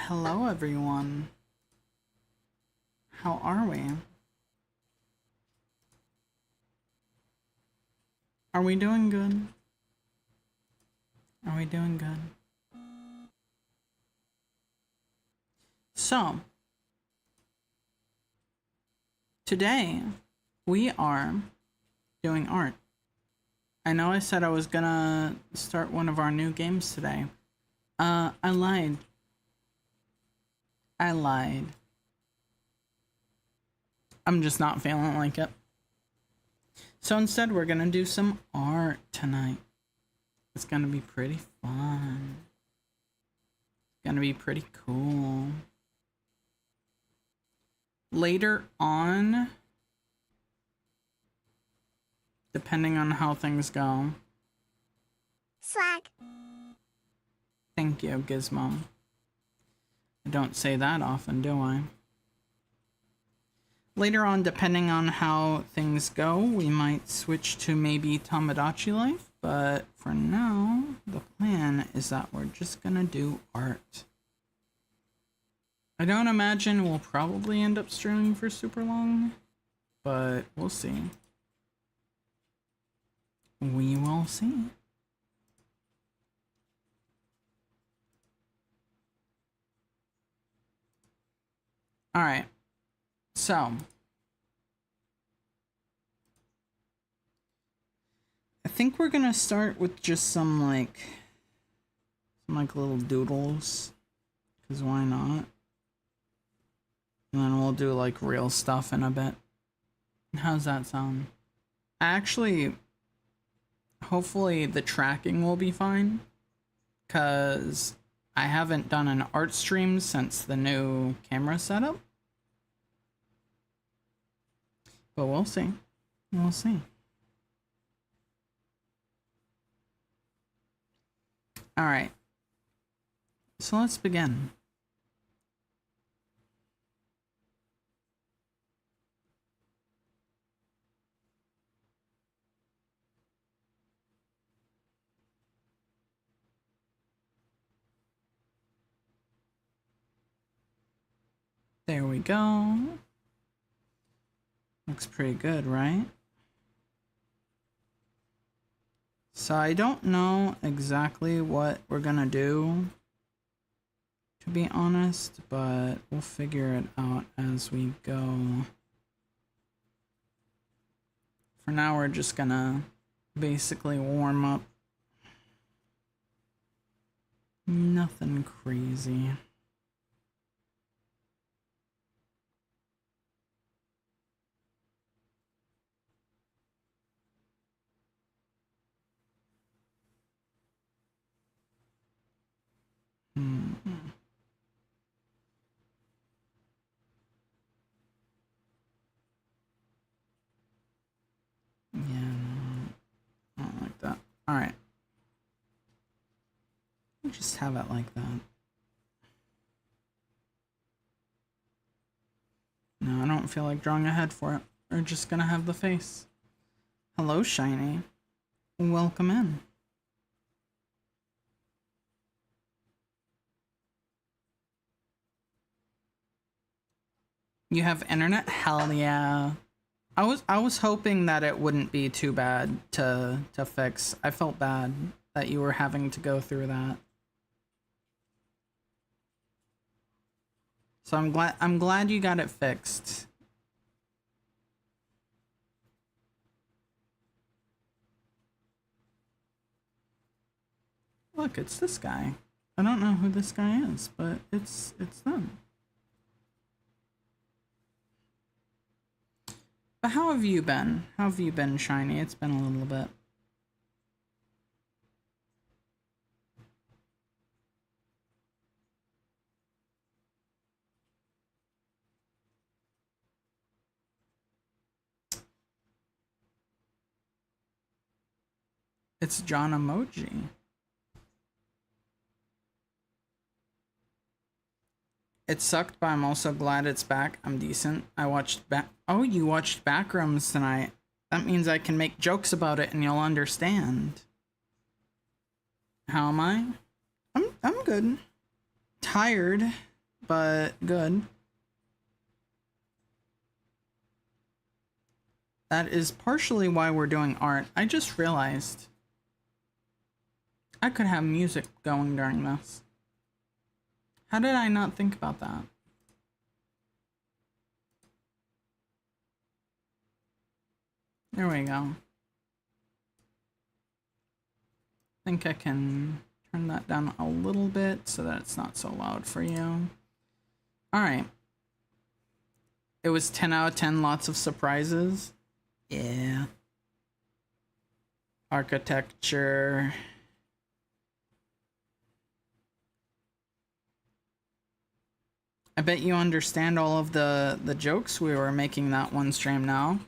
Hello, everyone. How are we? Are we doing good? Are we doing good? So, today we are doing art. I know I said I was gonna start one of our new games today. I lied. I lied. I'm just not feeling like it. So instead, we're gonna do some art tonight. It's gonna be pretty fun. It's gonna be pretty cool. Later on, depending on how things go. Slack. Thank you, Gizmo. I don't say that often, do I? Later on, depending on how things go, we might switch to maybe Tomodachi Life, but for now, the plan is that we're just gonna do art. I don't imagine we'll probably end up streaming for super long, but we'll see. We will see. Alright, so I think we're gonna start with just some like little doodles, because why not? And then we'll do like real stuff in a bit. How's that sound? Actually, hopefully the tracking will be fine, because I haven't done an art stream since the new camera setup. But we'll see. We'll see. Alright. So let's begin. There we go. Looks pretty good, right? So I don't know exactly what we're gonna do, to be honest, but we'll figure it out as we go. For now, we're just gonna basically warm up. Nothing crazy. Yeah, no, I don't like that. Alright. Just have it like that. No, I don't feel like drawing a head for it. We're just gonna have the face. Hello, Shiny. Welcome in. You have internet? Hell yeah. I was hoping that it wouldn't be too bad to fix. I felt bad that you were having to go through that. So I'm glad you got it fixed. Look, it's this guy. I don't know who this guy is, but it's them. But how have you been? How have you been, Shiny? It's been a little bit. It's John Emoji. It sucked, but I'm also glad it's back. I'm decent. I watched back. Oh, you watched Backrooms tonight. That means I can make jokes about it and you'll understand. How am I? I'm good. Tired. but good. That is partially why we're doing art. I just realized I could have music going during this. How did I not think about that? There we go. I think I can turn that down a little bit so that it's not so loud for you. Alright. It was 10 out of 10, lots of surprises. Yeah. Architecture. I bet you understand all of the jokes we were making that one stream now.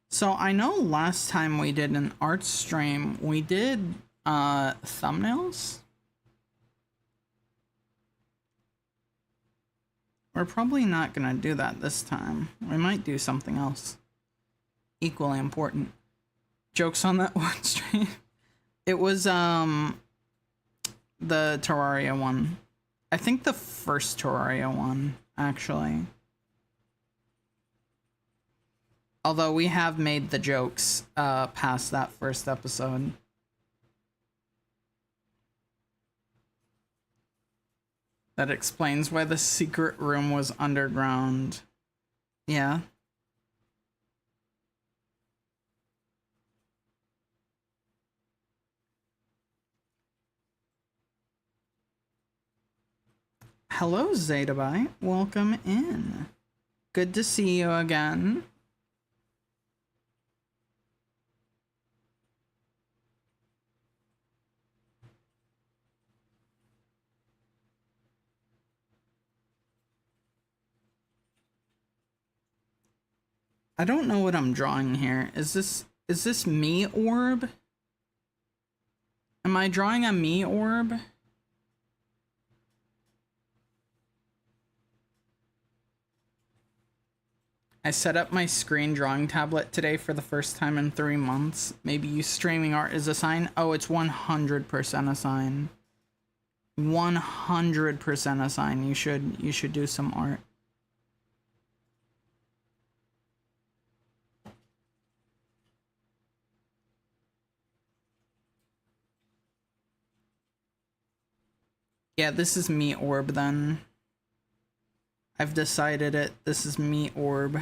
So I know last time we did an art stream, we did thumbnails. We're probably not gonna do that this time. We might do something else equally important. Jokes on that one stream. It was the Terraria one. I think the first Terraria one, actually. Although we have made the jokes past that first episode. That explains why the secret room was underground. Yeah. Hello, Zetabyte. Welcome in. Good to see you again. I don't know what I'm drawing here. Is this me orb? Am I drawing a me orb? I set up my screen drawing tablet today for the first time in 3 months. Maybe you streaming art is a sign. Oh, it's 100% a sign. 100% a sign. You should do some art. Yeah, this is me orb then. I've decided it. This is me orb.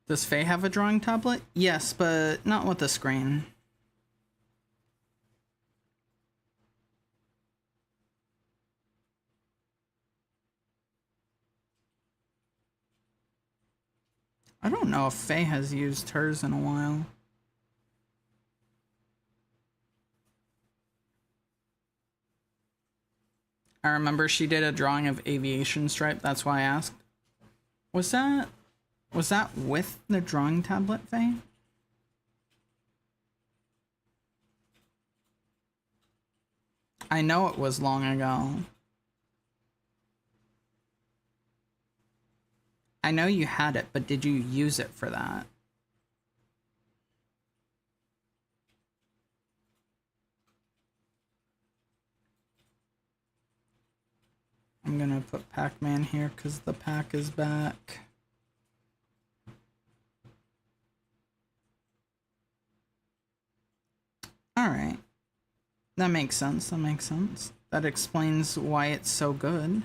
Does Faye have a drawing tablet? Yes, but not with a screen. I don't know if Faye has used hers in a while. I remember she did a drawing of Aviation Stripe, that's why I asked. Was that with the drawing tablet, Faye? I know it was long ago. I know you had it, but did you use it for that? I'm gonna put Pac-Man here because the pack is back. Alright. That makes sense, that makes sense. That explains why it's so good.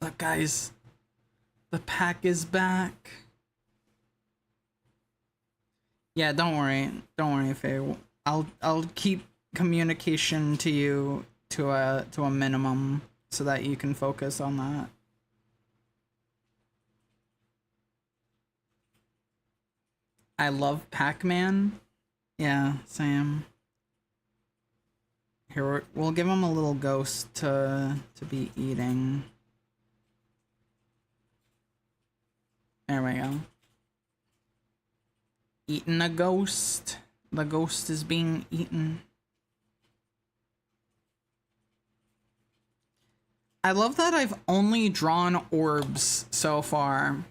Look, guys, the pack is back. Yeah, don't worry, Faye. I'll keep communication to you to a minimum so that you can focus on that. I love Pac-Man. Yeah, Sam. Here, we'll give him a little ghost to be eating. There we go. Eating a ghost. The ghost is being eaten. I love that I've only drawn orbs so far.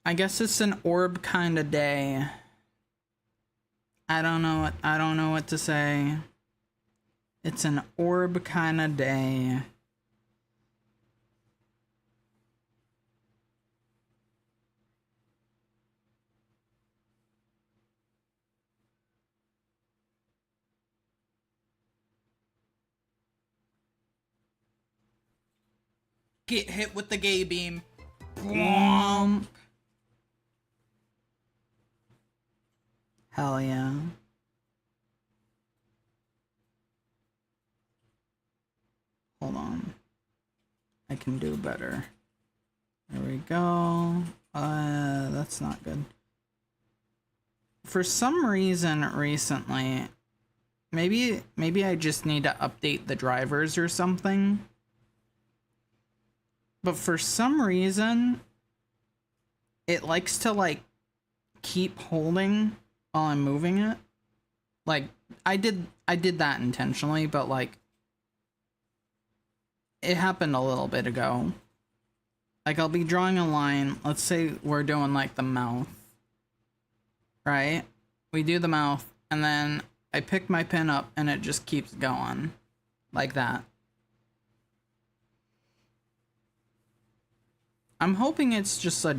I guess it's an orb kind of day. I don't know what to say. It's an orb kind of day. Get hit with the gay beam. Womp. Hell yeah. Hold on. I can do better. There we go. That's not good. For some reason recently, maybe I just need to update the drivers or something. But for some reason, it likes to like keep holding while I'm moving it. Like I did that intentionally, but like it happened a little bit ago. Like I'll be drawing a line, let's say we're doing like the mouth. Right? We do the mouth and then I pick my pin up and it just keeps going. Like that. I'm hoping it's just a,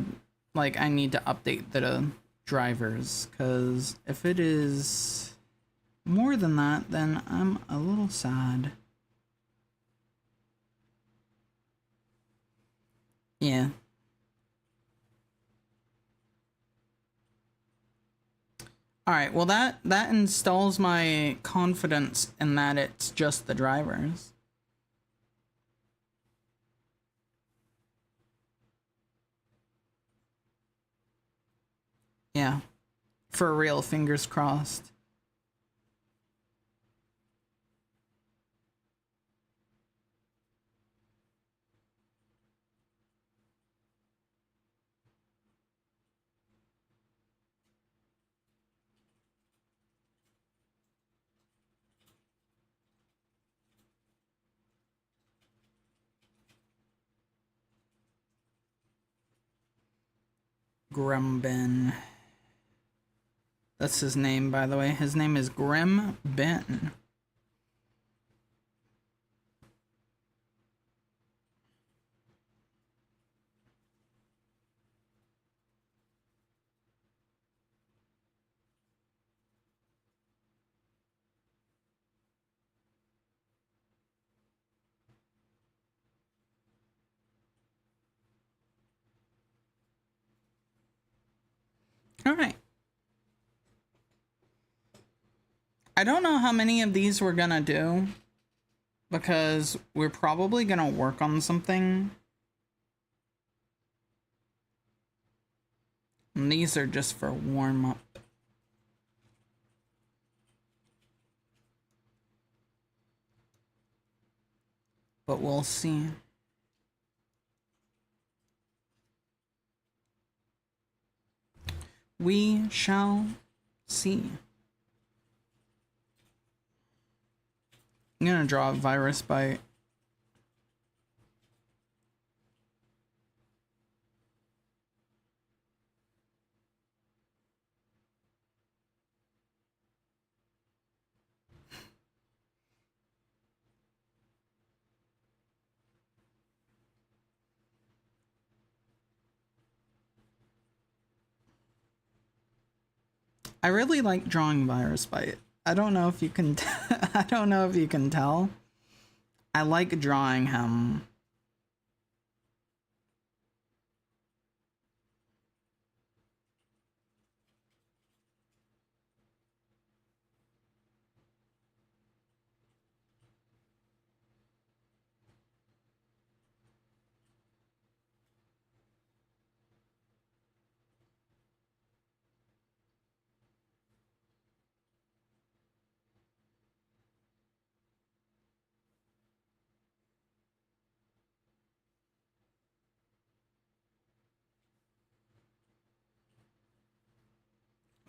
like, I need to update the drivers, because if it is more than that, then I'm a little sad. Yeah. Alright, well that installs my confidence in that it's just the drivers. Yeah. For real, fingers crossed. Grumbin. That's his name, by the way. His name is Grumbin. Alright. I don't know how many of these we're gonna do, because we're probably gonna work on something. And these are just for warm-up. But we'll see. We shall see. I'm gonna draw a virus bite. I really like drawing virus bite. I don't know if you can I don't know if you can tell. I like drawing him.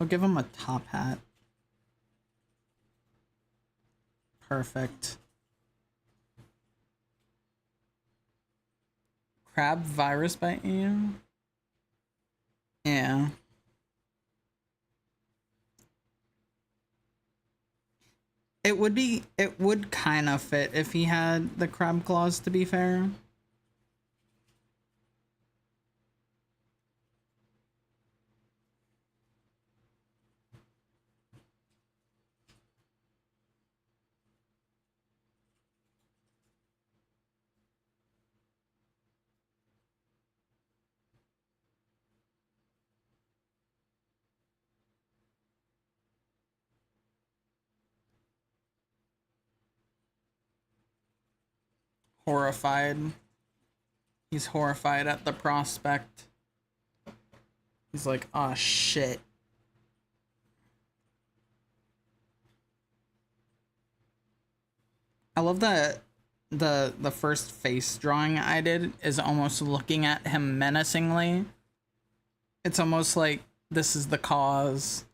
I'll give him a top hat. Perfect. Crab virus bite you? Yeah. It would kind of fit if he had the crab claws, to be fair. Horrified. He's horrified at the prospect. He's like, oh shit. I love that the first face drawing I did is almost looking at him menacingly. It's almost like this is the cause.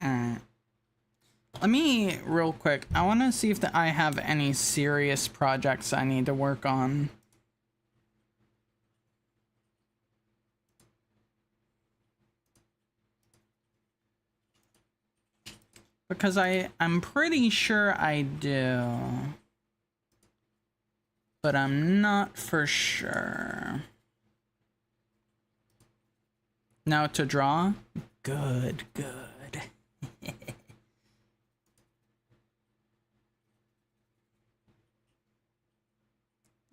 Alright. Let me, real quick, I want to see if I have any serious projects I need to work on. Because I'm pretty sure I do. But I'm not for sure. Now to draw? Good, good.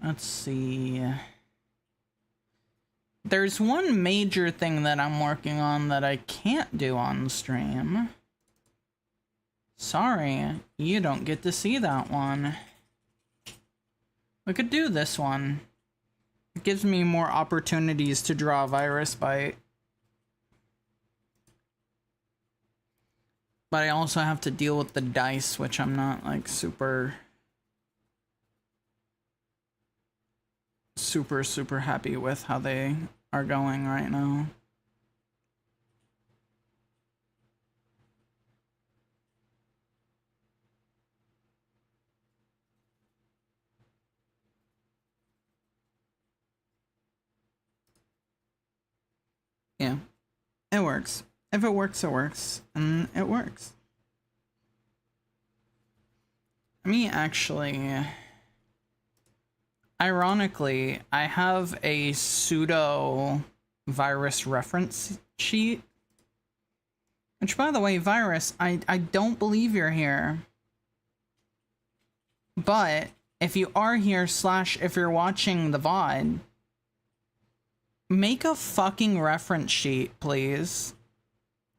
Let's see. There's one major thing that I'm working on that I can't do on stream. Sorry, you don't get to see that one. We could do this one. It gives me more opportunities to draw a virus bite. But I also have to deal with the dice, which I'm not like super happy with how they are going right now. Yeah, it works. If it works, it works. And it works. Me, actually... Ironically, I have a pseudo virus reference sheet. Which, by the way, Virus, I don't believe you're here. But if you are here / if you're watching the VOD, make a fucking reference sheet, please.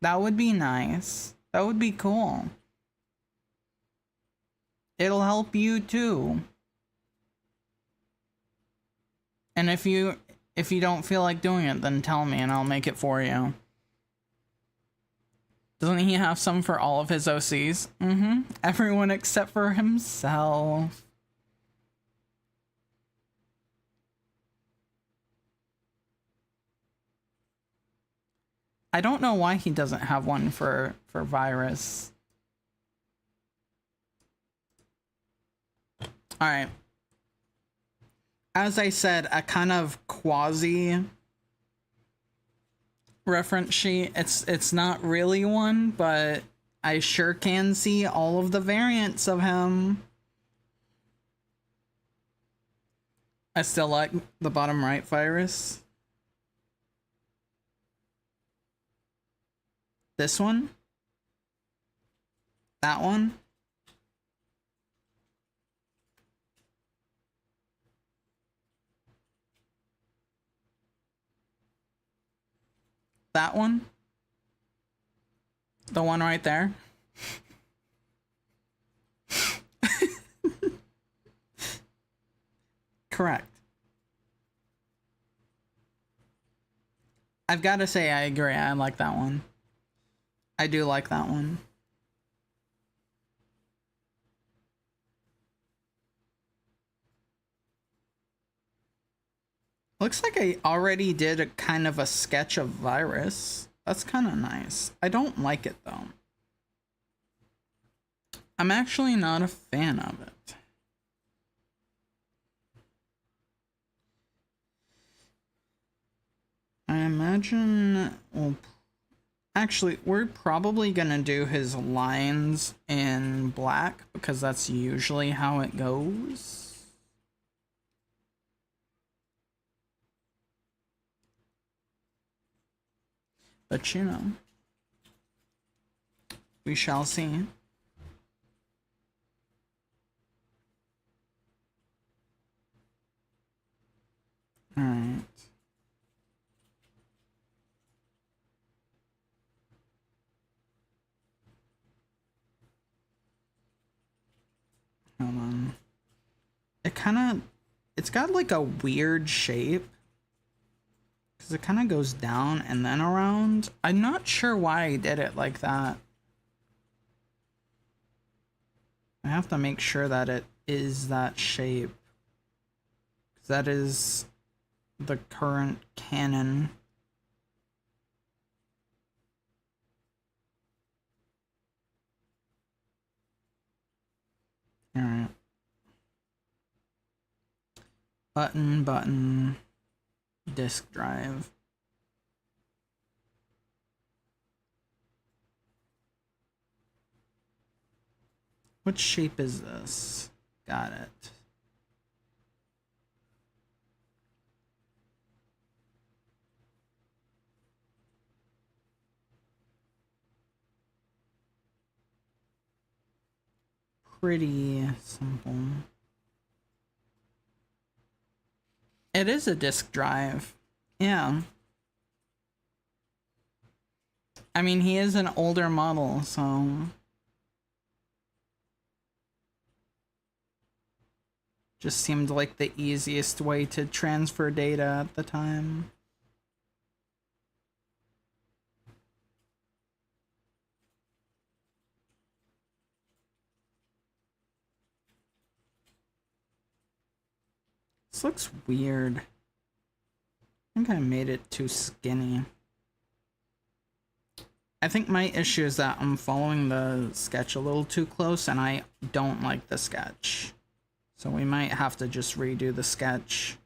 That would be nice. That would be cool. It'll help you too. And if you don't feel like doing it, then tell me and I'll make it for you. Doesn't he have some for all of his OCs? Mm-hmm. Everyone except for himself. I don't know why he doesn't have one for Virus. Alright. As I said, a kind of quasi reference sheet. It's not really one, but I sure can see all of the variants of him. I still like the bottom right Virus. This one? That one? That one? The one right there? Correct. I've got to say I agree. I like that one. I do like that one. Looks like I already did a kind of a sketch of Virus. That's kind of nice. I don't like it though. I'm actually not a fan of it. I imagine, well, actually, we're probably gonna do his lines in black because that's usually how it goes. But you know, we shall see. Alright. Hold on. It's got like a weird shape. Because it kind of goes down and then around. I'm not sure why I did it like that. I have to make sure that it is that shape. Because that is the current canon. Alright. Button, disk drive. What shape is this? Got it. Pretty simple. It is a disk drive. Yeah. I mean, he is an older model, so... Just seemed like the easiest way to transfer data at the time. This looks weird. I think I made it too skinny. I think my issue is that I'm following the sketch a little too close and I don't like the sketch. So we might have to just redo the sketch.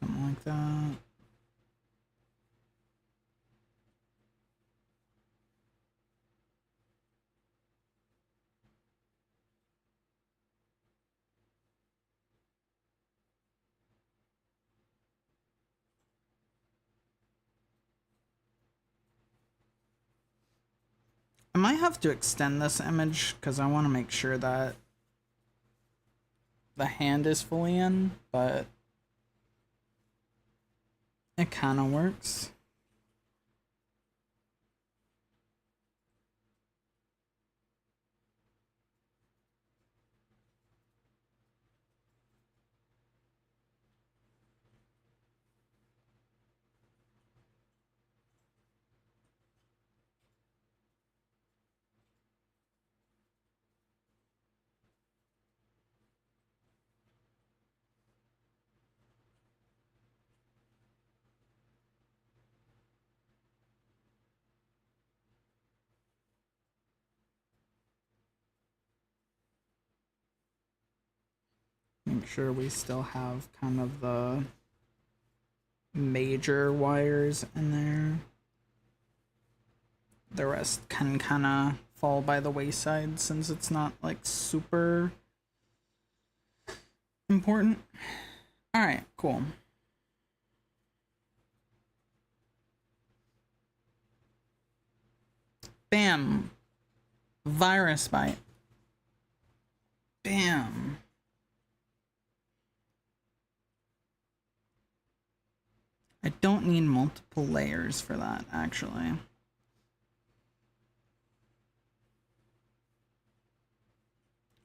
Something like that. I might have to extend this image because I want to make sure that the hand is fully in, but it kind of works. Make sure we still have kind of the major wires in there. The rest can kind of fall by the wayside since it's not like super important. Alright, cool. Bam. Virus bite. Bam. I don't need multiple layers for that, actually.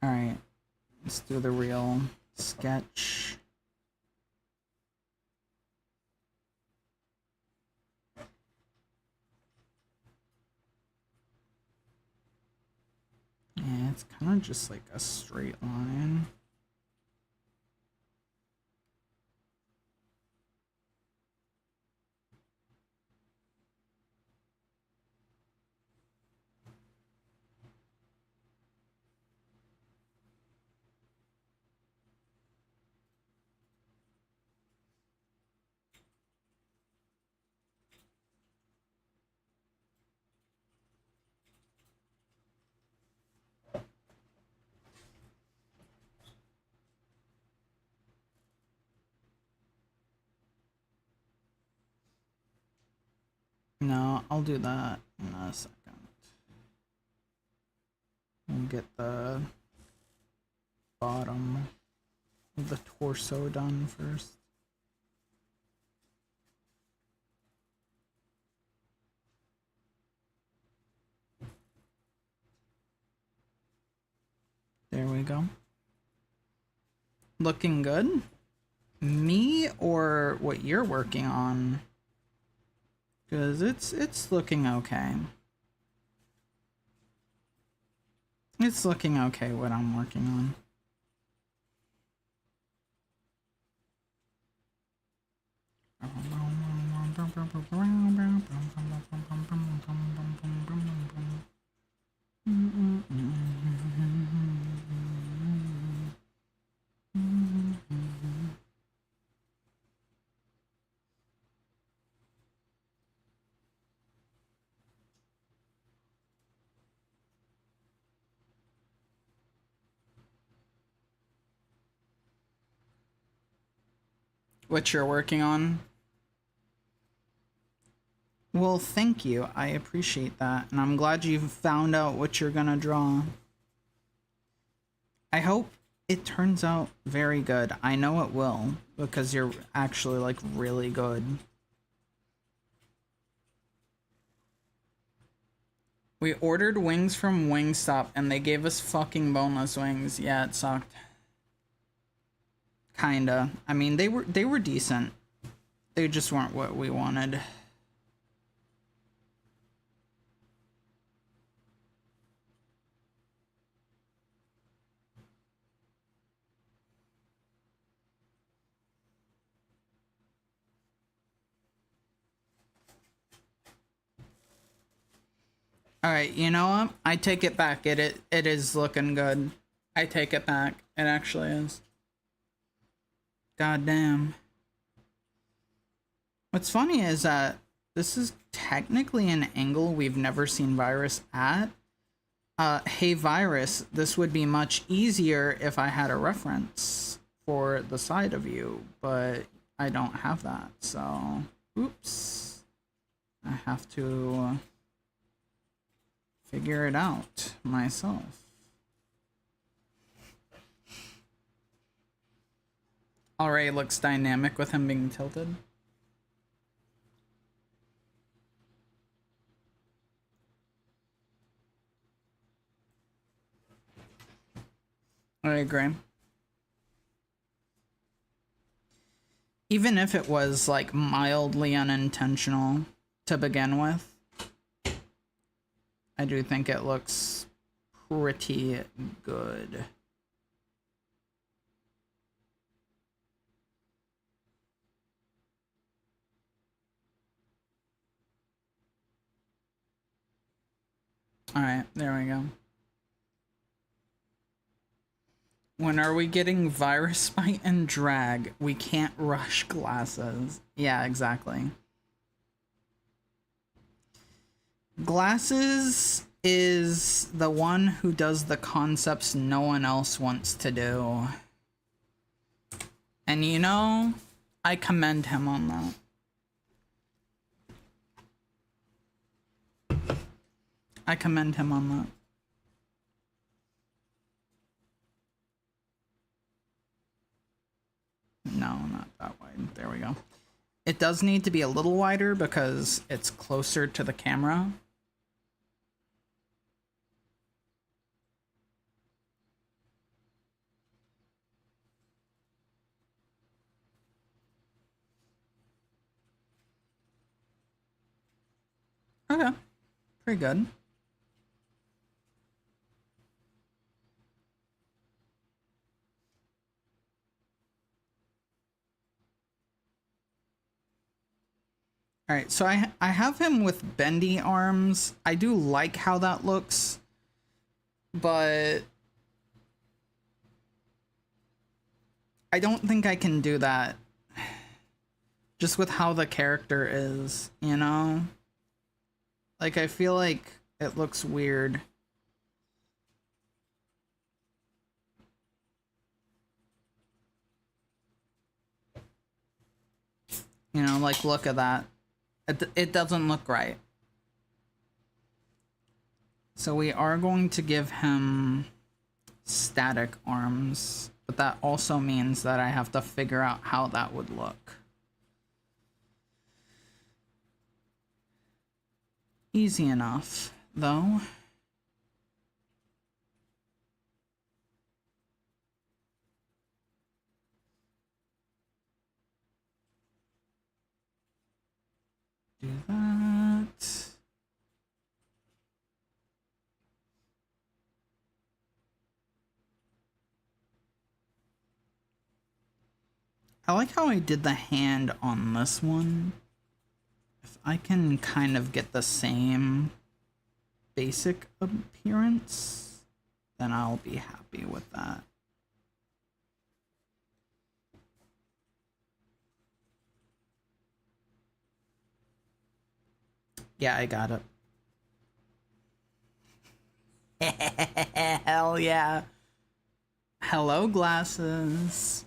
Alright, let's do the real sketch. Yeah, it's kind of just like a straight line. No, I'll do that in a second. We'll get the bottom of the torso done first. There we go. Looking good? Me or what you're working on? Because it's looking okay. It's looking okay what I'm working on. What you're working on? Well, thank you. I appreciate that. And I'm glad you found out what you're gonna draw. I hope it turns out very good. I know it will, because you're actually, like, really good. We ordered wings from Wingstop, and they gave us fucking boneless wings. Yeah, it sucked. Kinda. I mean, they were decent. They just weren't what we wanted. Alright, you know what? I take it back. It is looking good. I take it back. It actually is. God damn. What's funny is that this is technically an angle we've never seen Virus at. Hey Virus, this would be much easier if I had a reference for the side of you, but I don't have that, so oops. I have to figure it out myself. Already looks dynamic with him being tilted. I agree. Even if it was like mildly unintentional to begin with, I do think it looks pretty good. Alright, there we go. When are we getting Virus Bite and Drag? We can't rush Glasses. Yeah, exactly. Glasses is the one who does the concepts no one else wants to do. And you know, I commend him on that. I commend him on that. No, not that wide. There we go. It does need to be a little wider because it's closer to the camera. Okay, pretty good. All right, so I have him with bendy arms. I do like how that looks, but I don't think I can do that just with how the character is, you know? Like, I feel like it looks weird. You know, like, look at that. It doesn't look right. So we are going to give him static arms, but that also means that I have to figure out how that would look. Easy enough, though. Do that. I like how I did the hand on this one. If I can kind of get the same basic appearance, then I'll be happy with that. Yeah, I got it. Hell yeah. Hello, glasses.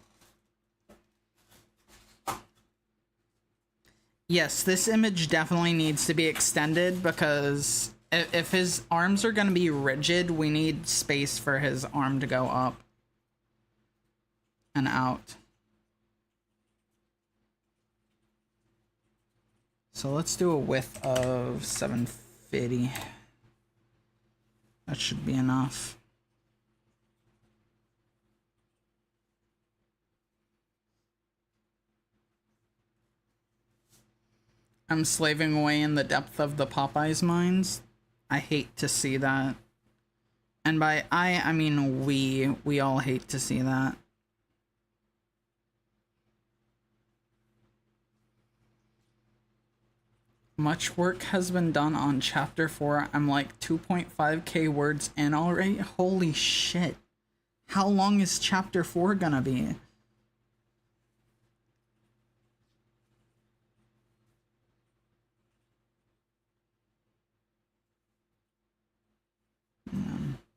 Yes, this image definitely needs to be extended because if his arms are going to be rigid, we need space for his arm to go up and out. So let's do a width of 750. That should be enough. I'm slaving away in the depth of the Popeyes mines. I hate to see that. And by I mean we all hate to see that. Much work has been done on chapter 4. I'm like 2.5k words in already. Holy shit. How long is chapter 4 gonna be?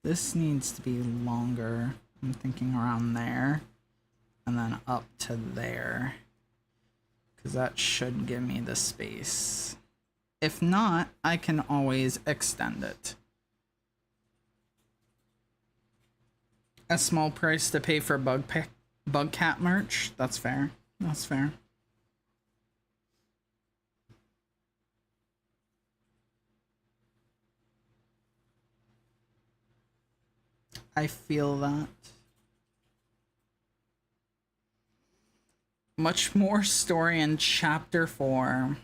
This needs to be longer. I'm thinking around there. And then up to there. Because that should give me the space. If not, I can always extend it. A small price to pay for Bugcat merch. That's fair. That's fair. I feel that. Much more story in chapter 4.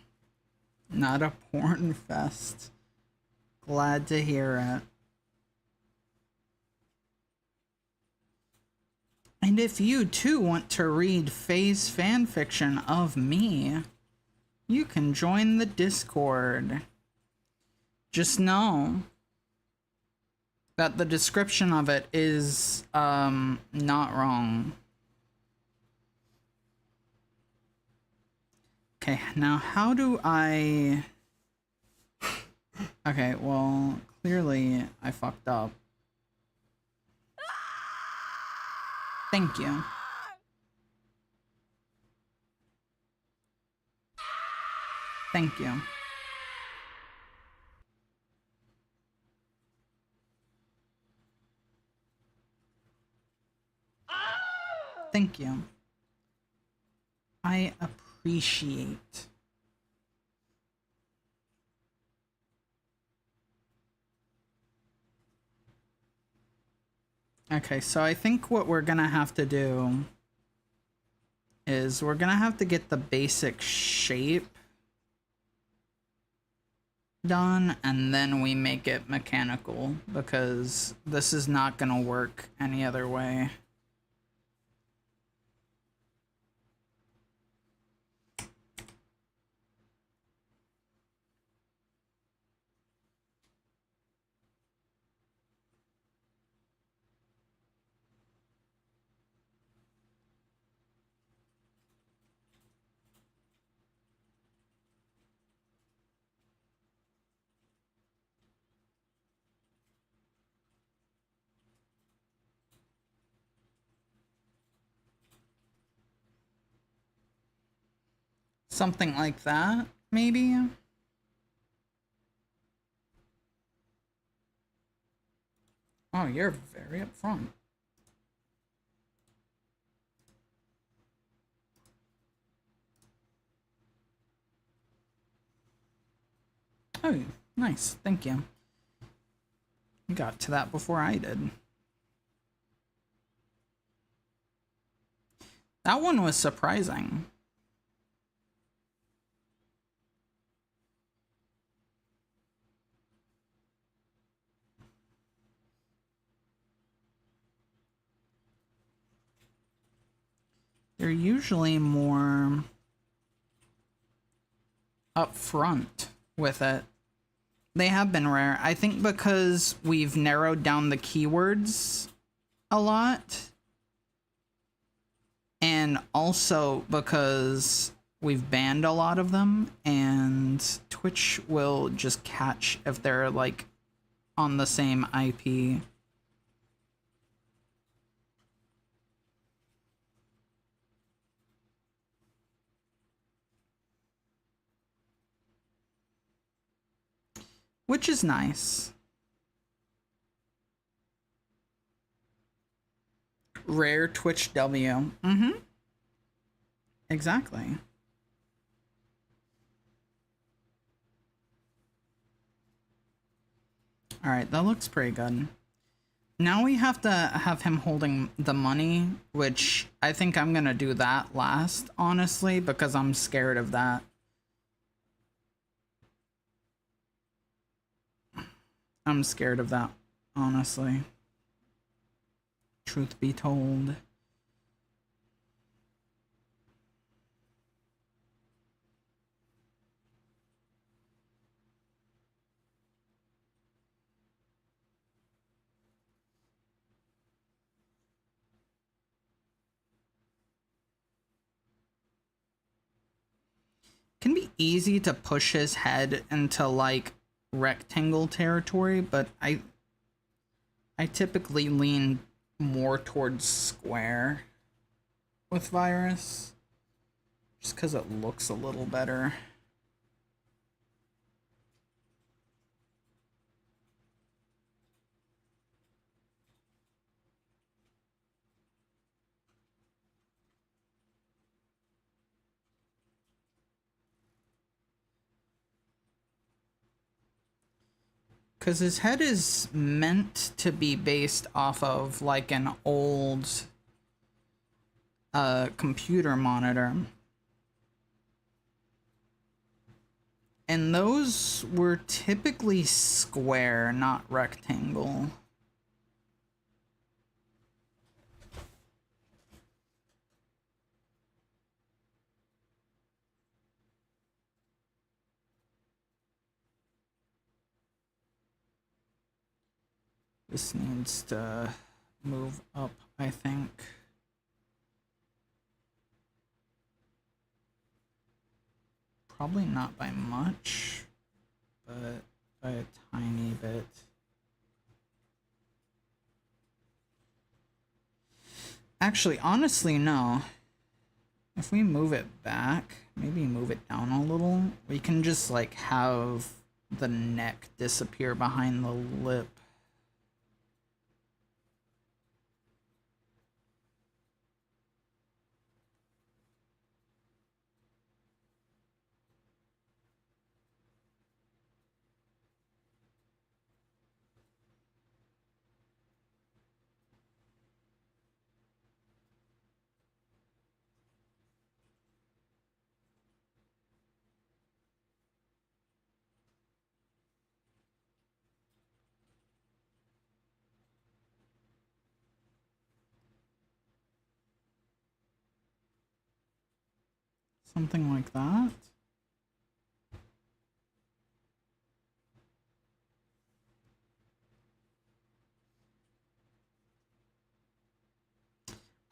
Not a porn fest. Glad to hear it. And if you too want to read Faye's fanfiction of me, you can join the Discord. Just know that the description of it is not wrong. Okay, now how do I... Okay, well, clearly I fucked up. Thank you. Thank you. Thank you. I appreciate. Okay, so I think what we're gonna have to do is we're gonna have to get the basic shape done, and then we make it mechanical, because this is not gonna work any other way. Something like that, maybe? Oh, you're very upfront. Oh, nice. Thank you. You got to that before I did. That one was surprising. They're usually more upfront with it. They have been rare. I think because we've narrowed down the keywords a lot. And also because we've banned a lot of them, and Twitch will just catch if they're like on the same IP. Which is nice. Rare Twitch W. Mm-hmm. Exactly. Alright, that looks pretty good. Now we have to have him holding the money, which I think I'm gonna do that last, honestly, because I'm scared of that. I'm scared of that, honestly. Truth be told. Can be easy to push his head into like rectangle territory, but I typically lean more towards square with Virus, just because it looks a little better. Because his head is meant to be based off of like an old computer monitor. And those were typically square, not rectangle. This needs to move up, I think. Probably not by much, but by a tiny bit. Actually, honestly, no. If we move it back, maybe move it down a little, we can just like have the neck disappear behind the lip. Something like that.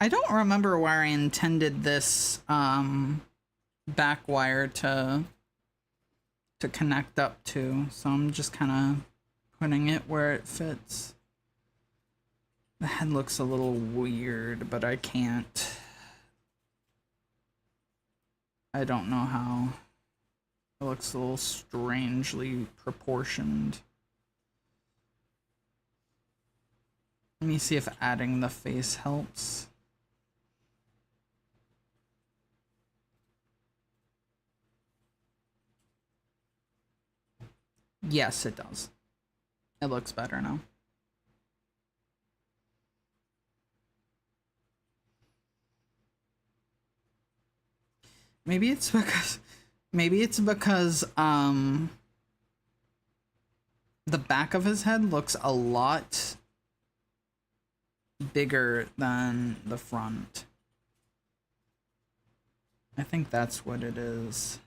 I don't remember where I intended this back wire to connect up to, so I'm just kind of putting it where it fits. The head looks a little weird, but I can't. I don't know how. It looks a little strangely proportioned. Let me see if adding the face helps. Yes, it does. It looks better now. Maybe it's because the back of his head looks a lot bigger than the front. I think that's what it is.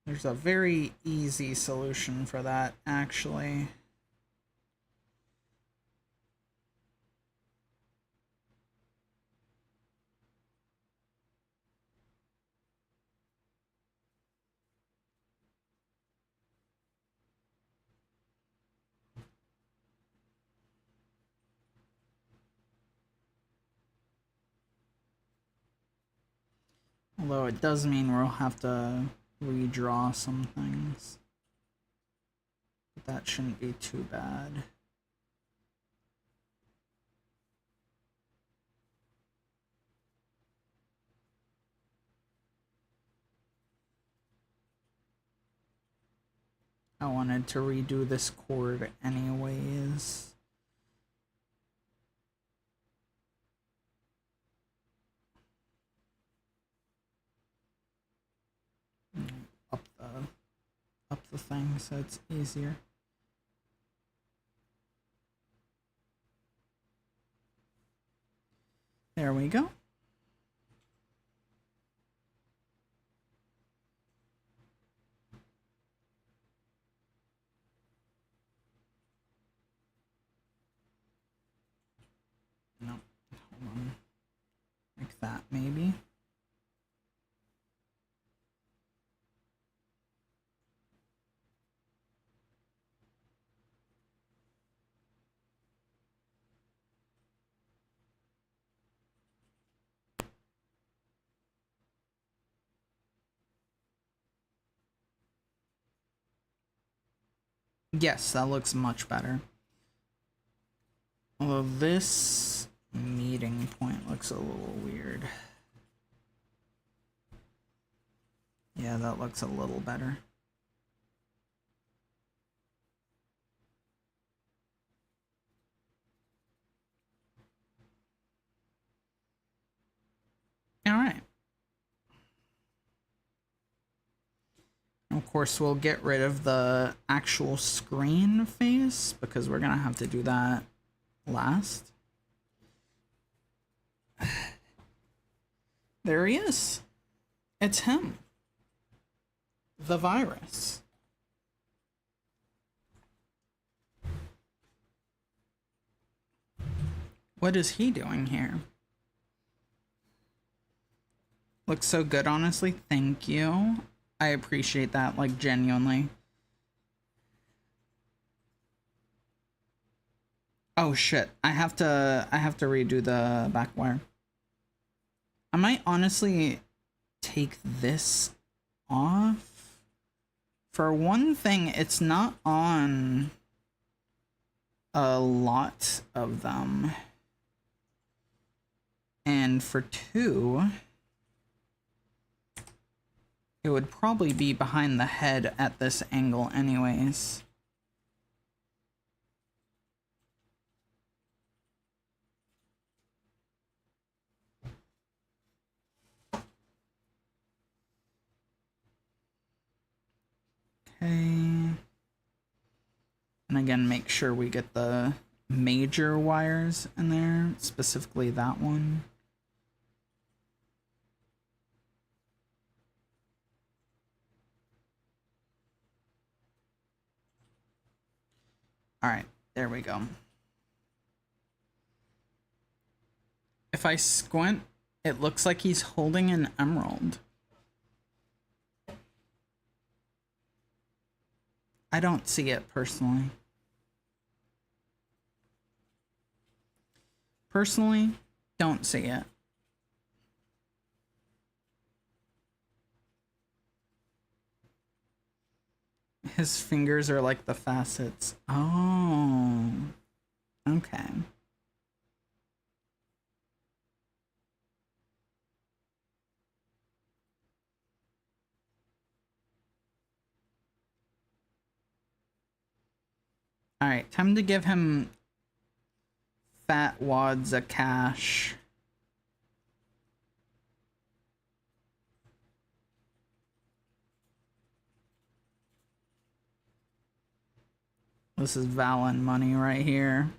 There's a very easy solution for that, actually. Although it does mean we'll have to redraw some things. But that shouldn't be too bad. I wanted to redo this chord anyways. Up the thing so it's easier. There we go. No, hold on. Like that, maybe. Yes, that looks much better. Although this meeting point looks a little weird. Yeah, that looks a little better. All right. Of course, we'll get rid of the actual screen face because we're gonna have to do that last. There he is. It's him. The virus. What is he doing here? Looks so good, honestly. Thank you. I appreciate that, like, genuinely. Oh shit. I have to redo the back wire. I might honestly take this off. For one thing, it's not on a lot of them. And for two, it would probably be behind the head at this angle anyways. Okay. And And again, make sure we get the major wires in there, specifically that one. All right, there we go. If I squint, it looks like he's holding an emerald. I don't see it personally. Personally, don't see it. His fingers are like the facets. Oh, okay. All right, time to give him fat wads of cash. This is Valen money right here.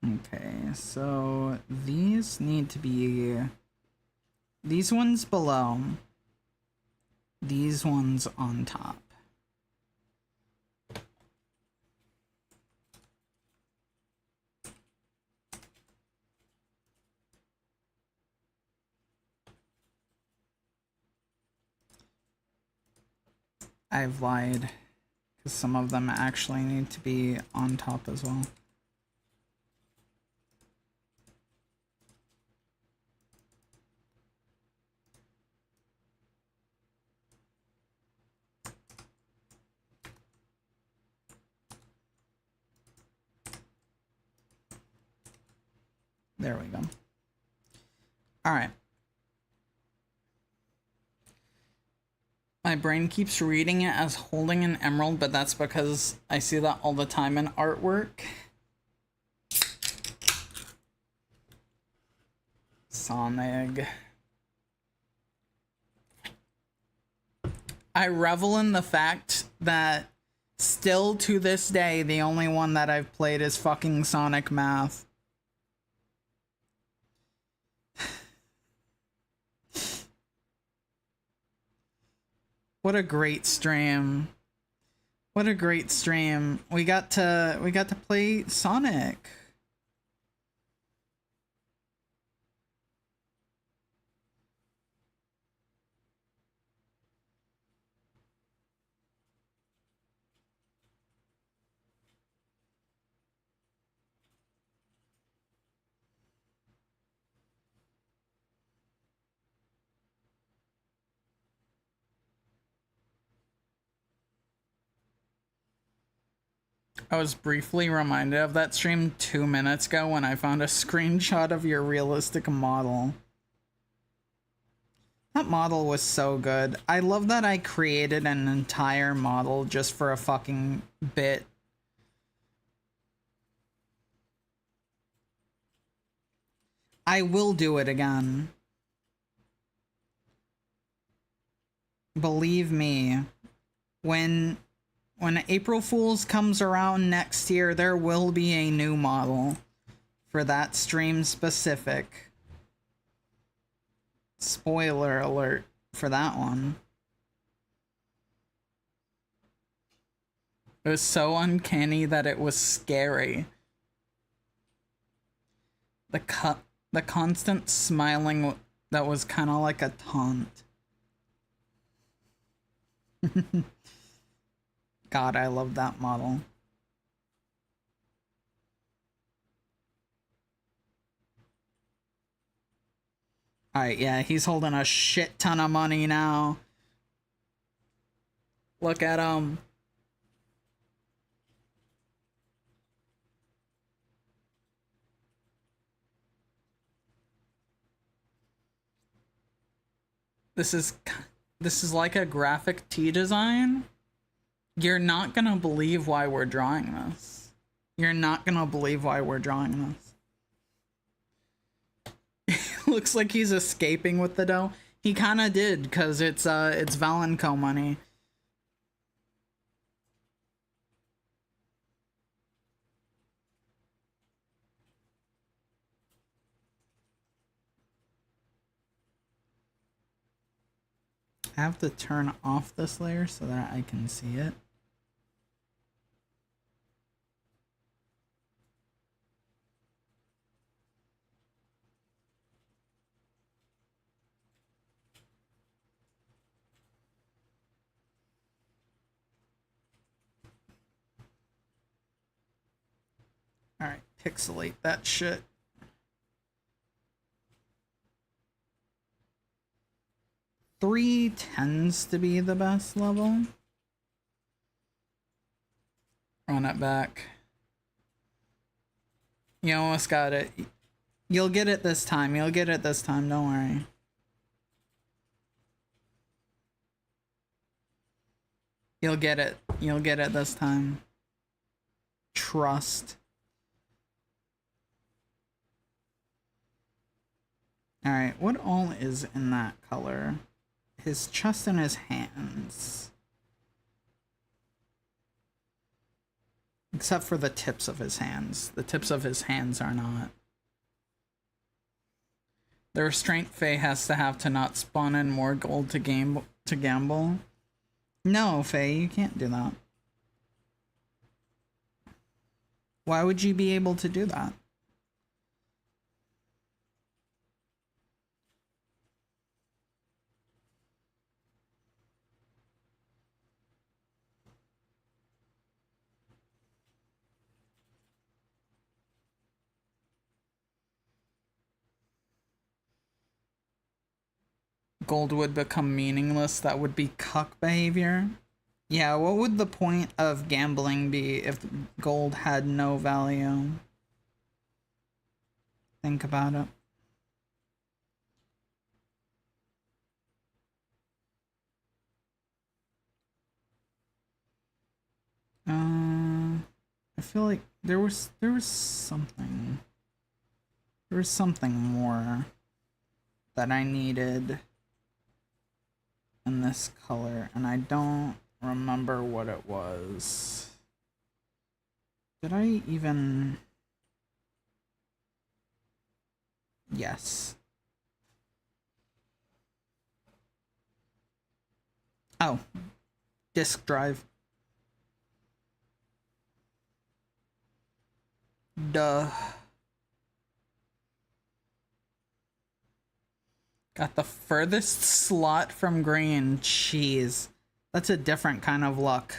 Okay, so these need to be... These ones below. These ones on top. I've lied, because some of them actually need to be on top as well. There we go. All right. My brain keeps reading it as holding an emerald, but that's because I see that all the time in artwork. Sonic. I revel in the fact that still to this day, the only one that I've played is fucking Sonic Math. What a great stream. What a great stream. We got to play Sonic. I was briefly reminded of that stream 2 minutes ago when I found a screenshot of your realistic model. That model was so good. I love that I created an entire model just for a fucking bit. I will do it again. Believe me, when April Fool's comes around next year, there will be a new model for that stream specific. Spoiler alert for that one. It was so uncanny that it was scary. The constant smiling that was kind of like a taunt. God, I love that model. Alright, yeah, he's holding a shit ton of money now. Look at him. This This is like a graphic tee design. You're not gonna believe why we're drawing this. You're not gonna believe why we're drawing this. Looks like he's escaping with the dough. He kind of did, cause it's Valenco money. I have to turn off this layer so that I can see it. Alright, pixelate that shit. Three tends to be the best level. Run it back. You almost got it. You'll get it this time. You'll get it this time. Don't worry. You'll get it. You'll get it this time. Trust. Alright, what all is in that color? His chest and his hands. Except for the tips of his hands. The tips of his hands are not. The restraint Faye has to have to not spawn in more gold to gamble. No, Faye, you can't do that. Why would you be able to do that? Gold would become meaningless. That would be cuck behavior. Yeah, what would the point of gambling be if gold had no value? Think about it. I feel like there was something. There was something more that I needed in this color, and I don't remember what it was. Did I even... Yes. Oh. Disk drive. Duh. Got the furthest slot from green. Jeez. That's a different kind of luck.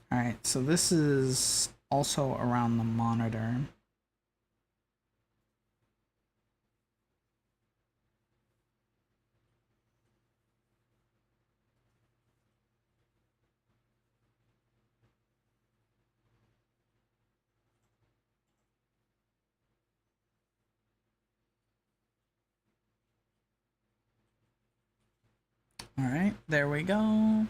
Alright, so this is also around the monitor. Alright, there we go.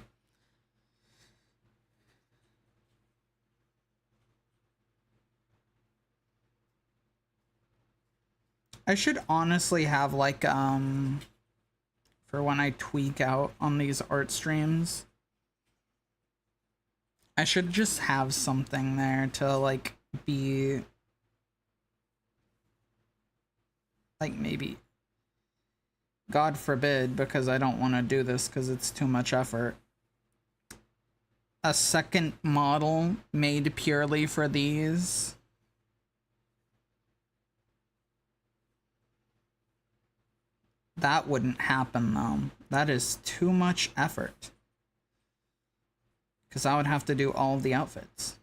I should honestly have like for when I tweak out on these art streams, I should just have something there to like be like, maybe, God forbid, because I don't want to do this because it's too much effort, a second model made purely for these. That wouldn't happen though. That is too much effort. Because I would have to do all of the outfits.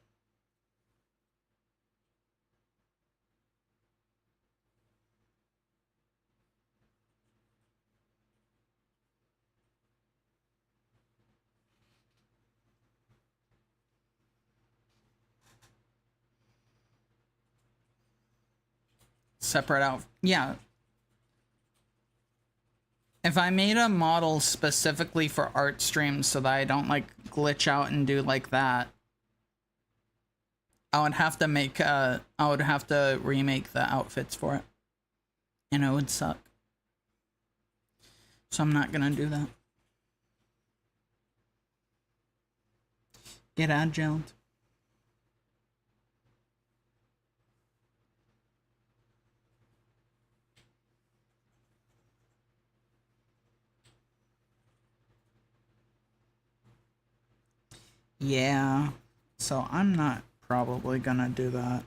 separate out. Yeah. If I made a model specifically for art streams so that I don't like glitch out and do like that, I would have to make I would have to remake the outfits for it. And it would suck. So I'm not gonna do that. Get agiled. Yeah, so I'm not probably gonna do that.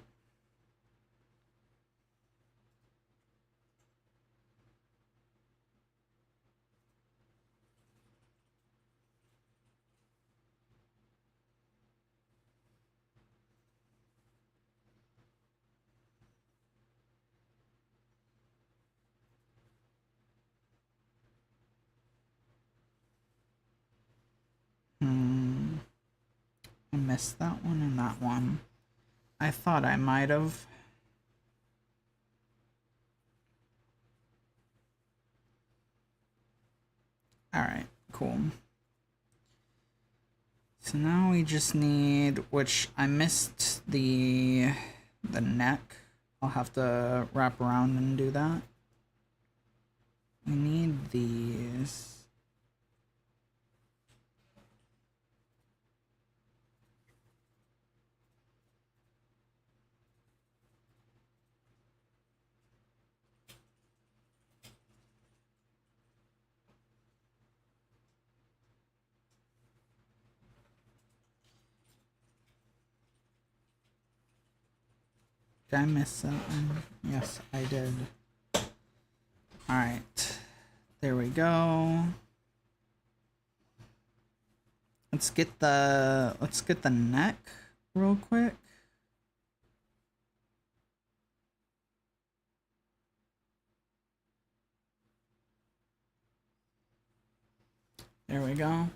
I missed that one and that one. I thought I might have. Alright, cool. So now we just need, which I missed the neck. I'll have to wrap around and do that. We need these. Did I miss something? Yes, I did. Alright. There we go. Let's get the neck real quick. There we go.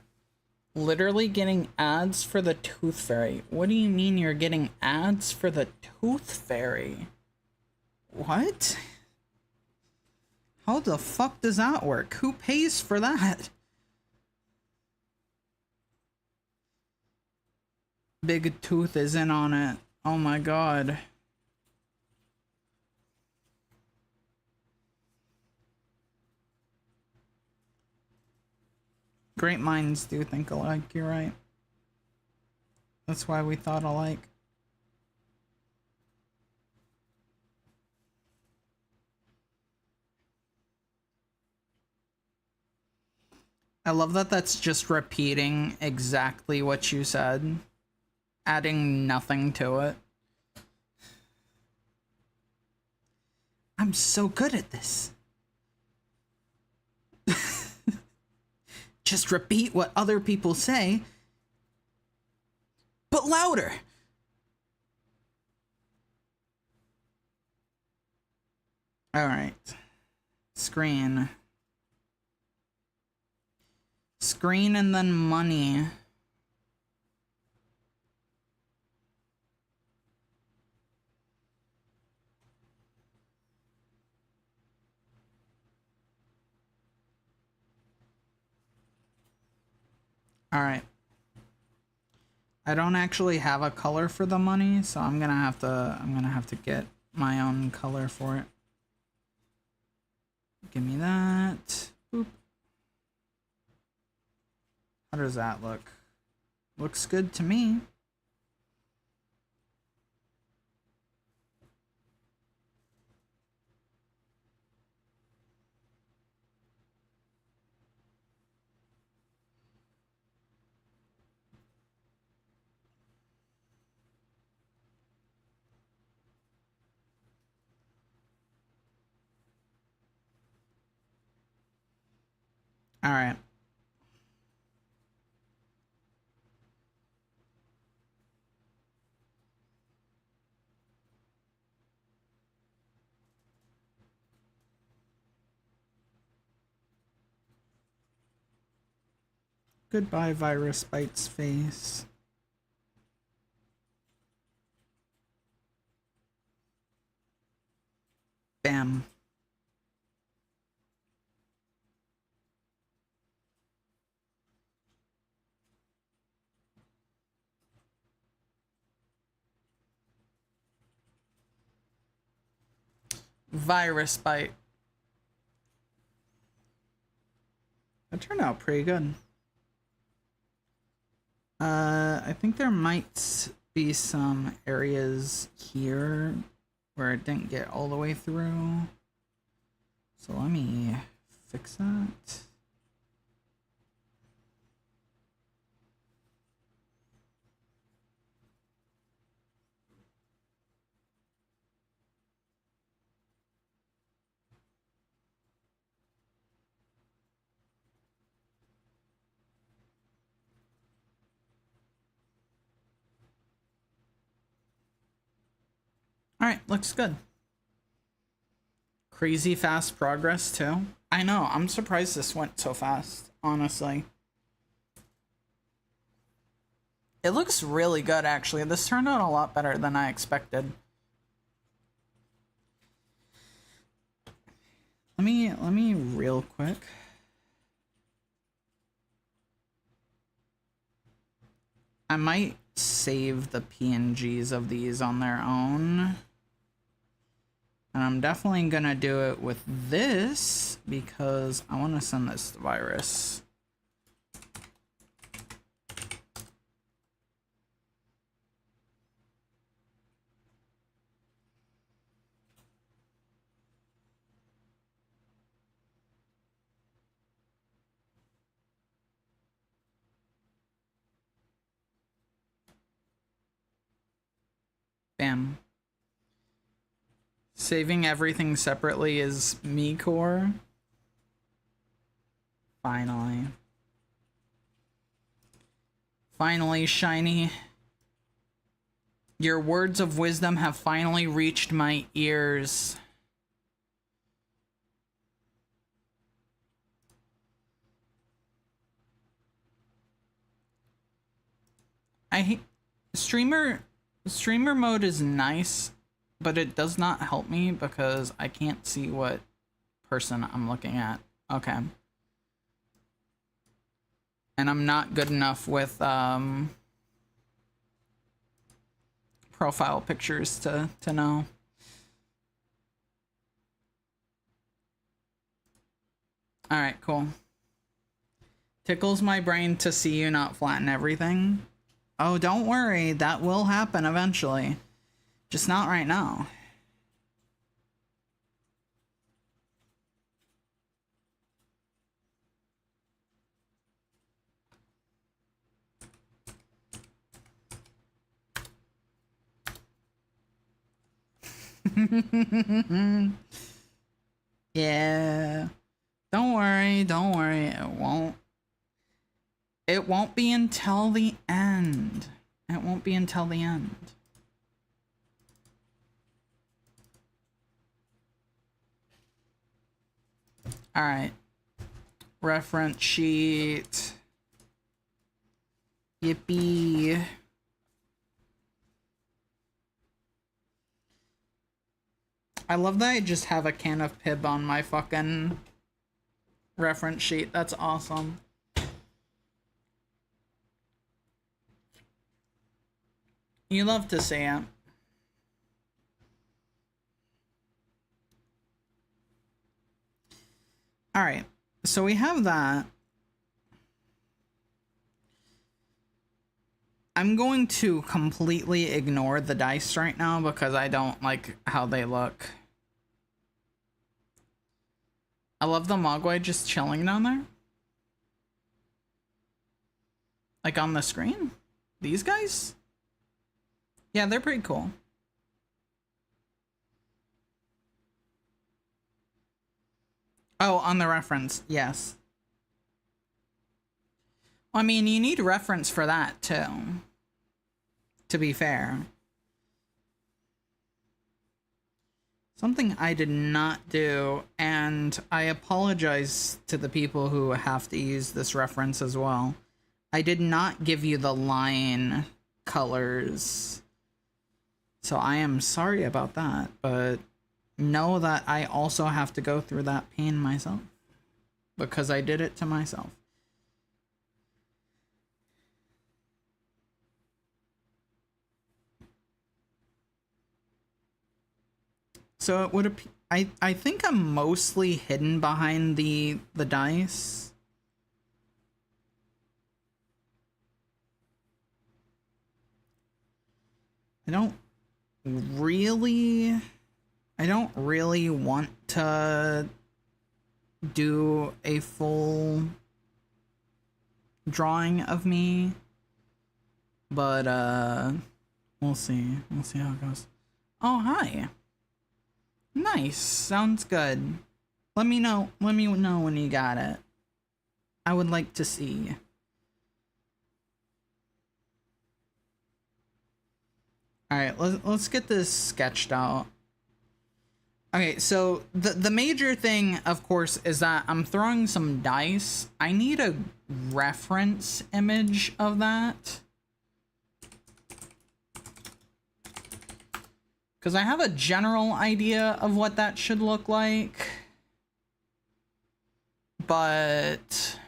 Literally getting ads for the Tooth Fairy. What do you mean you're getting ads for the Tooth Fairy? What? How the fuck does that work? Who pays for that? Big Tooth is in on it. Oh my god. Great minds do think alike, you're right. That's why we thought alike. I love that that's just repeating exactly what you said, adding nothing to it. I'm so good at this. Just repeat what other people say, but louder. All right. Screen. Screen and then money. All right. I don't actually have a color for the money, so I'm gonna have to get my own color for it. Give me that. Boop. How does that look? Looks good to me. All right. Goodbye, Virus Bites face. Bam. Virus bite. That turned out pretty good. I think there might be some areas here where it didn't get all the way through. So let me fix that. Alright, looks good. Crazy fast progress, too. I know, I'm surprised this went so fast, honestly. It looks really good, actually. This turned out a lot better than I expected. Let me real quick. I might save the PNGs of these on their own. And I'm definitely gonna do it with this because I want to send this to Virus. Bam. Saving everything separately is me core. Finally. Finally, Shiny. Your words of wisdom have finally reached my ears. I hate streamer mode is nice, but it does not help me because I can't see what person I'm looking at. Okay. And I'm not good enough with profile pictures to know. Alright, cool. Tickles my brain to see you not flatten everything. Oh, don't worry, that will happen eventually. Just not right now. Yeah. Don't worry, it won't be until the end. It won't be until the end. Alright. Reference sheet. Yippee. I love that I just have a can of Pib on my fucking reference sheet. That's awesome. You love to see it. Alright, so we have that. I'm going to completely ignore the dice right now because I don't like how they look. I love the Mogwai just chilling down there. Like on the screen? These guys? Yeah, they're pretty cool. Oh, on the reference, yes. I mean, you need reference for that, too. To be fair. Something I did not do, and I apologize to the people who have to use this reference as well. I did not give you the line colors. So I am sorry about that, but know that I also have to go through that pain myself. Because I did it to myself. So it would appear, I think I'm mostly hidden behind the dice. I don't really want to do a full drawing of me, but we'll see how it goes. Oh, hi. Nice. Sounds good. Let me know when you got it. I would like to see. Alright, let's get this sketched out. Okay, so the major thing, of course, is that I'm throwing some dice. I need a reference image of that. Because I have a general idea of what that should look like. But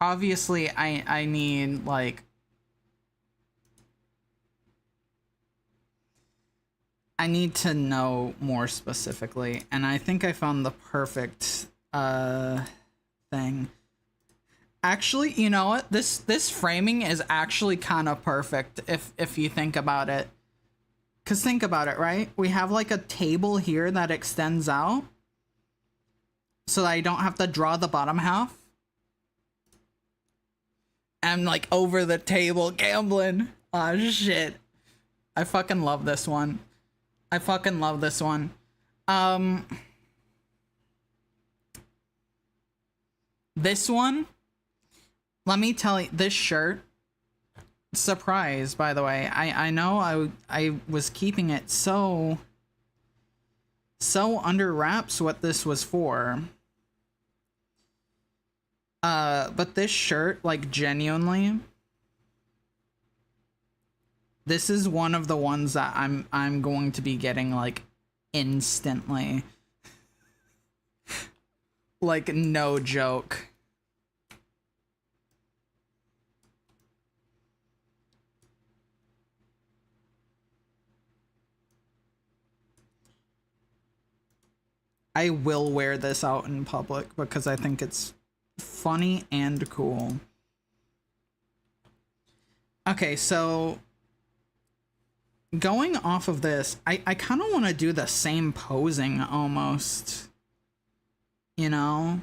obviously I need, like, I need to know more specifically, and I think I found the perfect thing. Actually, you know what? This framing is actually kind of perfect if you think about it. Cause think about it, right? We have like a table here that extends out, so that I don't have to draw the bottom half. I'm like over the table gambling. Oh shit. I fucking love this one. I fucking love this one. This one, let me tell you, this shirt, surprise, by the way. I know I was keeping it so under wraps what this was for. But this shirt, like, genuinely, this is one of the ones that I'm going to be getting, like, instantly. Like, no joke. I will wear this out in public because I think it's funny and cool. Okay, so going off of this, I kind of want to do the same posing almost. You know?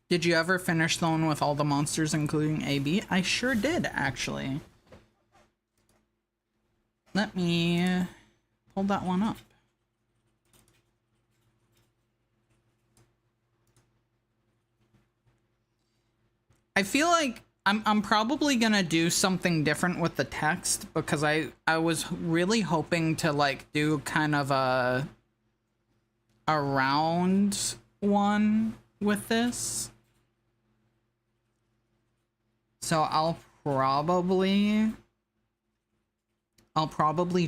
Did you ever finish the one with all the monsters, including AB? I sure did, actually. Let me pull that one up. I feel like I'm probably gonna do something different with the text because I was really hoping to, like, do kind of a round one with this. So I'll probably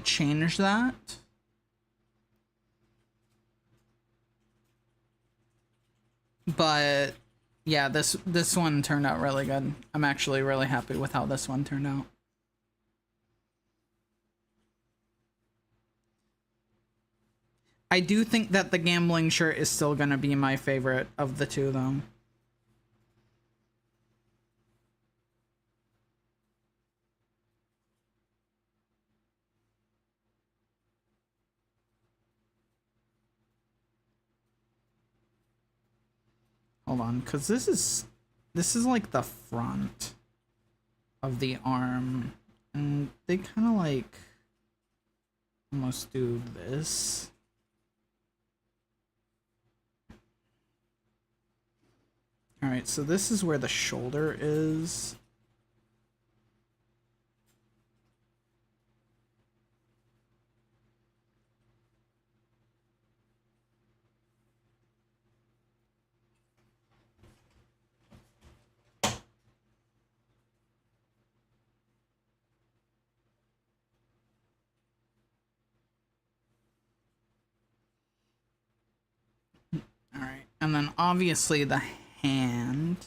change that. But yeah, this one turned out really good. I'm actually really happy with how this one turned out. I do think that the gambling shirt is still gonna be my favorite of the two, though. Hold on, because this is like the front of the arm, and they kind of like almost do this. Alright, so this is where the shoulder is. Alright, and then obviously the hand.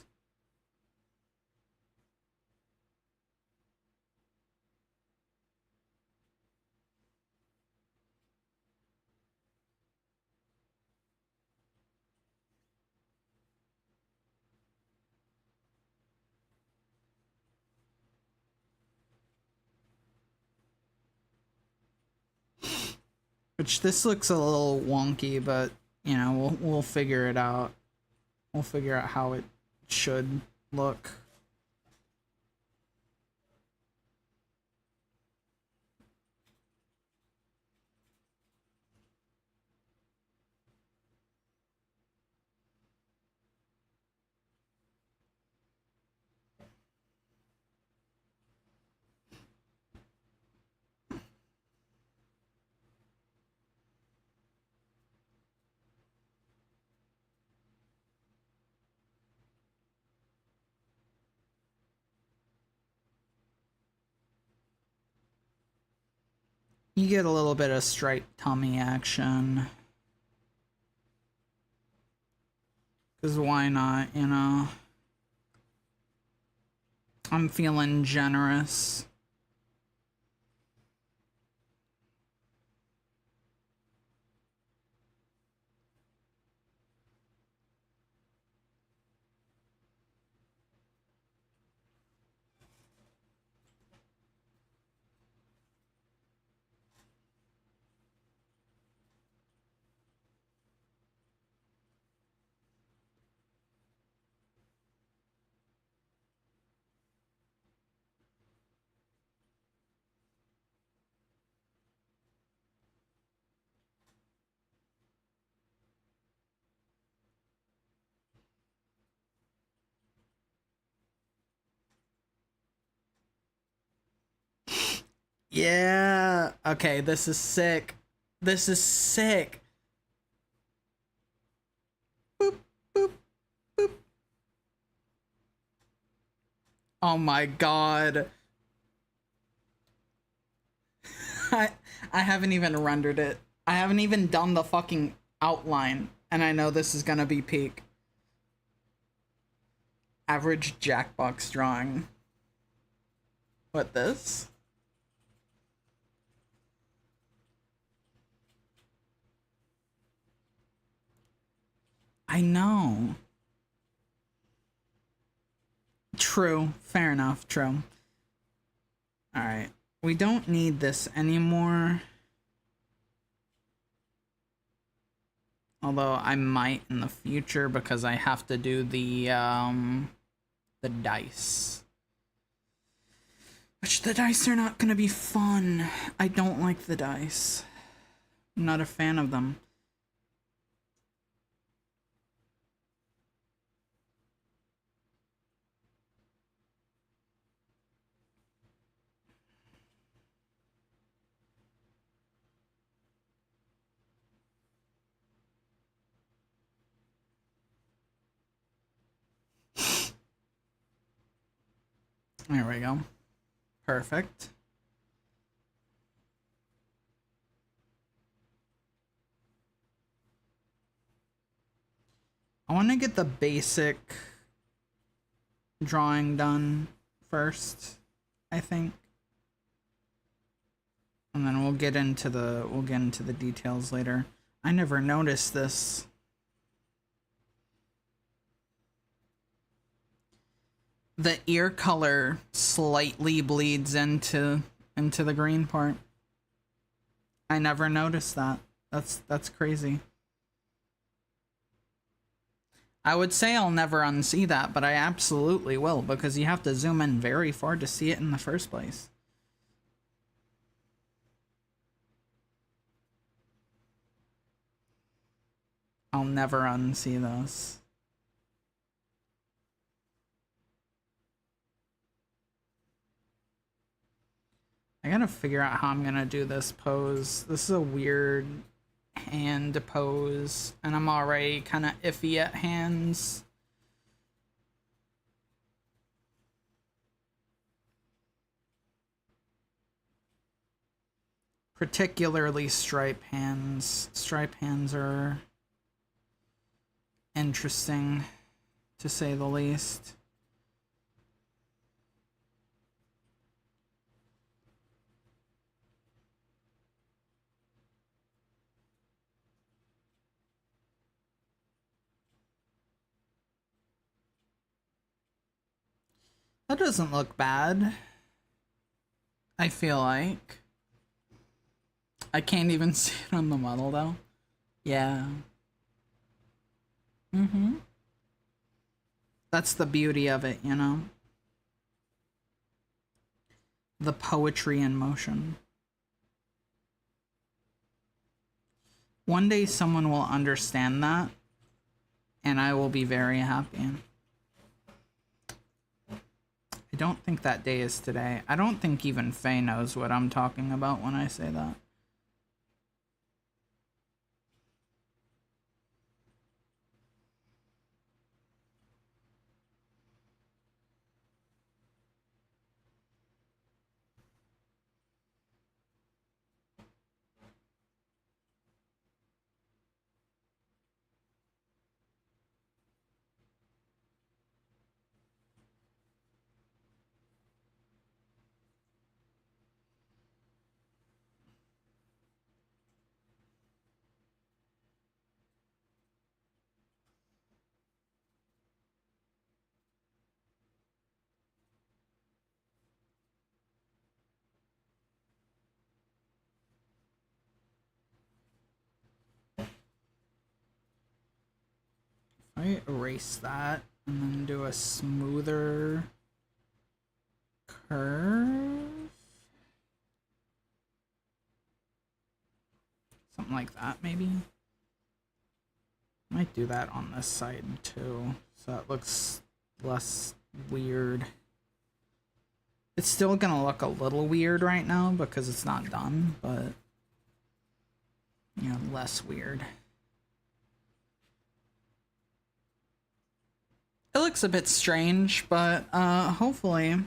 Which this looks a little wonky, but you know, we'll figure it out. We'll figure out how it should look. You get a little bit of striped tummy action. Because why not, you know? I'm feeling generous. Yeah. Okay, this is sick. This is sick. Boop, boop, boop. Oh my god. I haven't even rendered it. I haven't even done the fucking outline, and I know this is gonna be peak. Average Jackbox drawing. What, this? I know. True. Fair enough. True. Alright. We don't need this anymore. Although I might in the future because I have to do the dice. Which the dice are not gonna be fun. I don't like the dice. I'm not a fan of them. There we go. Perfect. I want to get the basic drawing done first, I think. And then we'll get into the details later. I never noticed this. The ear color slightly bleeds into the green part. I never noticed that. That's crazy. I would say I'll never unsee that, but I absolutely will, because you have to zoom in very far to see it in the first place. I'll never unsee this. I gotta figure out how I'm gonna do this pose. This is a weird hand pose, and I'm already kind of iffy at hands. Particularly stripe hands. Stripe hands are interesting, to say the least. That doesn't look bad. I feel like. I can't even see it on the model though. Yeah. Mm-hmm. That's the beauty of it, you know? The poetry in motion. One day someone will understand that, and I will be very happy. I don't think that day is today. I don't think even Faye knows what I'm talking about when I say that. I erase that and then do a smoother curve. Something like that, maybe. Might do that on this side too, so it looks less weird. It's still gonna look a little weird right now because it's not done, but you know, less weird. It looks a bit strange, but hopefully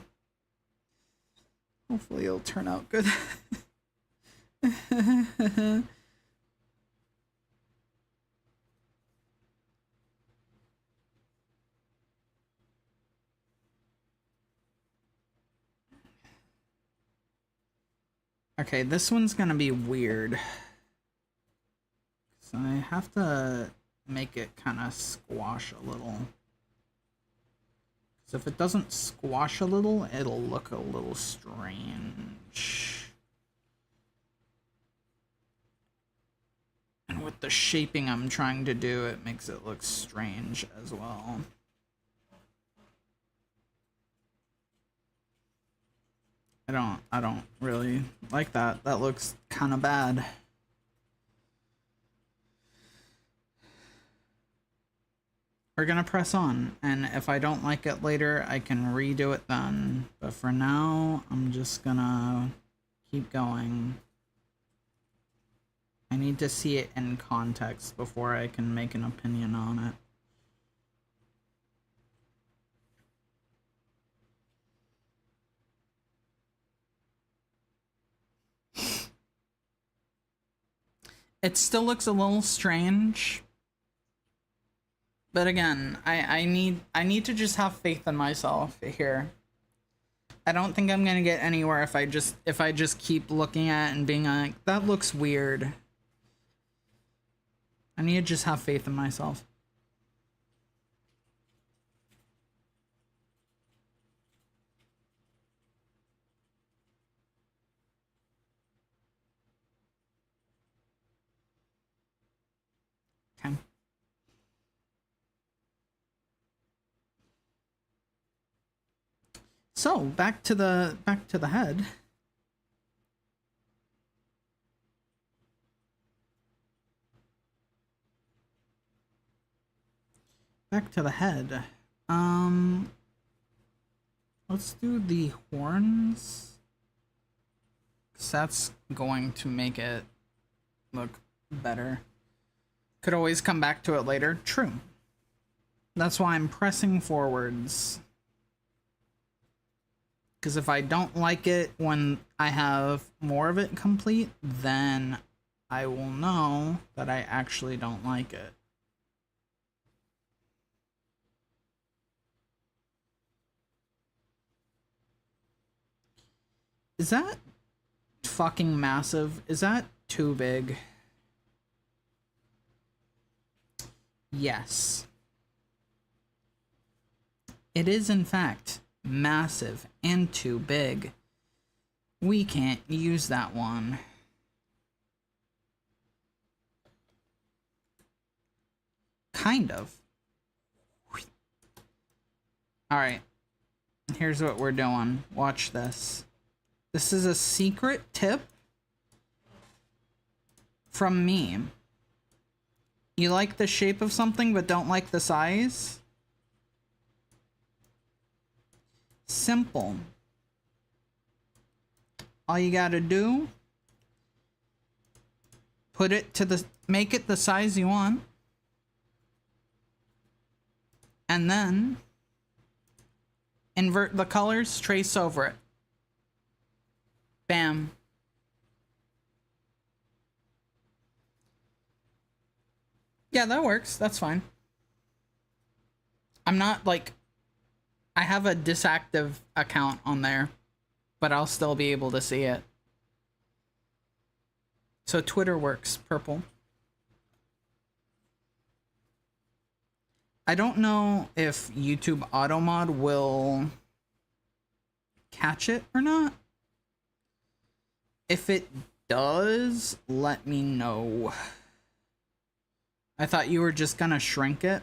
it'll turn out good. Okay, this one's gonna be weird. So I have to make it kind of squash a little. So if it doesn't squash a little, it'll look a little strange. And with the shaping I'm trying to do, it makes it look strange as well. I don't really like that. That looks kind of bad. We're gonna press on, and if I don't like it later, I can redo it then. But for now, I'm just gonna keep going. I need to see it in context before I can make an opinion on it. It still looks a little strange. But again, I need to just have faith in myself here. I don't think I'm gonna get anywhere if I just keep looking at it and being like, that looks weird. I need to just have faith in myself. Okay. So back to the head. Back to the head. Let's do the horns. 'Cause that's going to make it look better. Could always come back to it later. True. That's why I'm pressing forwards. Because if I don't like it when I have more of it complete, then I will know that I actually don't like it. Is that fucking massive? Is that too big? Yes. It is, in fact, massive and too big. We can't use that one. Kind of. Alright. Here's what we're doing. Watch this. This is a secret tip from me. You like the shape of something but don't like the size? Simple. All you gotta do, put it to the, make it the size you want, and then invert the colors, trace over it. Bam. Yeah, that works. That's fine. I'm not like, I have a disactive account on there, but I'll still be able to see it. So Twitter works, purple. I don't know if YouTube Automod will catch it or not. If it does, let me know. I thought you were just gonna shrink it.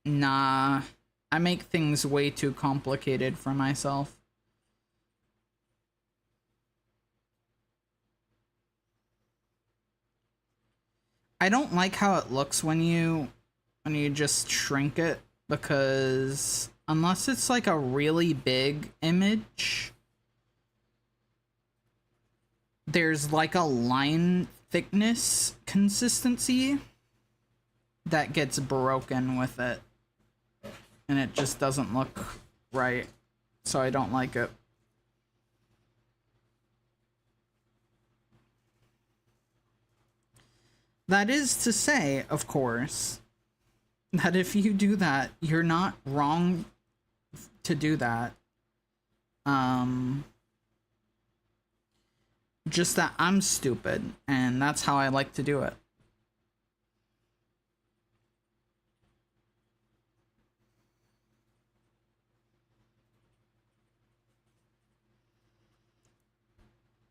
Nah, I make things way too complicated for myself. I don't like how it looks when you just shrink it, because unless it's like a really big image, there's like a line thickness consistency that gets broken with it, and it just doesn't look right, so I don't like it. That is to say, of course, that if you do that, you're not wrong to do that. Just that I'm stupid, and that's how I like to do it.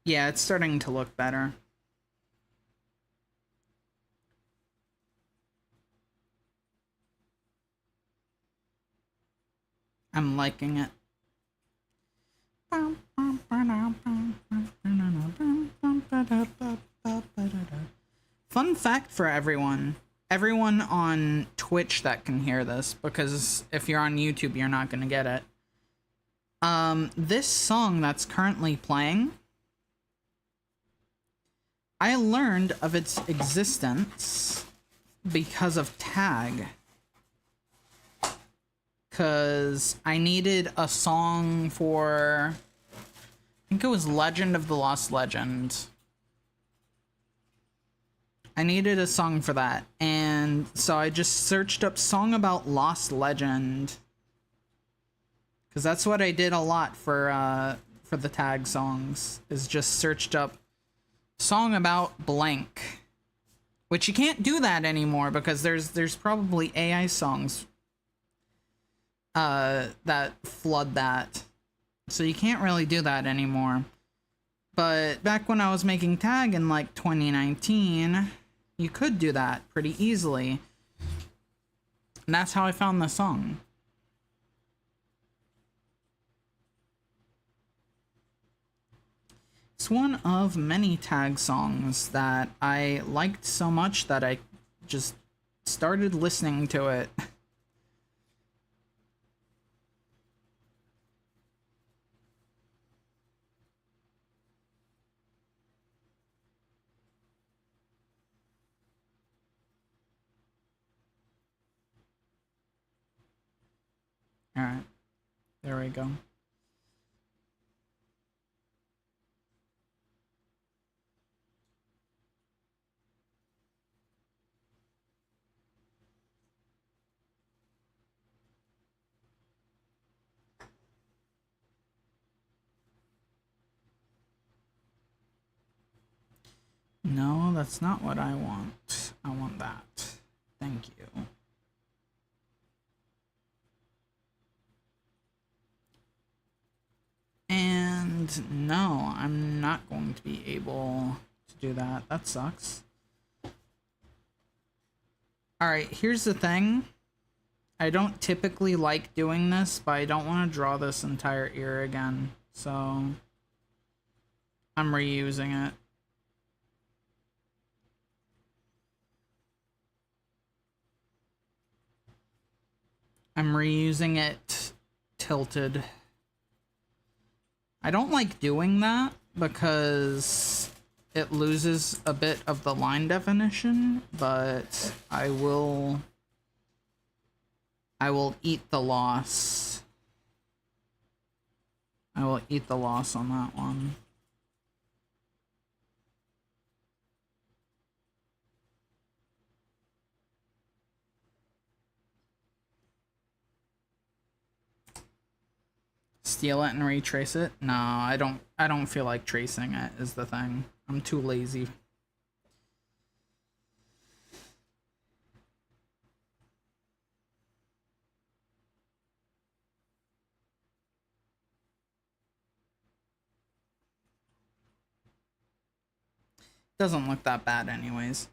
Yeah, it's starting to look better. I'm liking it. Fun fact for everyone. Everyone on Twitch that can hear this, because if you're on YouTube, you're not gonna get it. This song that's currently playing, I learned of its existence because of Tag. Because I needed a song for, I think it was Legend of the Lost Legend. I needed a song for that, and so I just searched up song about Lost Legend. Because that's what I did a lot for the Tag songs, is just searched up song about blank. Which you can't do that anymore, because there's probably AI songs that flood that, so you can't really do that anymore. But back when I was making Tag in like 2019, you could do that pretty easily, and that's how I found the song. It's one of many Tag songs that I liked so much that I just started listening to it. Alright. There we go. No, that's not what I want. I want that. Thank you. And no, I'm not going to be able to do that. That sucks. Alright, here's the thing. I don't typically like doing this, but I don't want to draw this entire ear again. So I'm reusing it. I'm reusing it tilted. I don't like doing that because it loses a bit of the line definition, but I will eat the loss. I will eat the loss on that one. Steal it and retrace it? No, I don't feel like tracing it is the thing. I'm too lazy. Doesn't look that bad anyways.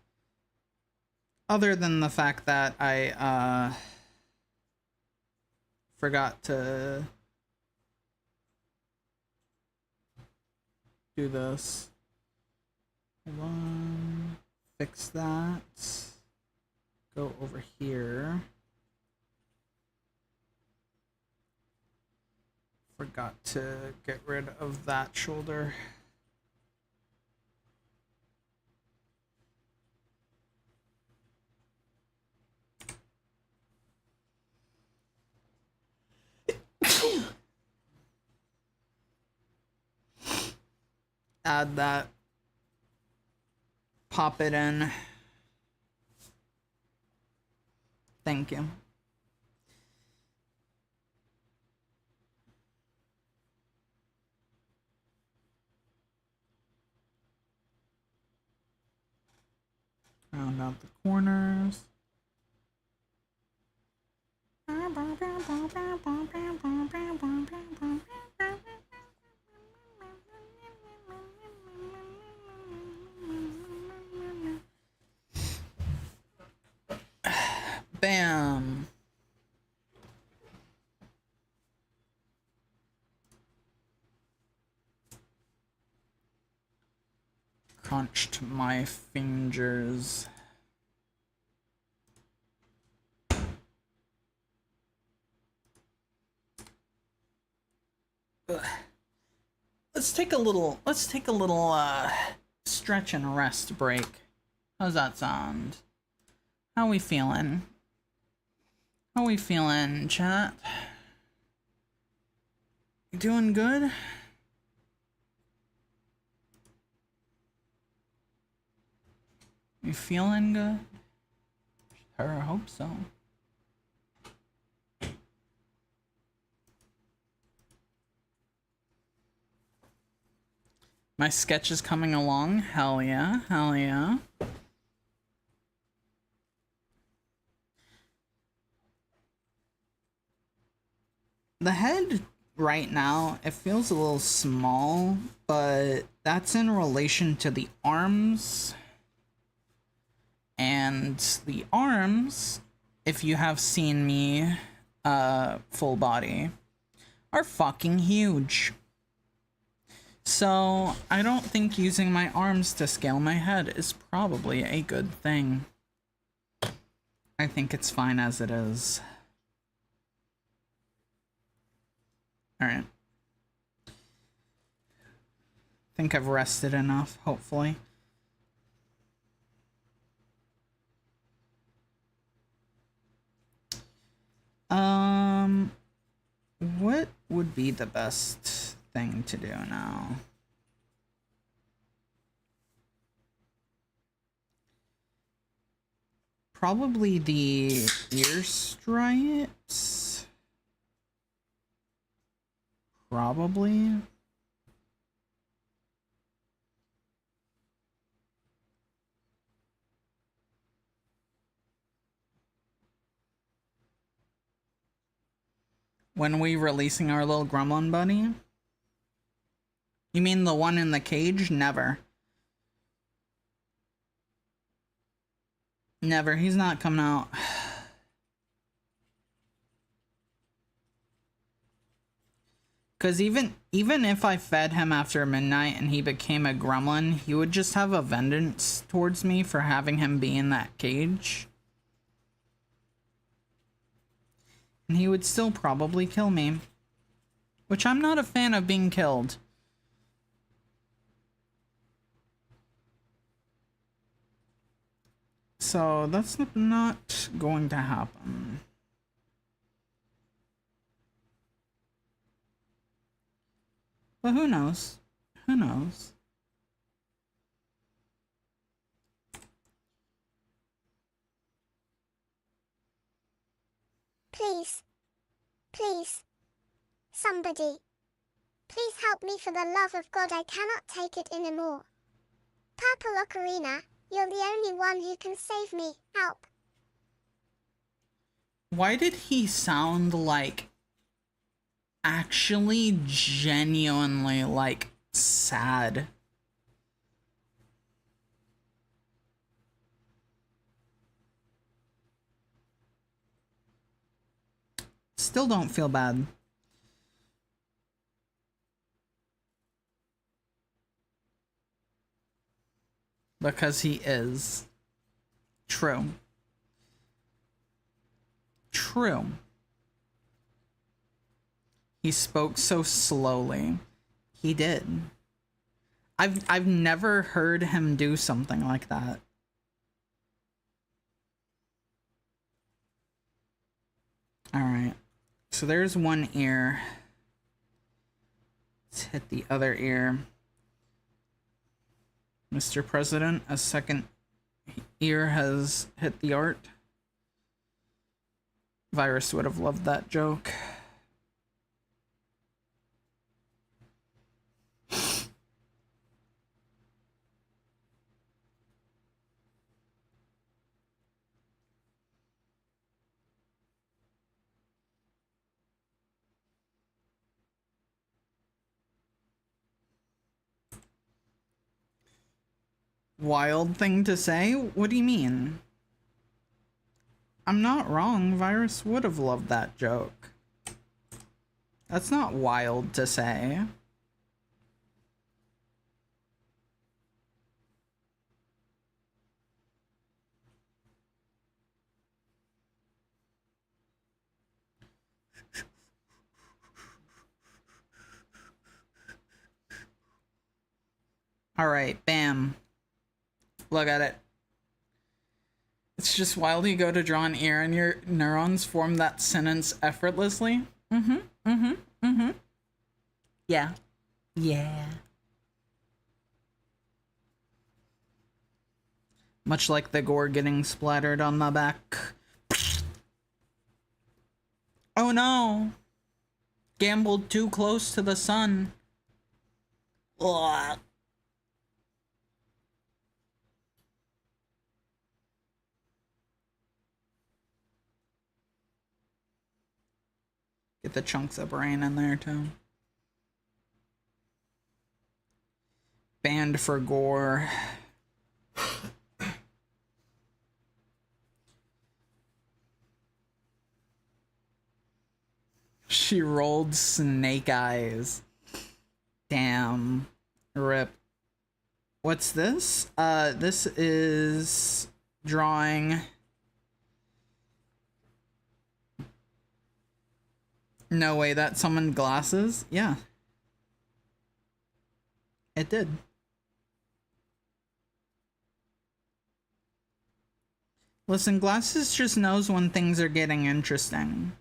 Other than the fact that I forgot to do this. Hold on. Fix that. Go over here. Forgot to get rid of that shoulder. Add that. Pop it in. Thank you. Round out the corners. Bam. Crunched my fingers. Ugh. Let's take a little stretch and rest break. How's that sound? How we feeling? How we feeling, chat? You doing good? You feeling good? Sure, I hope so. My sketch is coming along. Hell yeah, hell yeah. The head right now, it feels a little small, but that's in relation to the arms. And the arms, if you have seen me full body, are fucking huge. So I don't think using my arms to scale my head is probably a good thing. I think it's fine as it is. Alright. Think I've rested enough, hopefully. would be the best thing to do now? Probably the ear stripes. Probably. When we releasing our little gremlin buddy? You mean the one in the cage? Never. Never. He's not coming out. Because even if I fed him after midnight and he became a gremlin, he would just have a vengeance towards me for having him be in that cage. And he would still probably kill me. Which I'm not a fan of being killed. So that's not going to happen. But who knows? Who knows? Please. Please. Somebody. Please help me for the love of God, I cannot take it anymore. Purple Ocarina, you're the only one who can save me. Help. Why did he sound like actually genuinely like sad? Still don't feel bad. Because he is. True. True. He spoke so slowly. He did. I've never heard him do something like that. Alright. So there's one ear. Let's hit the other ear. Mr. President, a second ear has hit the art. Virus would have loved that joke. Wild thing to say? What do you mean? I'm not wrong. Virus would have loved that joke. That's not wild to say. Alright, bam. Look at it. It's just wild you go to draw an ear and your neurons form that sentence effortlessly. Yeah. Yeah. Much like the gore getting splattered on the back. Oh no! Gambled too close to the sun. Ugh. Get the chunks of brain in there too. Banned for gore. She rolled snake eyes. Damn. Rip. What's this? This is drawing. No way, that summoned glasses? Yeah. It did. Listen, glasses just knows when things are getting interesting.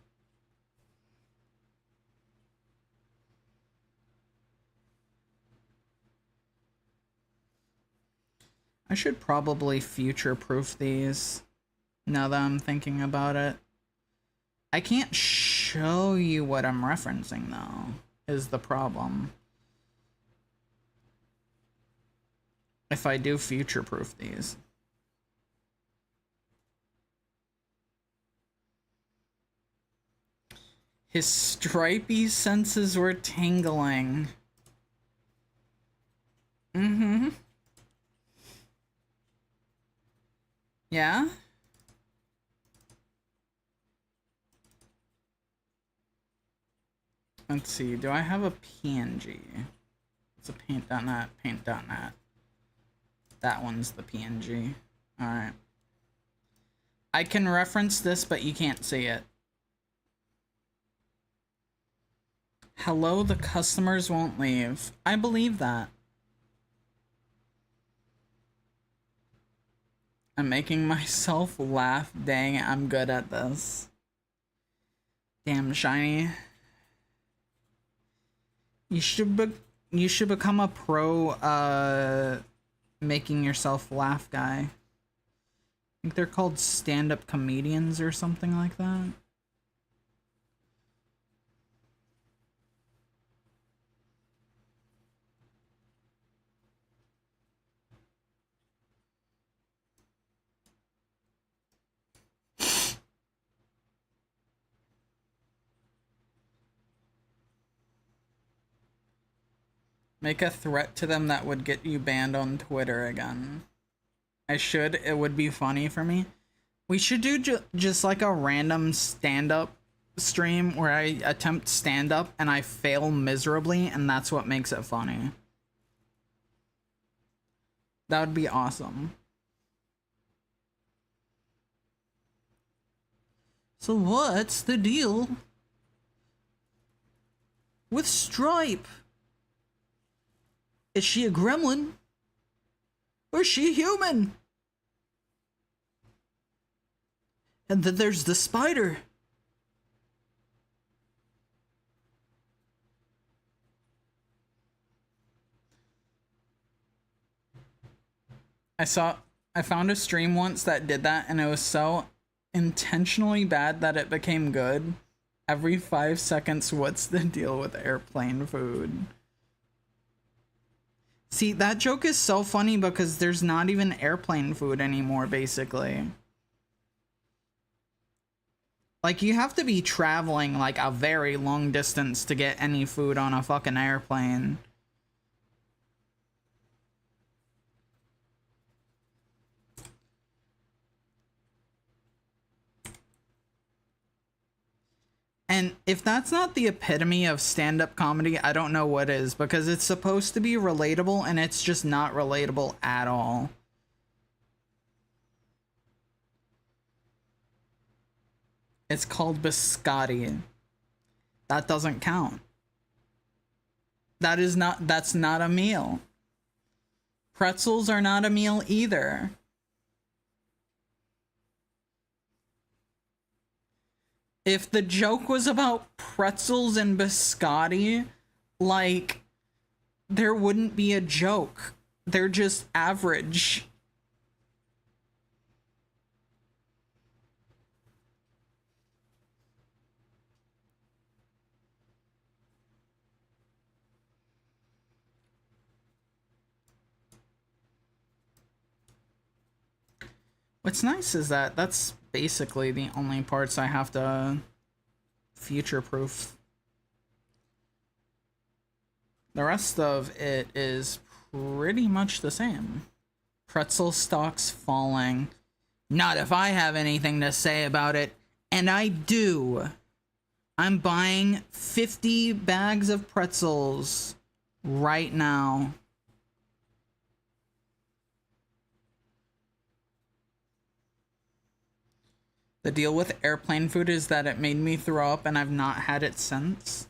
I should probably future-proof these, now that I'm thinking about it. I can't show you what I'm referencing, though, is the problem. If I do future-proof these. His stripy senses were tingling. Mm-hmm. Yeah? Let's see, do I have a PNG? It's a paint.net, paint.net. That one's the PNG. Alright. I can reference this, but you can't see it. Hello, the customers won't leave. I believe that. I'm making myself laugh. Dang, I'm good at this. Damn, Shiny. You should become a pro making yourself laugh guy. I think they're called stand-up comedians or something like that. Make a threat to them that would get you banned on Twitter again. I should. It would be funny for me. We should do just like a random stand-up stream where I attempt stand-up and I fail miserably, and that's what makes it funny. That would be awesome. So what's the deal with Stripe? Is she a gremlin? Or is she human? And then there's the spider. I found a stream once that did that, and it was so intentionally bad that it became good. Every 5 seconds, what's the deal with airplane food? See, that joke is so funny because there's not even airplane food anymore, basically. Like, you have to be traveling, like, a very long distance to get any food on a fucking airplane. And if that's not the epitome of stand-up comedy, I don't know what is, because it's supposed to be relatable, and it's just not relatable at all. It's called biscotti. That doesn't count. That's not a meal. Pretzels are not a meal either. If the joke was about pretzels and biscotti, like, there wouldn't be a joke. They're just average. What's nice is that that's basically the only parts I have to future-proof. The rest of it is pretty much the same. Pretzel stocks falling. Not if I have anything to say about it, and I do. I'm buying 50 bags of pretzels right now. The deal with airplane food is that it made me throw up and I've not had it since.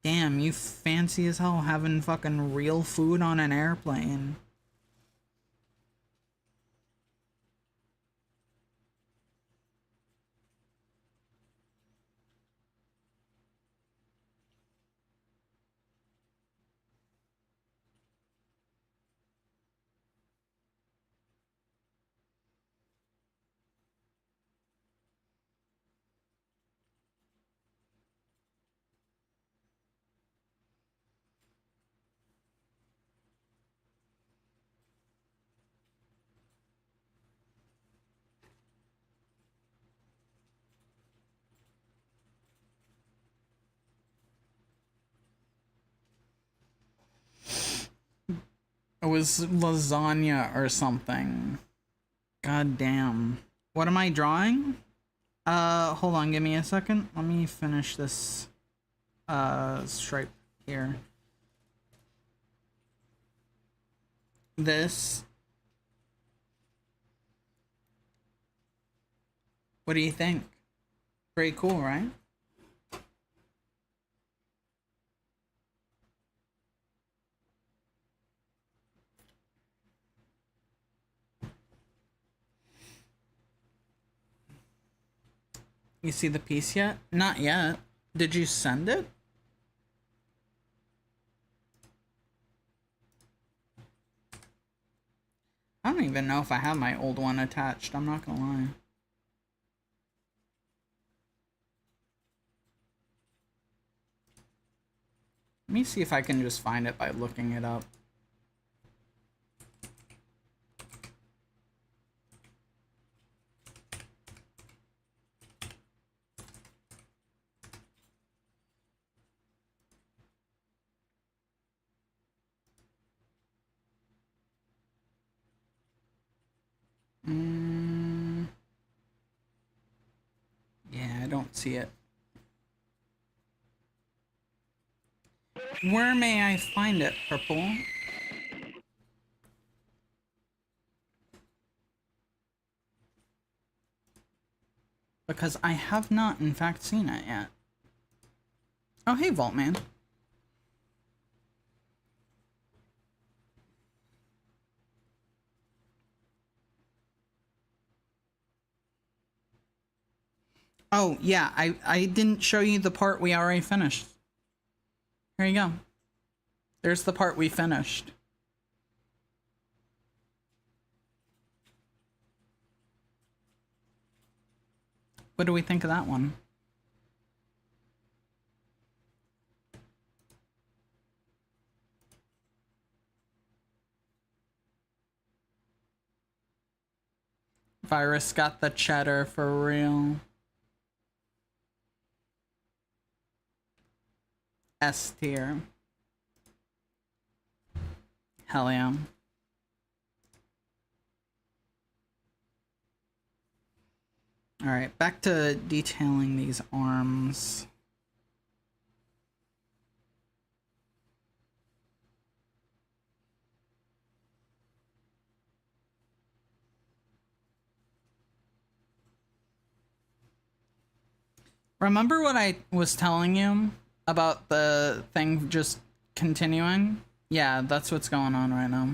Damn, you fancy as hell having fucking real food on an airplane. It was lasagna or something. God damn. What am I drawing? Hold on, give me a second. Let me finish this stripe here. This. What do you think? Pretty cool, right? You see the piece yet? Not yet. Did you send it? I don't even know if I have my old one attached, I'm not gonna lie. Let me see if I can just find it by looking it up. Yeah, I don't see it. Where may I find it, Purple? Because I have not, in fact, seen it yet. Oh, hey, Vaultman. Oh, yeah, I didn't show you the part we already finished. Here you go. There's the part we finished. What do we think of that one? Virus got the cheddar for real. S tier. Hell yeah. Alright, back to detailing these arms. Remember what I was telling you about the thing just continuing? Yeah, that's what's going on right now.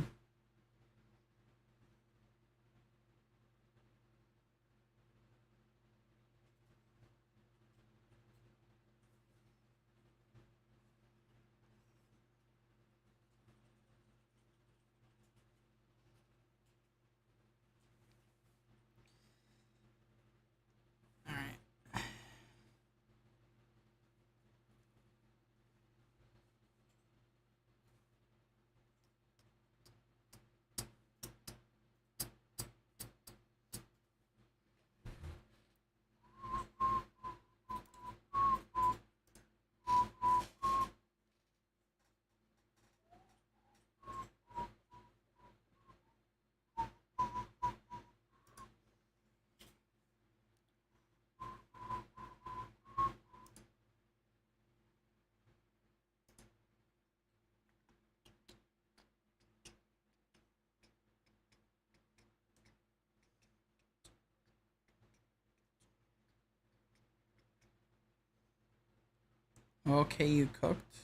Okay, you cooked.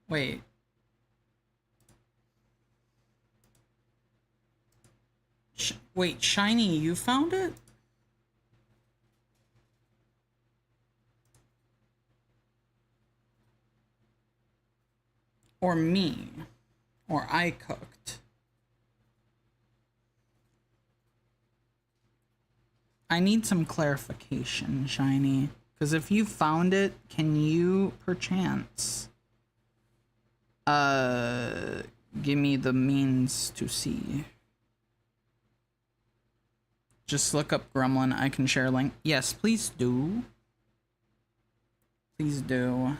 Wait. Wait, Shiny, you found it? Or me? Or I cooked? I need some clarification, Shiny. Because if you found it, can you, perchance, give me the means to see? Just look up Gremlin. I can share a link. Yes, please do. Please do.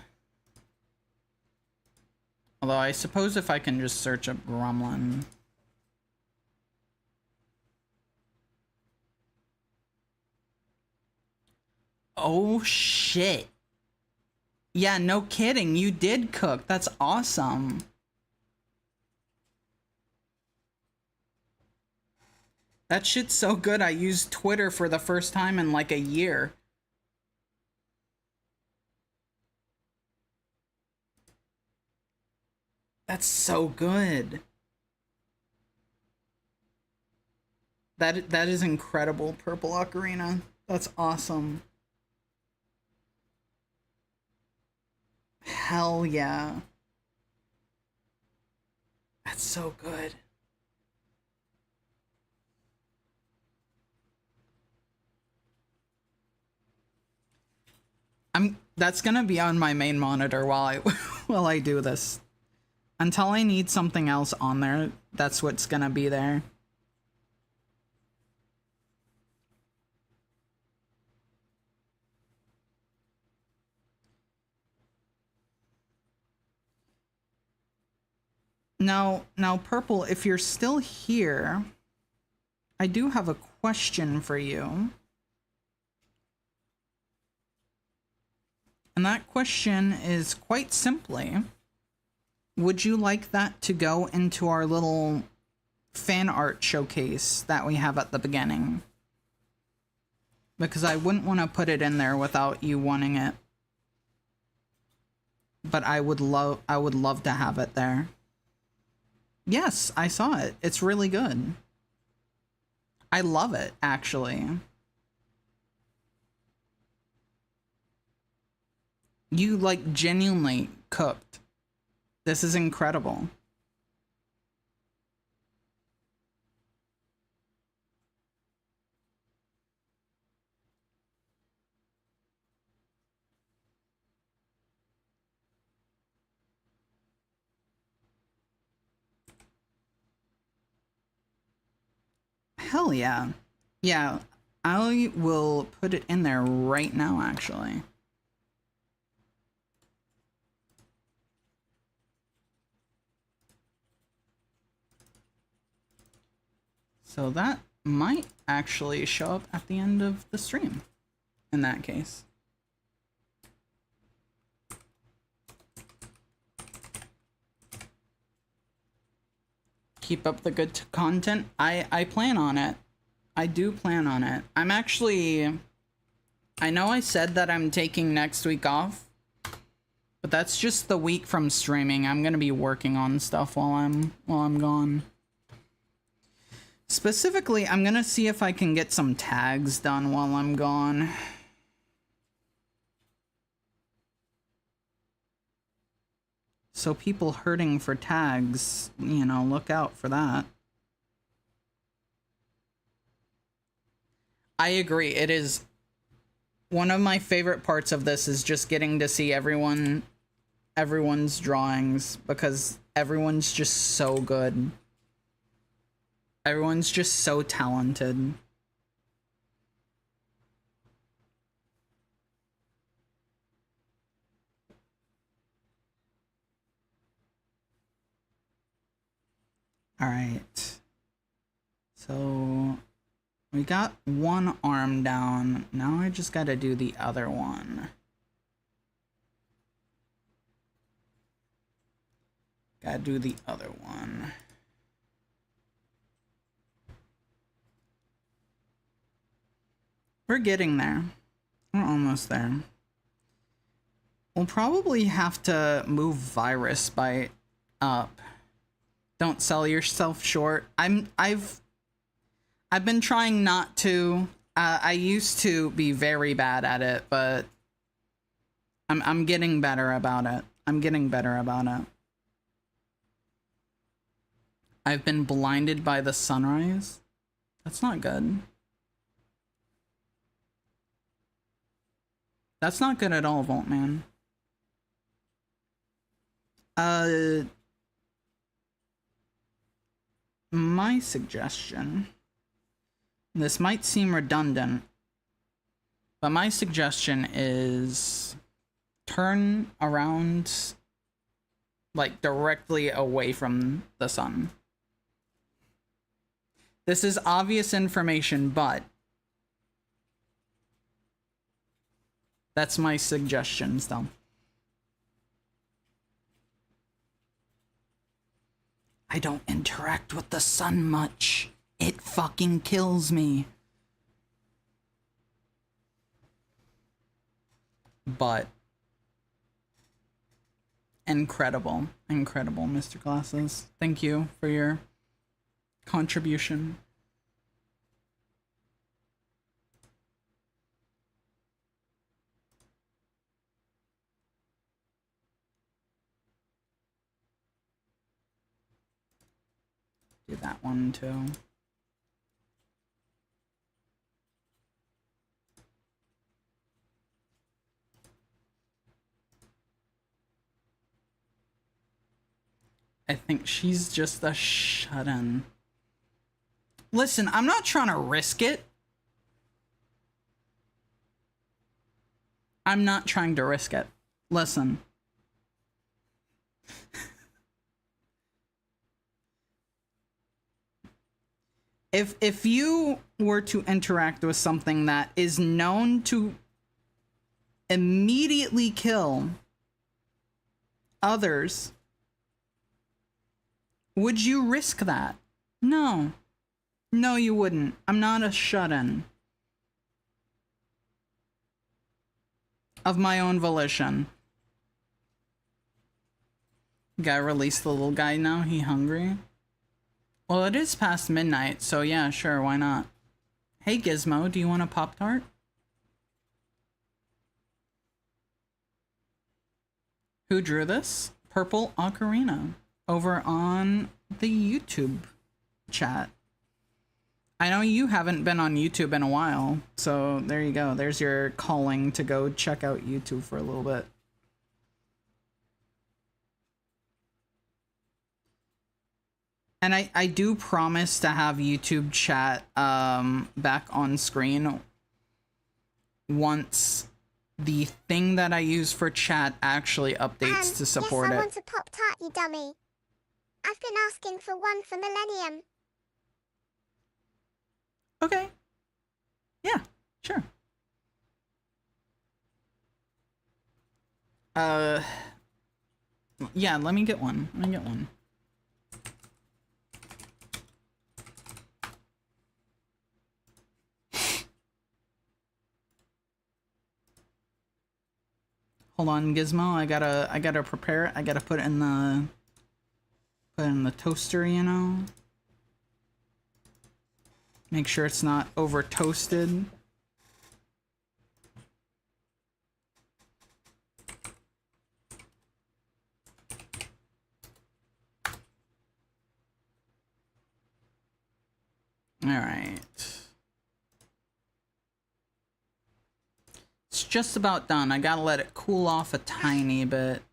Although I suppose if I can just search up Gremlin. Oh shit. Yeah, no kidding. You did cook. That's awesome. That shit's so good. I used Twitter for the first time in like a year. That's so good. That is incredible, Purple Ocarina. That's awesome. Hell yeah. That's so good. That's gonna be on my main monitor while I while I do this. Until I need something else on there, that's what's gonna be there. Now, Purple, if you're still here, I do have a question for you. And that question is quite simply, would you like that to go into our little fan art showcase that we have at the beginning? Because I wouldn't want to put it in there without you wanting it. But I would love to have it there. Yes, I saw it. It's really good. I love it, actually. You, like, genuinely cooked. This is incredible. Hell yeah. Yeah, I will put it in there right now, actually. So that might actually show up at the end of the stream, in that case. Keep up the good content. I plan on it. I do plan on it. I'm actually... I know I said that I'm taking next week off, but that's just the week from streaming. I'm gonna be working on stuff while I'm gone. Specifically, I'm gonna see if I can get some tags done while I'm gone. So people hurting for tags, you know, look out for that. I agree. It is one of my favorite parts of this is just getting to see everyone's drawings, because everyone's just so good. Everyone's just so talented. All right. So we got one arm down. Now I just gotta do the other one. Gotta do the other one. We're getting there. We're almost there. We'll probably have to move Virus Bite up. Don't sell yourself short. I've been trying not to. I used to be very bad at it, but I'm getting better about it. I'm getting better about it. I've been blinded by the sunrise. That's not good. That's not good at all, Voltman. My suggestion, this might seem redundant, but my suggestion is turn around like directly away from the sun. This is obvious information, but that's my suggestions, though. I don't interact with the sun much. It fucking kills me. But incredible, incredible, Mr. Glasses. Thank you for your contribution. Do that one too. I think she's just a shut-in. Listen, I'm not trying to risk it. I'm not trying to risk it. Listen. If you were to interact with something that is known to immediately kill others, would you risk that? No. No, you wouldn't. I'm not a shut-in. Of my own volition. Gotta release the little guy now. He hungry? Well, it is past midnight, so yeah, sure, why not? Hey Gizmo, do you want a Pop-Tart? Who drew this? Purple Ocarina. Over on the YouTube chat. I know you haven't been on YouTube in a while, so there you go. There's your calling to go check out YouTube for a little bit. And I do promise to have YouTube chat back on screen once the thing that I use for chat actually updates to support yes, I it. want a Pop-Tart, you dummy. I've been asking for one for millennium. Okay. Yeah, sure. Yeah, let me get one. Let me get one. Hold on, Gizmo. I gotta prepare it. I gotta put it in the toaster, you know. Make sure it's not over toasted. All right. It's just about done. I gotta let it cool off a tiny bit.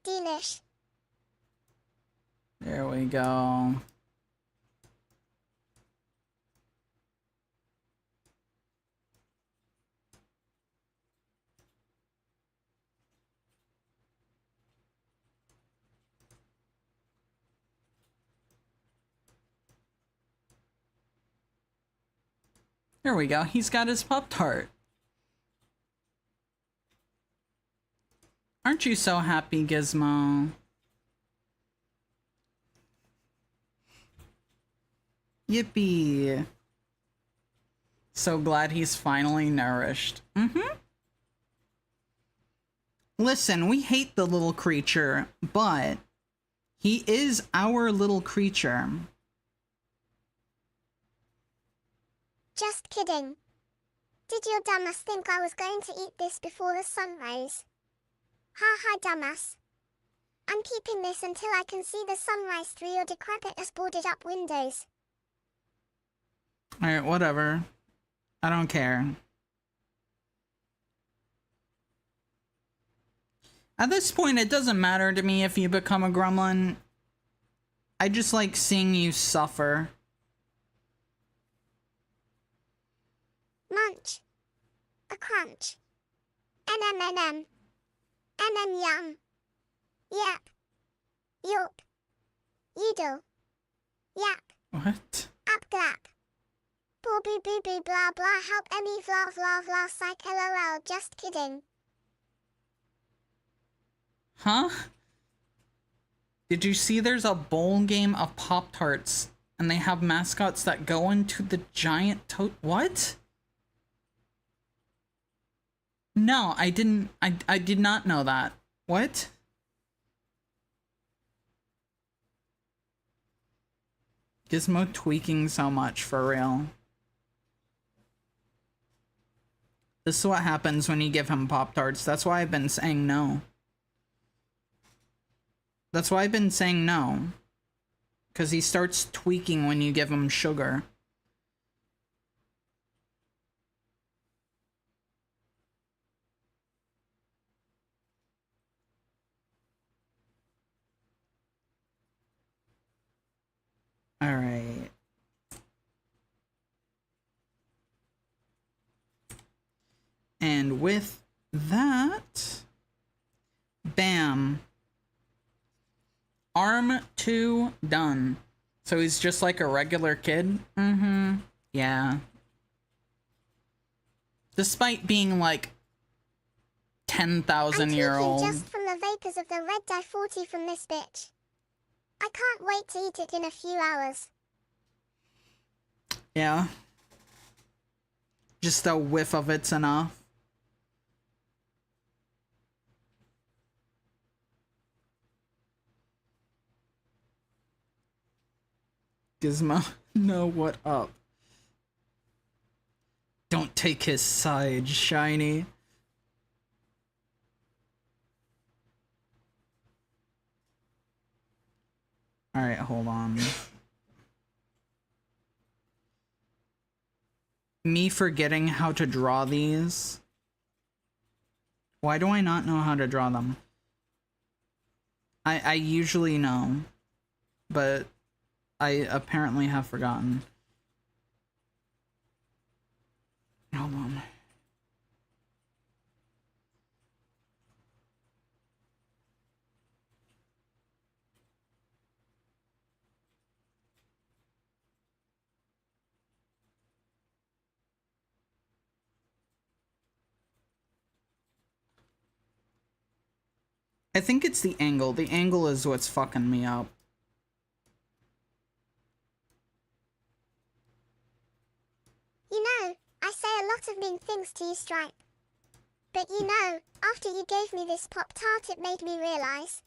Delish. There we go. There we go. He's got his Pop-Tart. Aren't you so happy, Gizmo? Yippee. So glad he's finally nourished. Mm-hmm. Listen, we hate the little creature, but he is our little creature. Just kidding. Did your dumbass think I was going to eat this before the sunrise? Ha ha, dumbass. I'm keeping this until I can see the sunrise through your decrepit as boarded up windows. Alright, whatever. I don't care. At this point, it doesn't matter to me if you become a gremlin. I just like seeing you suffer. Munch. A crunch. NMNM. NM yum. Yep. Yup. Yodel. Yap. What? Apglap. Boo boo boo boo blah blah help any vlah vlah vlah psych lol just kidding. Huh? Did you see there's a bowl game of Pop-Tarts and they have mascots that go into the giant what? No, I didn't. I did not know that. What? Gizmo tweaking so much for real. This is what happens when you give him Pop-Tarts. That's why I've been saying no. That's why I've been saying no. Because he starts tweaking when you give him sugar. Alright. And with that... Bam. Arm 2 done. So he's just like a regular kid? Mm-hmm. Yeah. Despite being like 10,000-year-old. I'm just from the vapors of the red dye 40 from this bitch. I can't wait to eat it in a few hours. Yeah. Just a whiff of it's enough. Gizmo, no, what up? Don't take his side, Shiny. Alright, hold on. Me forgetting how to draw these. Why do I not know how to draw them? I usually know, but I apparently have forgotten. Hold on. I think it's the angle. The angle is what's fucking me up. You know, I say a lot of mean things to you, Stripe. But you know, after you gave me this Pop-Tart it made me realize.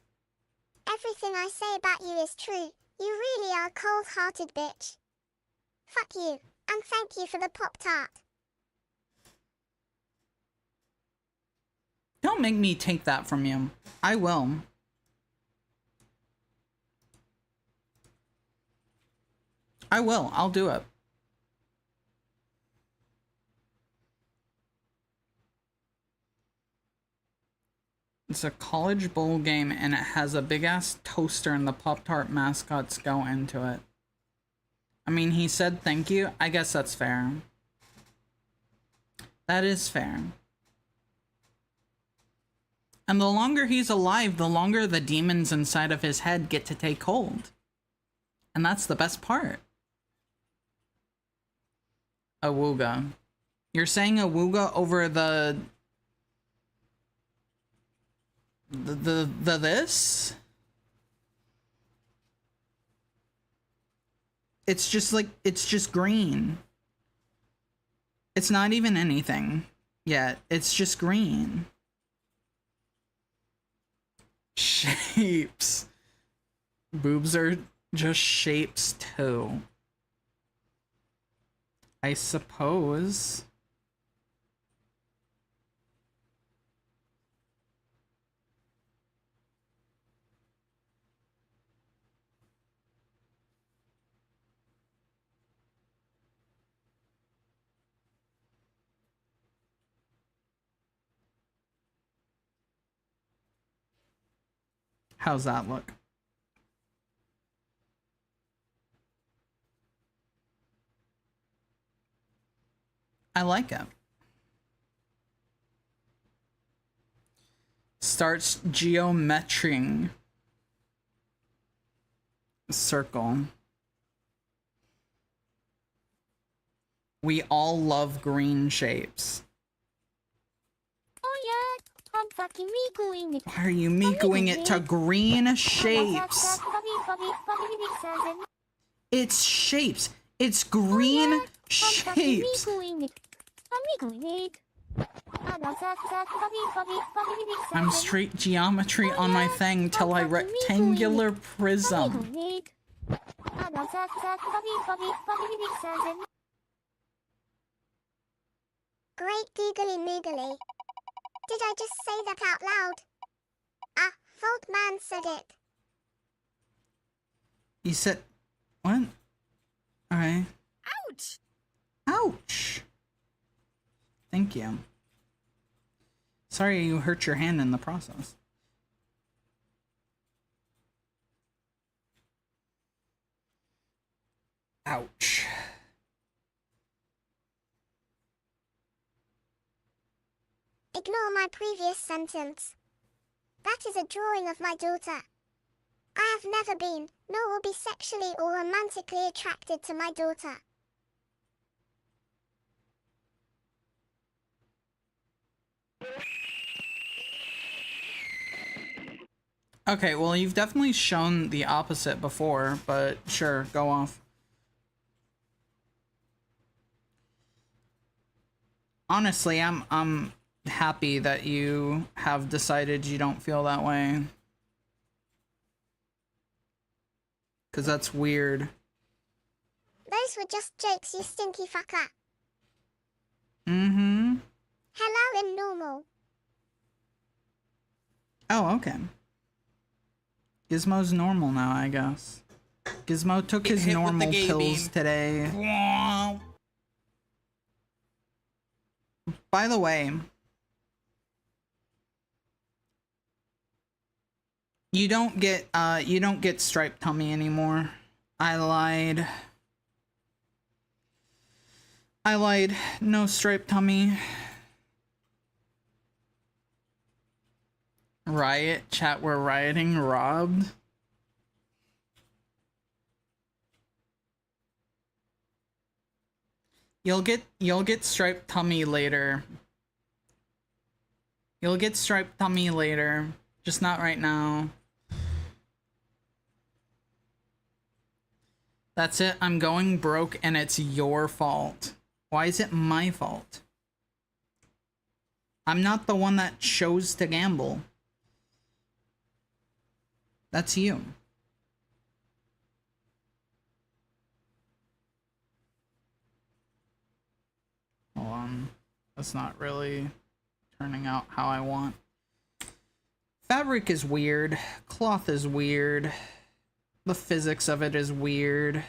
Everything I say about you is true. You really are a cold-hearted bitch. Fuck you, and thank you for the Pop-Tart. Don't make me take that from you. I will. I will. I'll do it. It's a college bowl game and it has a big ass toaster and the Pop-Tart mascots go into it. I mean, he said thank you. I guess that's fair. That is fair. And the longer he's alive, the longer the demons inside of his head get to take hold. And that's the best part. Awooga. You're saying Awooga over the this? It's just like, it's just green. It's not even anything yet. It's just green. Shapes. Boobs are just shapes too. I suppose. How's that look? I like it. starts geometring circle. We all love green shapes. Oh yeah, I'm fucking Mikuing it. Why are you Mikuing it to green shapes? It's shapes. It's green shapes. I'm straight geometry on my thing till I rectangular prism. Great googly moogly. Did I just say that out loud? Ah, Fault Man said it. You said what? Alright. Ouch! Ouch! Thank you. Sorry you hurt your hand in the process. Ouch. Ignore my previous sentence. That is a drawing of my daughter. I have never been, nor will be sexually or romantically attracted to my daughter. Okay, well, you've definitely shown the opposite before, but sure, go off. Honestly, I'm happy that you have decided you don't feel that way. 'Cause that's weird. Those were just jokes, you stinky fucker. Mm-hmm. Hello in normal. Oh, okay. Gizmo's normal now, I guess. Gizmo took his normal pills today. By the way, you don't get striped tummy anymore. I lied. No striped tummy. Riot chat, we're rioting, robbed. You'll get striped tummy later. You'll get striped tummy later, just not right now. That's it. I'm going broke and it's your fault. Why is it my fault? I'm not the one that chose to gamble. That's you. Hold on. That's not really turning out how I want. Fabric is weird. Cloth is weird. The physics of it is weird.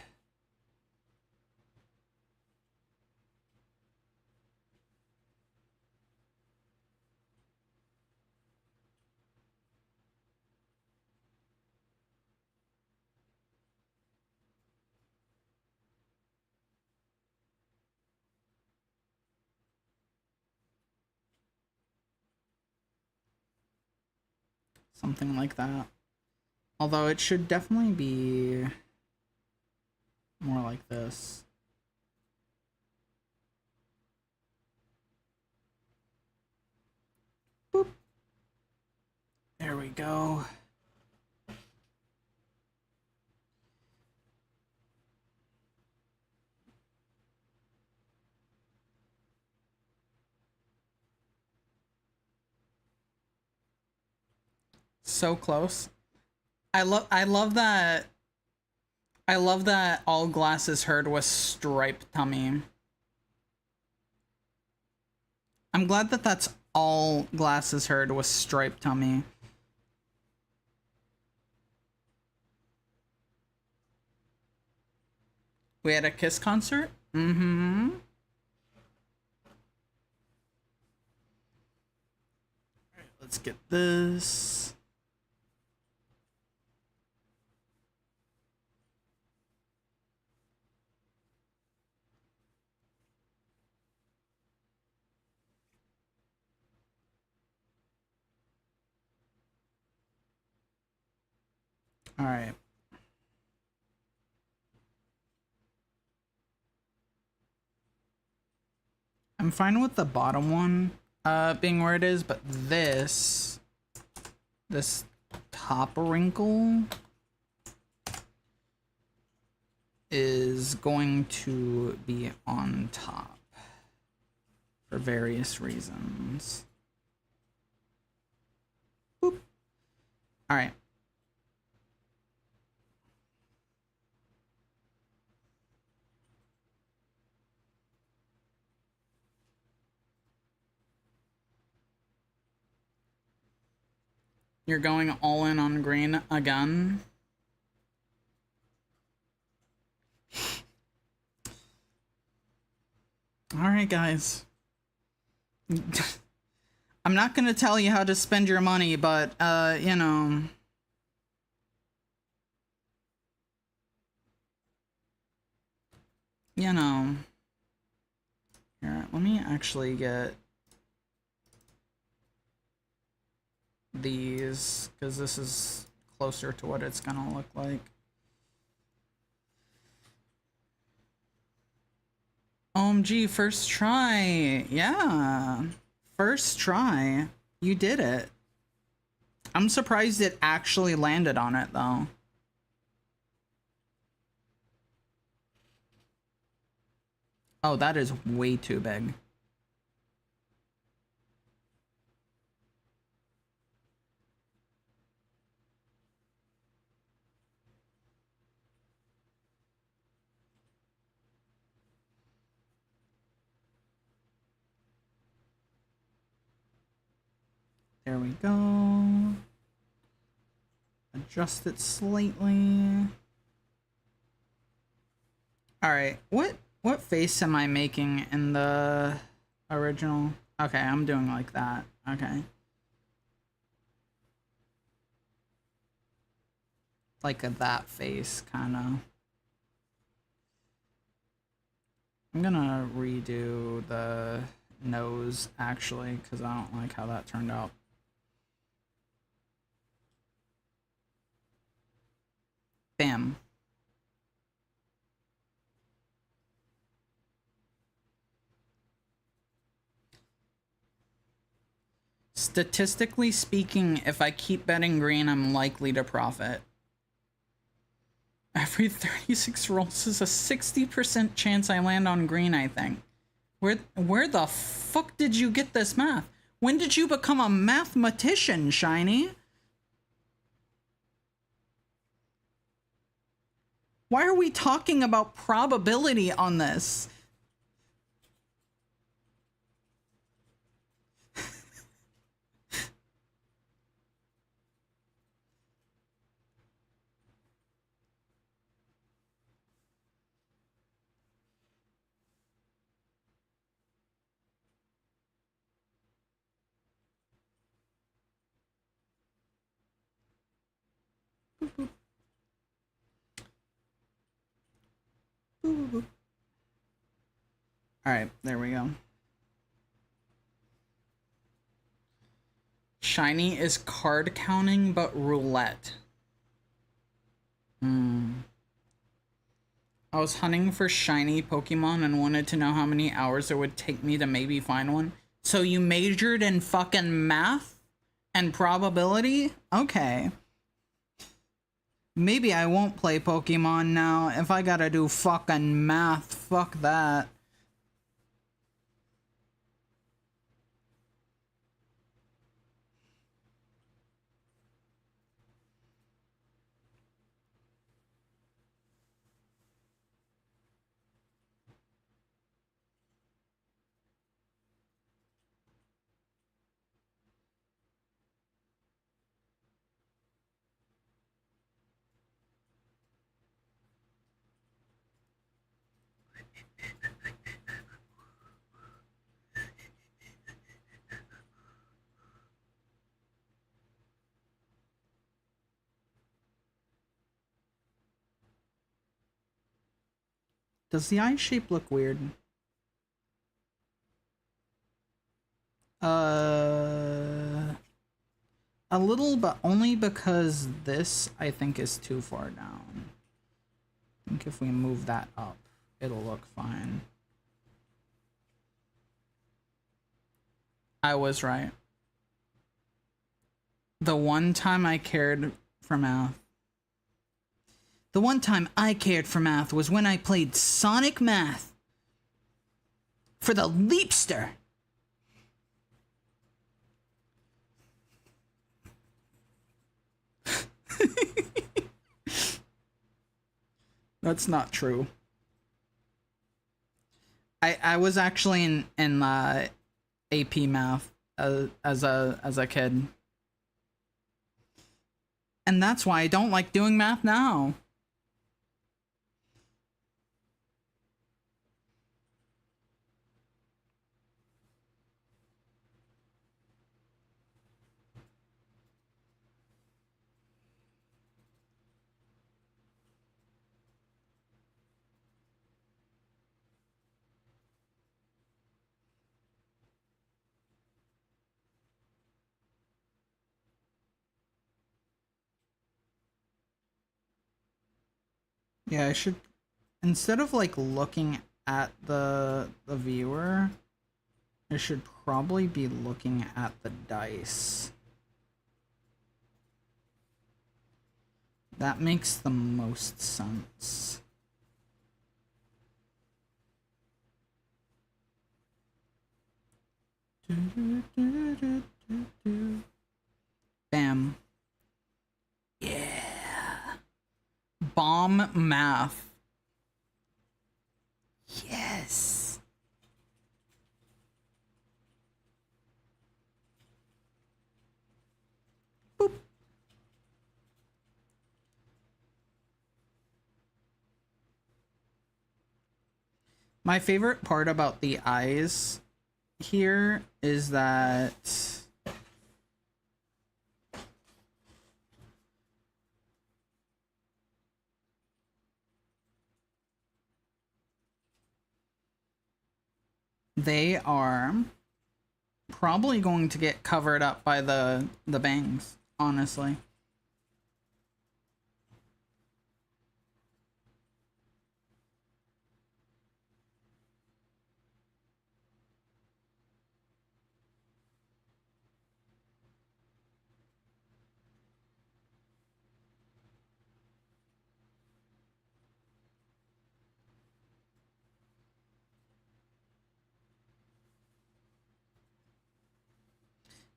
Something like that. Although it should definitely be more like this. Boop. There we go. So close. I love that all glasses heard was striped tummy. I'm glad that that's all glasses heard was striped tummy. We had a Kiss concert? Mm-hmm. Alright, let's get this. Alright. I'm fine with the bottom one being where it is, but this top wrinkle is going to be on top for various reasons. Boop. All right. You're going all in on green again. All right, guys. I'm not gonna tell you how to spend your money, but, you know. You know. Here, let me actually get these, because this is closer to what it's gonna look like. OMG, first try. Yeah. First try. You did it. I'm surprised it actually landed on it, though. Oh, that is way too big. There we go. Adjust it slightly. Alright, what face am I making in the original? Okay, I'm doing like that. Okay. Like that face, kinda. I'm gonna redo the nose, actually, because I don't like how that turned out. Bam. Statistically speaking, if I keep betting green, I'm likely to profit. Every 36 rolls is a 60% chance I land on green, I think. Where the fuck did you get this math? When did you become a mathematician, Shiny? Why are we talking about probability on this? Alright, there we go. Shiny is card counting, but roulette. I was hunting for shiny Pokemon and wanted to know how many hours it would take me to maybe find one. So you majored in fucking math and probability? Okay. Maybe I won't play Pokemon now if I gotta do fucking math. Fuck that. Does the eye shape look weird? A little, but only because this, I think, is too far down. I think if we move that up, it'll look fine. I was right. The one time I cared for math. The one time I cared for math was when I played Sonic Math for the Leapster. That's not true. I was actually in AP math as a kid. And that's why I don't like doing math now. Yeah, I should, instead of like looking at the viewer, I should probably be looking at the dice. That makes the most sense. Bam. Yeah. Bomb math. Yes. Boop. My favorite part about the eyes here is that they are probably going to get covered up by the bangs, honestly.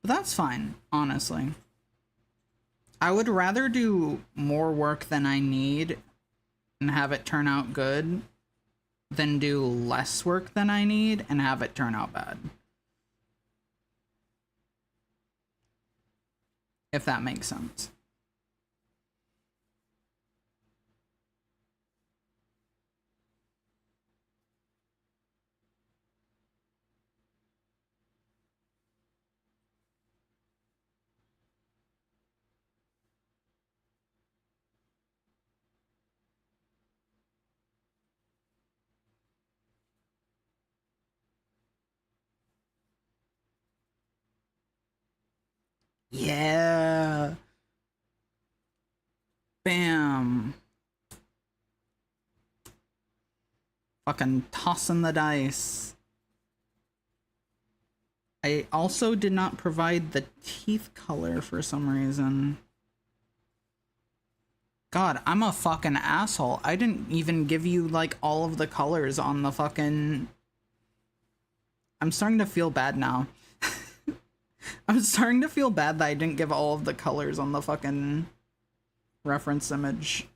But that's fine, honestly. I would rather do more work than I need and have it turn out good than do less work than I need and have it turn out bad. If that makes sense. Yeah. Bam. Fucking tossing the dice. I also did not provide the teeth color for some reason. God, I'm a fucking asshole. I didn't even give you, like, all of the colors on the fucking... I'm starting to feel bad now. I'm starting to feel bad that I didn't give all of the colors on the fucking reference image.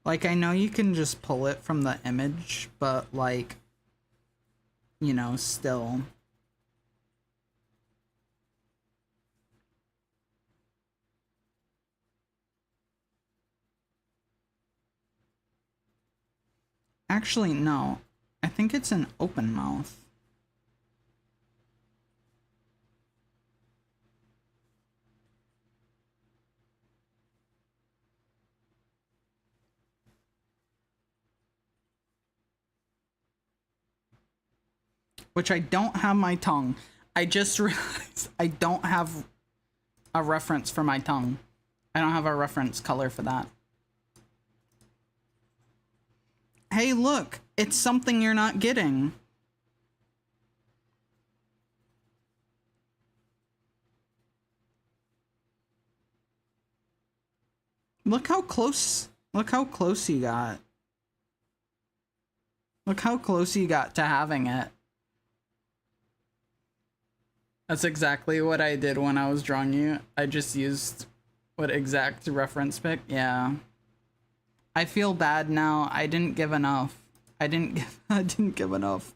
Like, I know you can just pull it from the image, but, like, you know, still. Actually, no. I think it's an open mouth. which I don't have my tongue. I just realized I don't have a reference for my tongue. I don't have a reference color for that. Hey, look, it's something you're not getting. Look how close you got. Look how close you got to having it. That's exactly what I did when I was drawing you. I just used what exact reference pic? Yeah. I feel bad now. I didn't give enough. I didn't give enough.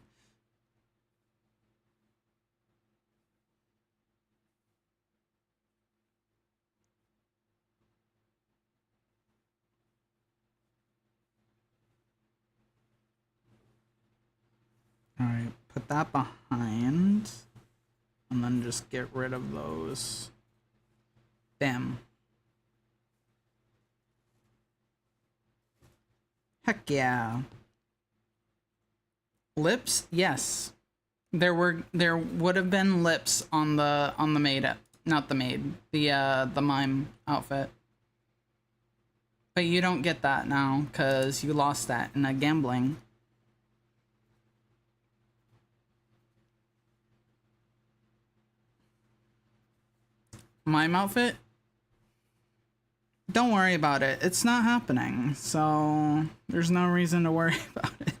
Alright, put that behind. And then just get rid of those. Bam. Heck yeah. Lips? Yes. There would have been lips on the maid, not the maid, the mime outfit. But you don't get that now, cause you lost that in a gambling. Mime outfit? Don't worry about it. It's not happening, so there's no reason to worry about it.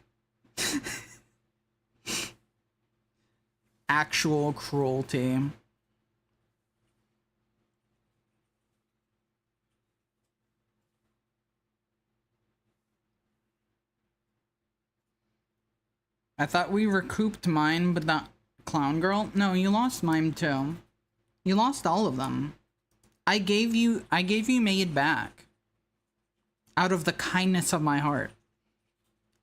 Actual cruelty. I thought we recouped mine, but that clown girl? No, you lost mine too. You lost all of them. I gave you Maid back. Out of the kindness of my heart.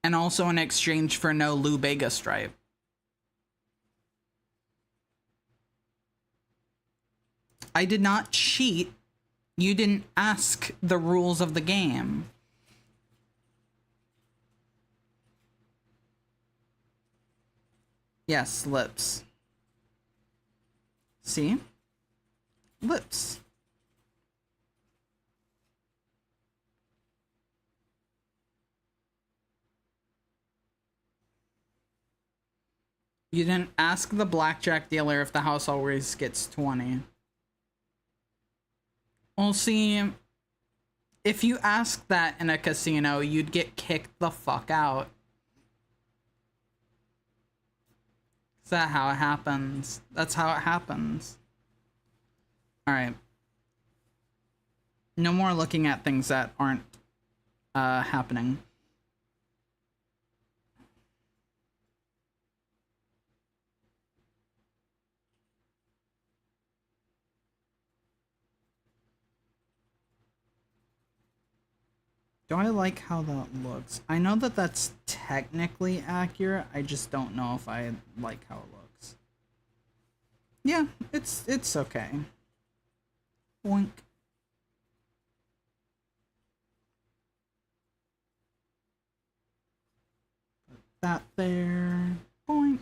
And also in exchange for no Lou Bega stripe. I did not cheat. You didn't ask the rules of the game. Yes, lips. See? Lips. You didn't ask the blackjack dealer if the house always gets 20. Well, see, if you asked that in a casino, you'd get kicked the fuck out. Is that how it happens? That's how it happens. Alright. No more looking at things that aren't happening. Do I like how that looks? I know that that's technically accurate. I just don't know if I like how it looks. Yeah, it's okay. Boink. Put that there. Boink.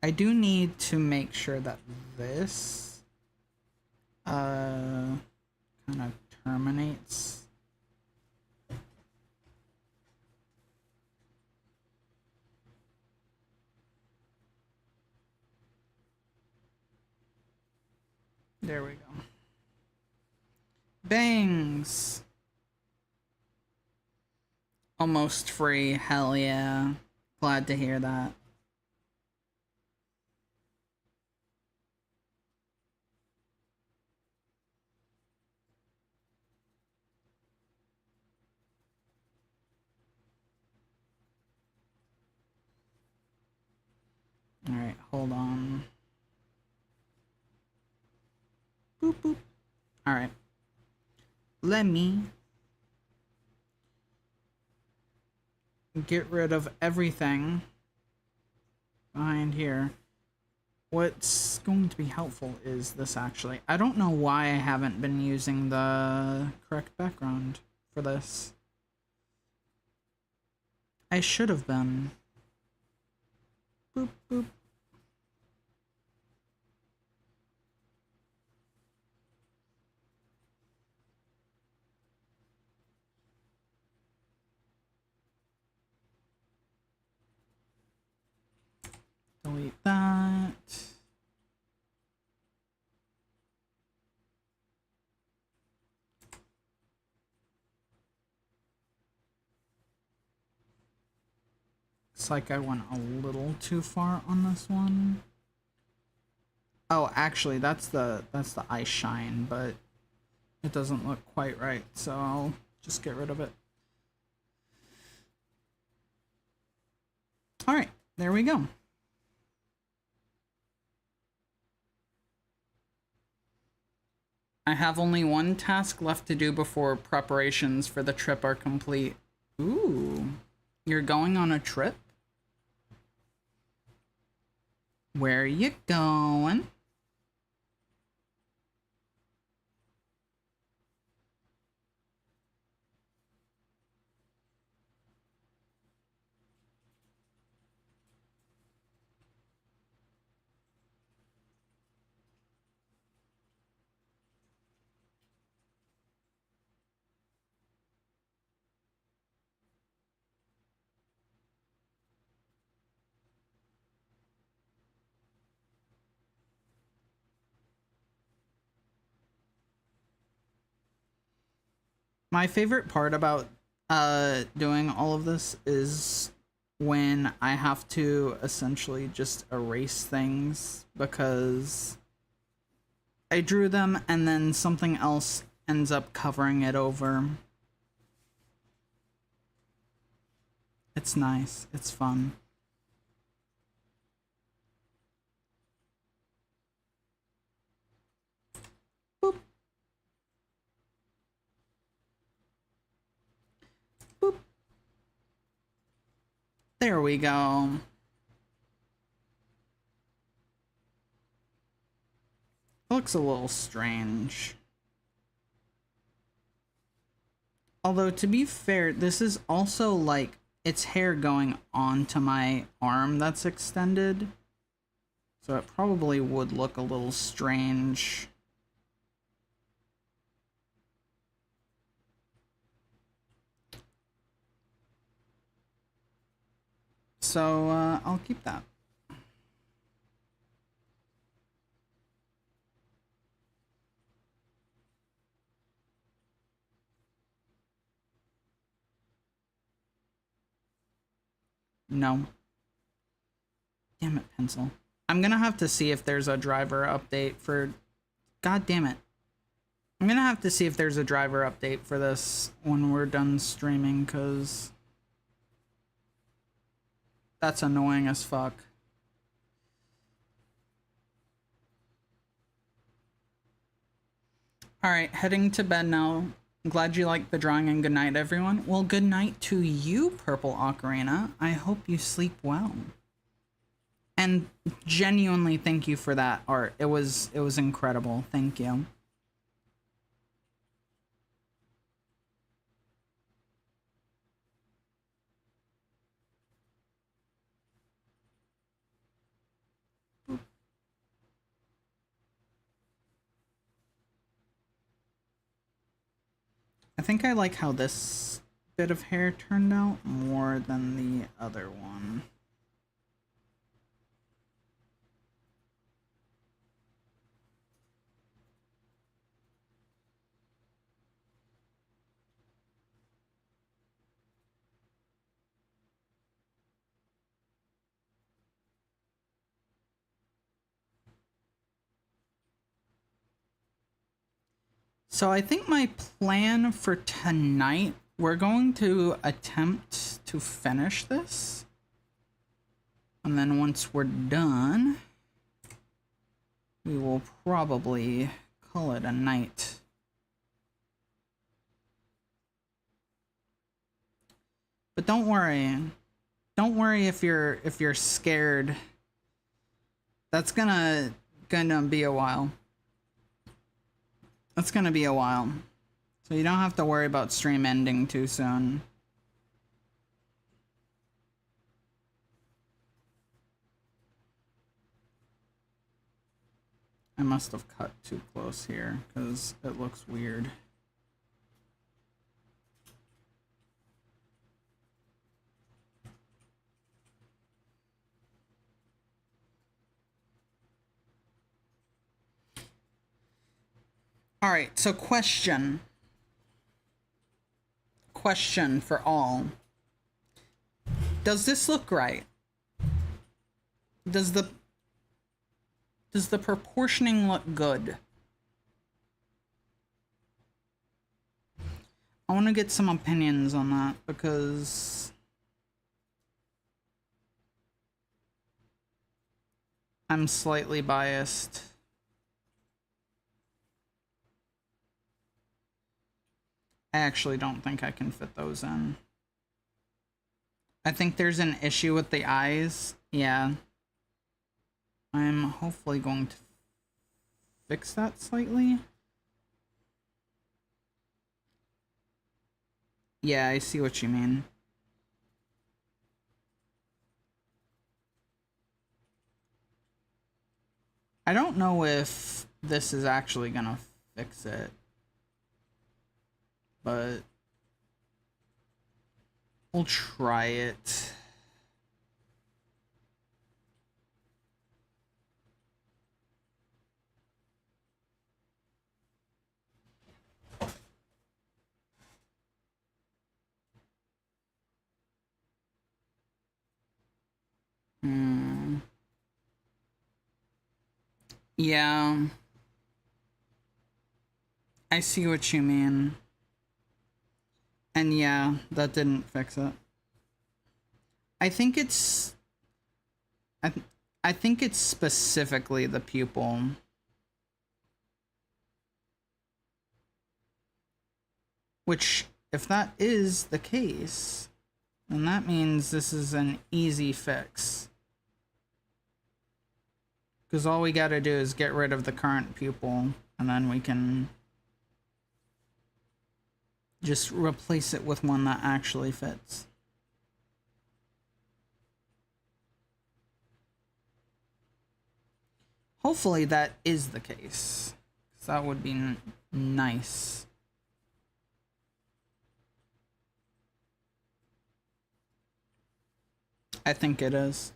I do need to make sure that this kind of terminates. There we go. Bangs. Almost free. Hell yeah. Glad to hear that. Alright, hold on. Alright. Let me get rid of everything behind here. What's going to be helpful is this, actually. I don't know why I haven't been using the correct background for this. I should have been. Boop, boop. Delete that. Looks like I went a little too far on this one. Oh, actually, that's the eye shine, but it doesn't look quite right, so I'll just get rid of it. All right, there we go. I have only one task left to do before preparations for the trip are complete. Ooh, you're going on a trip? Where are you going? My favorite part about doing all of this is when I have to essentially just erase things because I drew them and then something else ends up covering it over. It's nice. It's fun. Boop. Boop. There we go. Looks a little strange. Although, to be fair, this is also like it's hair going onto my arm that's extended. So it probably would look a little strange. So I'll keep that. No. Damn it, pencil. I'm gonna have to see if there's a driver update for... God damn it. I'm gonna have to see if there's a driver update for this when we're done streaming, because... that's annoying as fuck. Alright, heading to bed now. I'm glad you liked the drawing, and good night, everyone. Well, good night to you, Purple Ocarina. I hope you sleep well. And genuinely thank you for that art. It was incredible. Thank you. I think I like how this bit of hair turned out more than the other one. So I think my plan for tonight, we're going to attempt to finish this. And then once we're done, we will probably call it a night. But don't worry. Don't worry if you're scared. That's gonna be a while. That's gonna be a while. So you don't have to worry about stream ending too soon. I must have cut too close here because it looks weird. All right, so question for all. Does this look right? Does the proportioning look good? I want to get some opinions on that because I'm slightly biased. I actually don't think I can fit those in. I think there's an issue with the eyes. Yeah. I'm hopefully going to fix that slightly. Yeah, I see what you mean. I don't know if this is actually gonna fix it, but we'll try it. Yeah. I see what you mean. And yeah, that didn't fix it. I think it's... I think it's specifically the pupil. Which, if that is the case, then that means this is an easy fix. Because all we gotta do is get rid of the current pupil, and then we can just replace it with one that actually fits. Hopefully that is the case, because that would be nice. I think it is.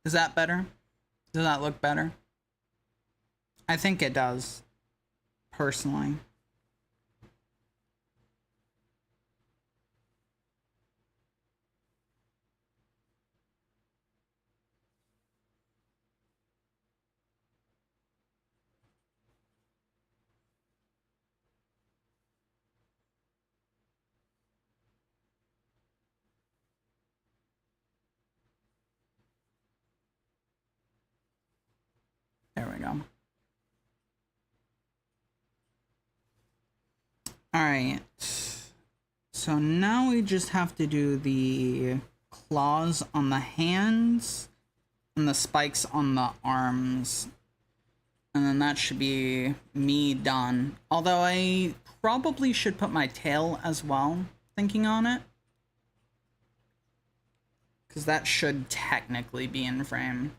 Is that better? Does that look better? I think it does, personally. There we go. Alright. So now we just have to do the claws on the hands and the spikes on the arms. And then that should be me done. Although I probably should put my tail as well, thinking on it. Because that should technically be in frame.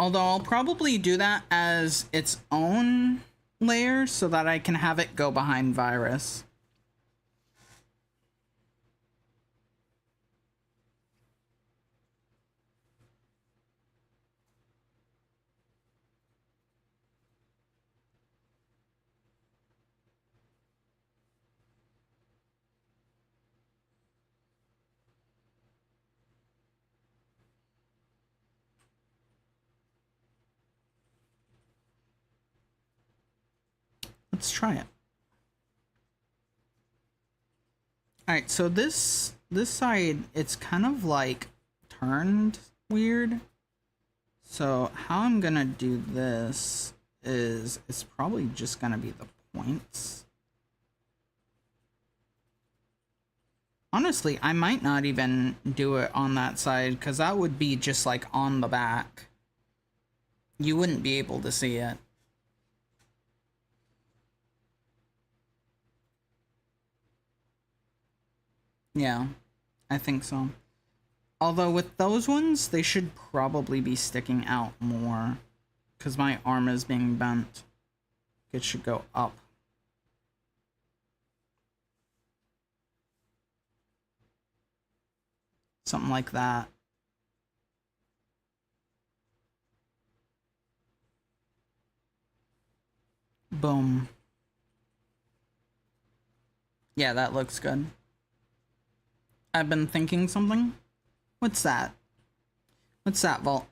Although I'll probably do that as its own layer so that I can have it go behind Virus. Let's try it. Alright, so this side, it's kind of like turned weird. So how I'm gonna do this is it's probably just gonna be the points. Honestly, I might not even do it on that side because that would be just like on the back. You wouldn't be able to see it. Yeah, I think so. Although with those ones, they should probably be sticking out more because my arm is being bent. It should go up. Something like that. Boom. Yeah, that looks good. I've been thinking something. What's that? What's that, Vault?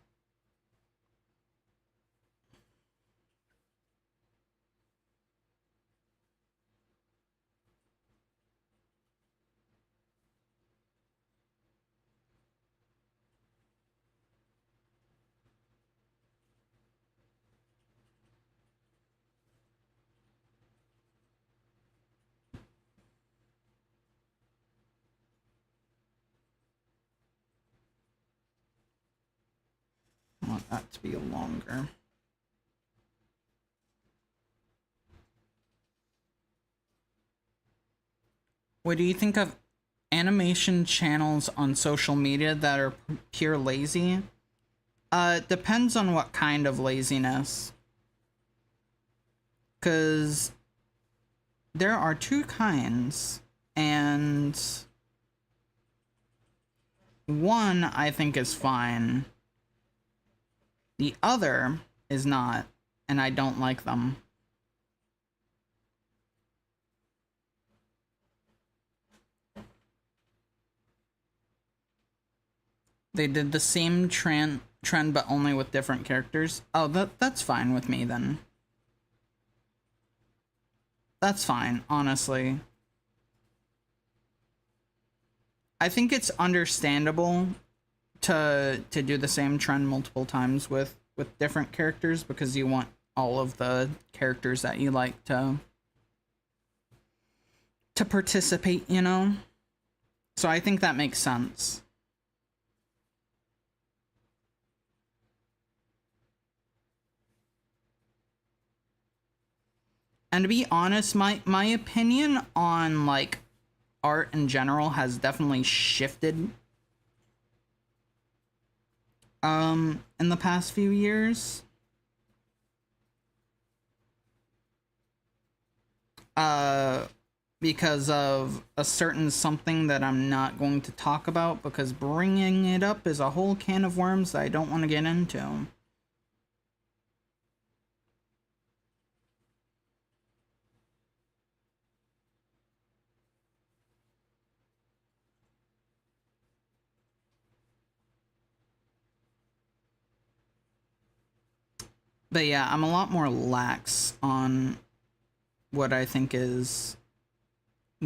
I want that to be longer. What do you think of animation channels on social media that are pure lazy? Depends on what kind of laziness. 'Cause there are two kinds, and one I think is fine. The other is not, and I don't like them. They did the same trend but only with different characters. Oh, that's fine with me then. That's fine, honestly. I think it's understandable to do the same trend multiple times with different characters because you want all of the characters that you like to participate, you know? So I think that makes sense. And to be honest, my opinion on like art in general has definitely shifted in the past few years. Because of a certain something that I'm not going to talk about because bringing it up is a whole can of worms that I don't want to get into. But yeah, I'm a lot more lax on what I think is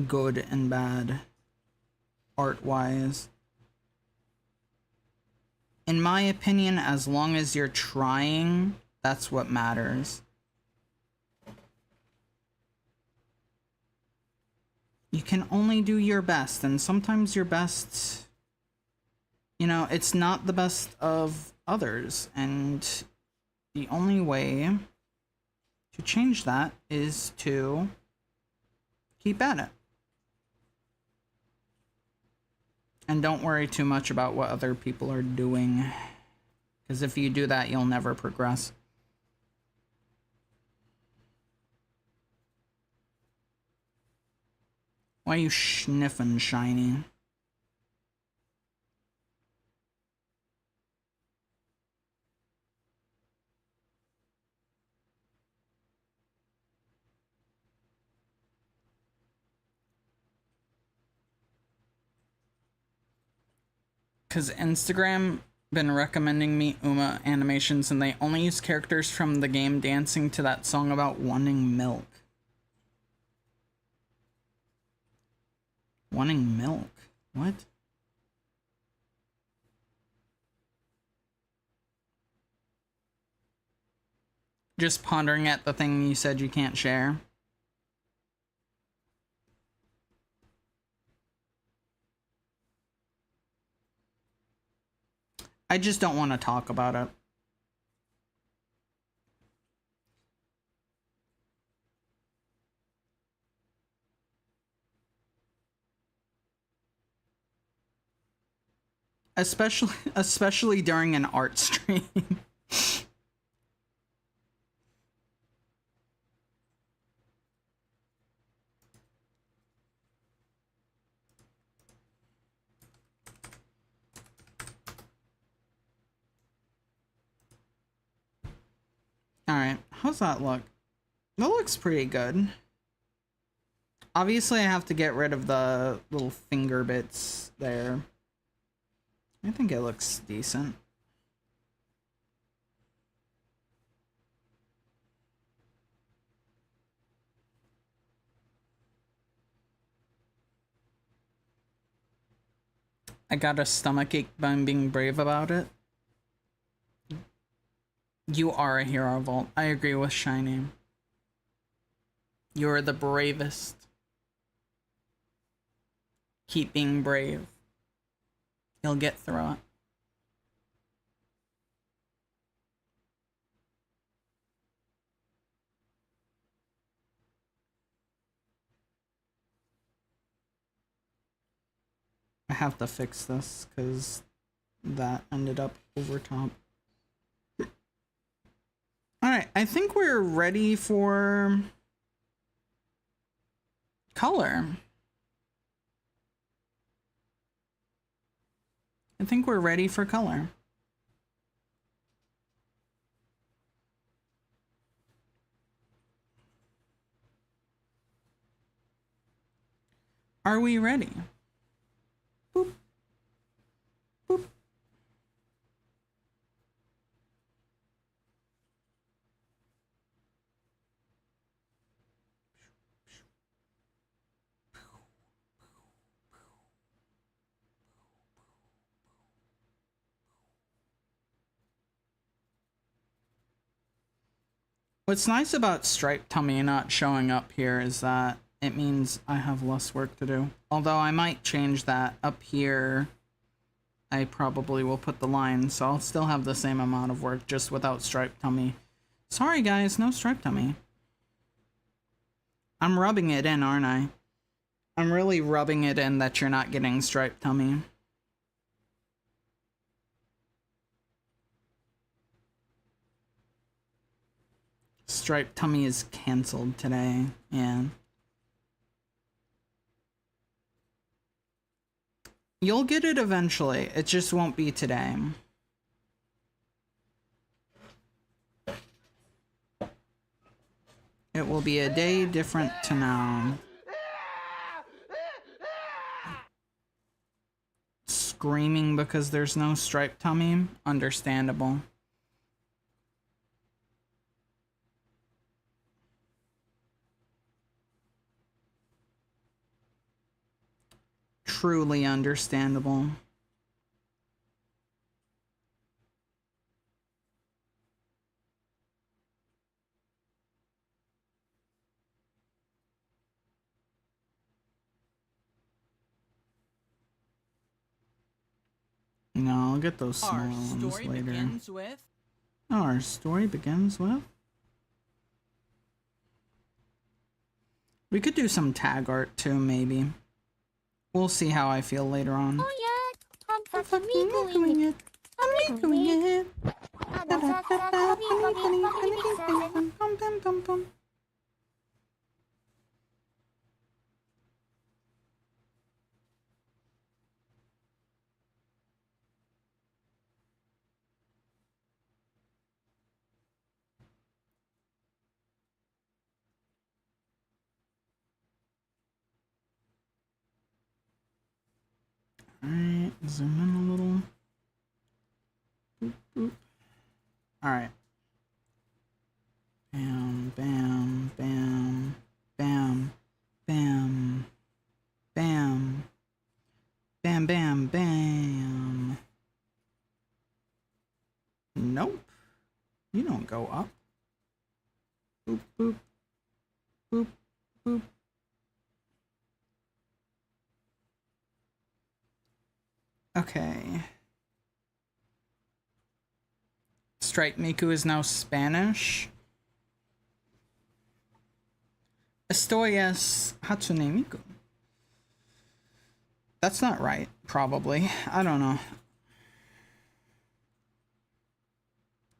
good and bad art-wise. In my opinion, as long as you're trying, that's what matters. You can only do your best, and sometimes your best, you know, it's not the best of others, and the only way to change that is to keep at it. And don't worry too much about what other people are doing, because if you do that, you'll never progress. Why are you sniffing, Shiny? Because Instagram been recommending me Uma animations and they only use characters from the game dancing to that song about wanting milk. Wanting milk? What? Just pondering at the thing you said you can't share. I just don't want to talk about it. Especially during an art stream. Alright, how's that look? That looks pretty good. Obviously, I have to get rid of the little finger bits there. I think it looks decent. I got a stomachache by being brave about it. You are a hero, Volt. I agree with Shiny. You're the bravest. Keep being brave. You'll get through it. I have to fix this because that ended up over top. Alright, I think we're ready for color. I think we're ready for color. Are we ready? Boop. Boop. What's nice about Striped Tummy not showing up here is that it means I have less work to do. Although I might change that up here. I probably will put the line, so I'll still have the same amount of work just without Striped Tummy. Sorry guys, no Striped Tummy. I'm rubbing it in, aren't I? I'm really rubbing it in that you're not getting Striped Tummy. Striped Tummy is cancelled today, yeah. You'll get it eventually, it just won't be today. It will be a day different to now. Screaming because there's no Striped Tummy? Understandable. Truly understandable. No, I'll get those smaller ones later. Begins with... Oh, our story begins with... We could do some tag art too, maybe. We'll see how I feel later on. Oh yeah, I'm fucking doing doing it. it. I'm doing it. Alright, zoom in a little. Boop, boop. Alright. Bam, bam, bam, bam, bam, bam. Bam, bam, bam. Nope. You don't go up. Boop, boop, boop, boop. Okay. Stripe Miku is now Spanish. Estoy es Hatsune Miku. That's not right, probably. I don't know.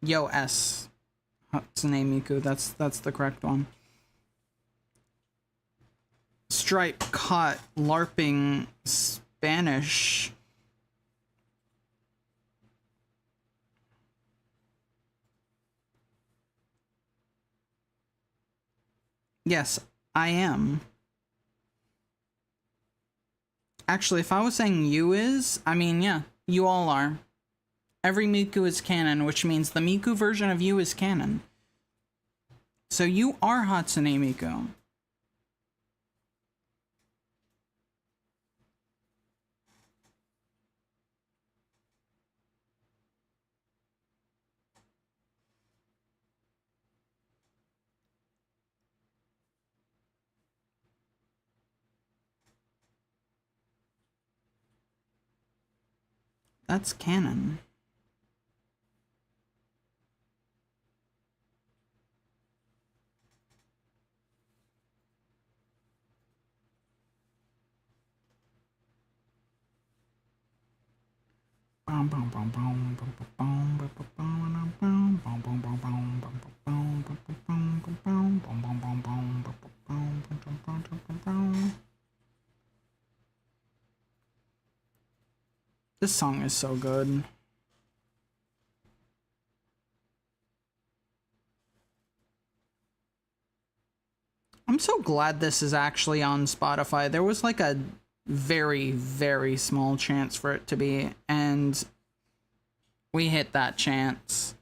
Yo S Hatsune Miku, that's the correct one. Stripe caught LARPing Spanish. Yes, I am. Actually, if I was saying you is, I mean, yeah, you all are. Every Miku is canon, which means the Miku version of you is canon. So you are Hatsune Miku. That's canon. This song is so good. I'm so glad this is actually on Spotify. There was like a very, very small chance for it to be, and we hit that chance.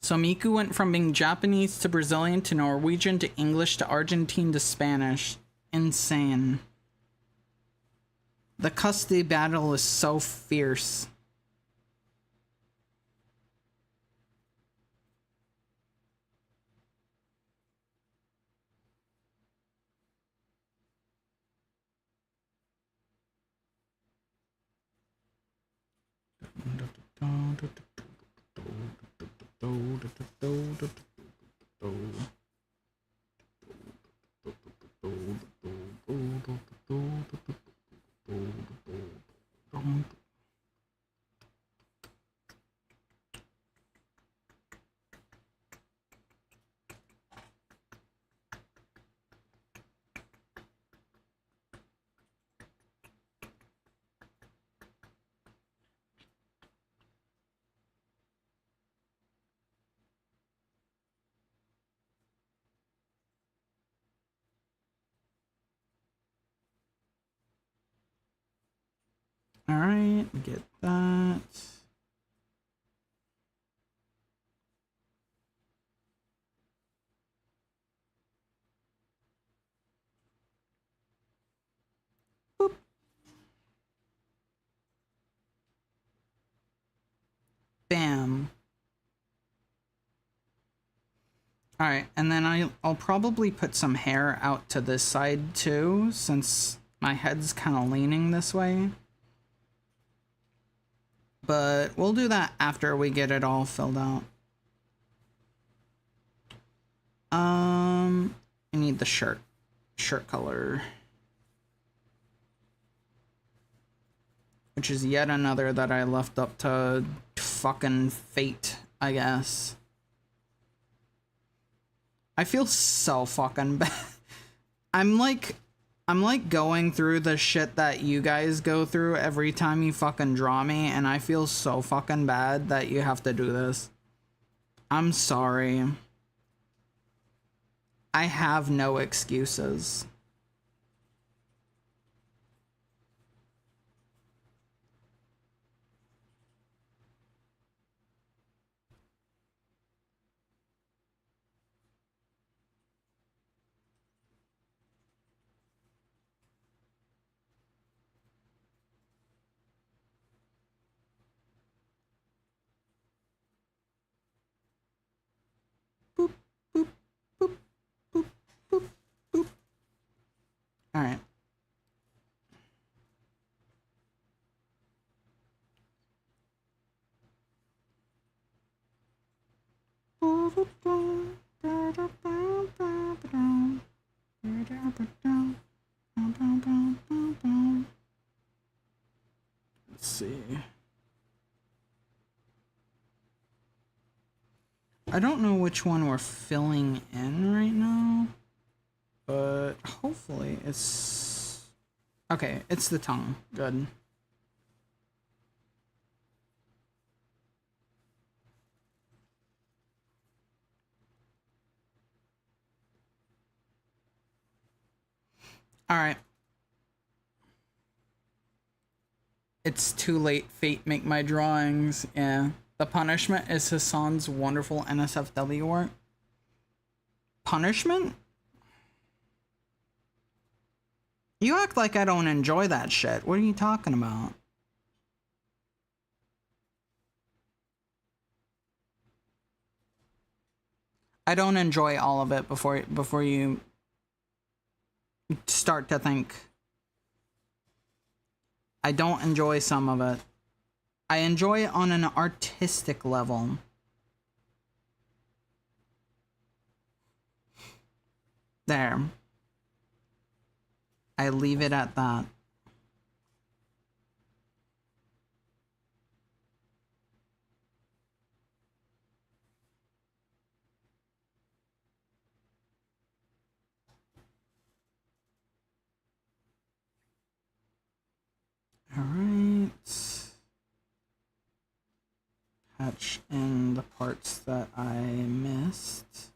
So Miku went from being Japanese to Brazilian to Norwegian to English to Argentine to Spanish. Insane. The custody battle is so fierce. All right, get that. Boop. Bam. All right, and then I'll probably put some hair out to this side too, since my head's kind of leaning this way. But we'll do that after we get it all filled out. I need the shirt color, which is yet another that I left up to fucking fate, I guess. I feel so fucking bad. I'm like going through the shit that you guys go through every time you fucking draw me, and I feel so fucking bad that you have to do this. I'm sorry. I have no excuses. Let's see. I don't know which one we're filling in right now, but hopefully it's... Okay, it's the tongue. Good. Alright. It's too late. Fate make my drawings. Yeah. The punishment is Hassan's wonderful NSFW work. Punishment? You act like I don't enjoy that shit. What are you talking about? I don't enjoy all of it before you start to think. I don't enjoy some of it. I enjoy it on an artistic level. There. I leave it at that. Alright. Patch in the parts that I missed.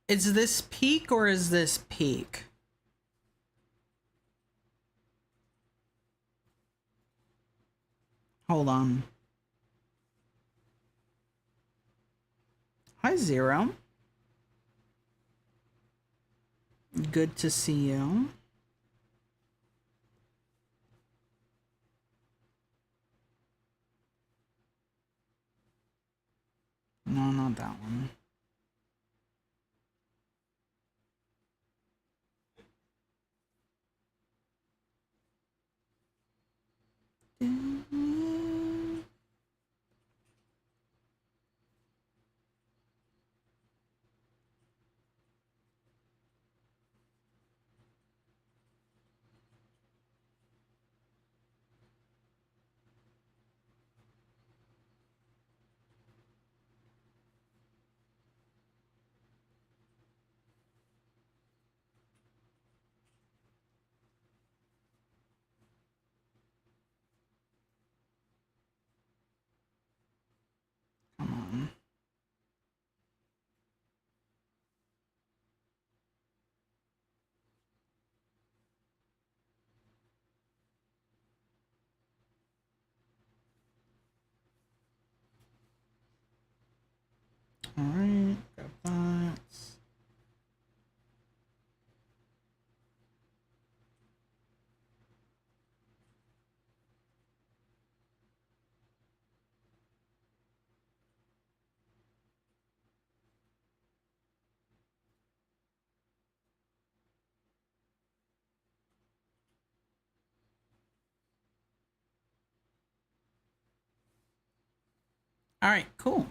Is this peak or is this peak? Hold on. Hi, Zero. Good to see you. No, not that one. Come on. All right, got that. All right, cool.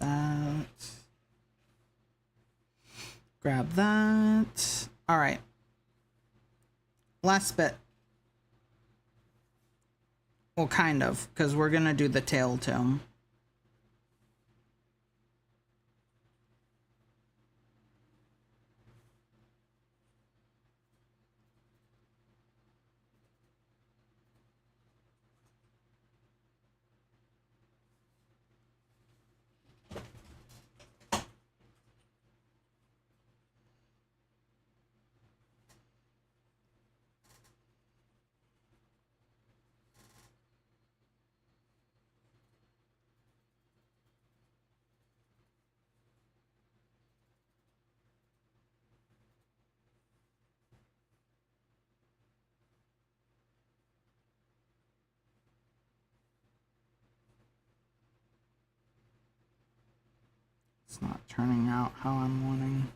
That. Grab that. All right. Last bit. Well, kind of, because we're gonna do the tail too. turning out how I'm wanting.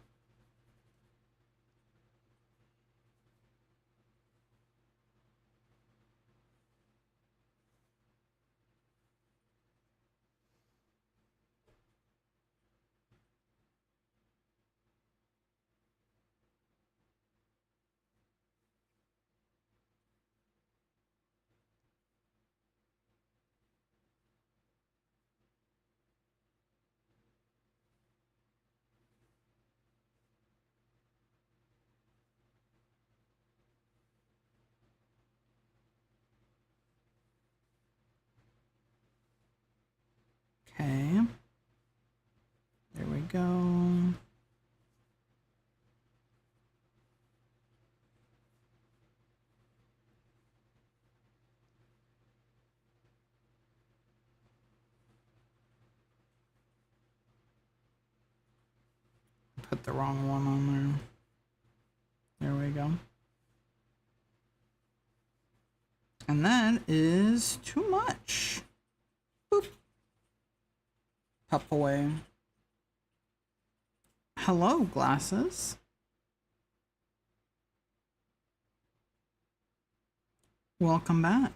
Okay. There we go. Put the wrong one on there. There we go. And that is too much. Boop. Pup away. Hello, glasses. Welcome back.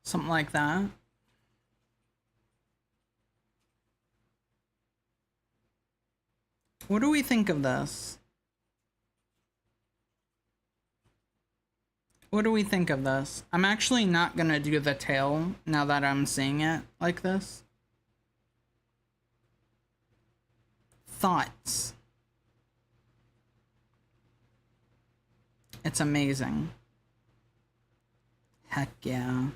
Something like that. What do we think of this? What do we think of this? I'm actually not gonna do the tail now that I'm seeing it like this. Thoughts? It's amazing. Heck yeah.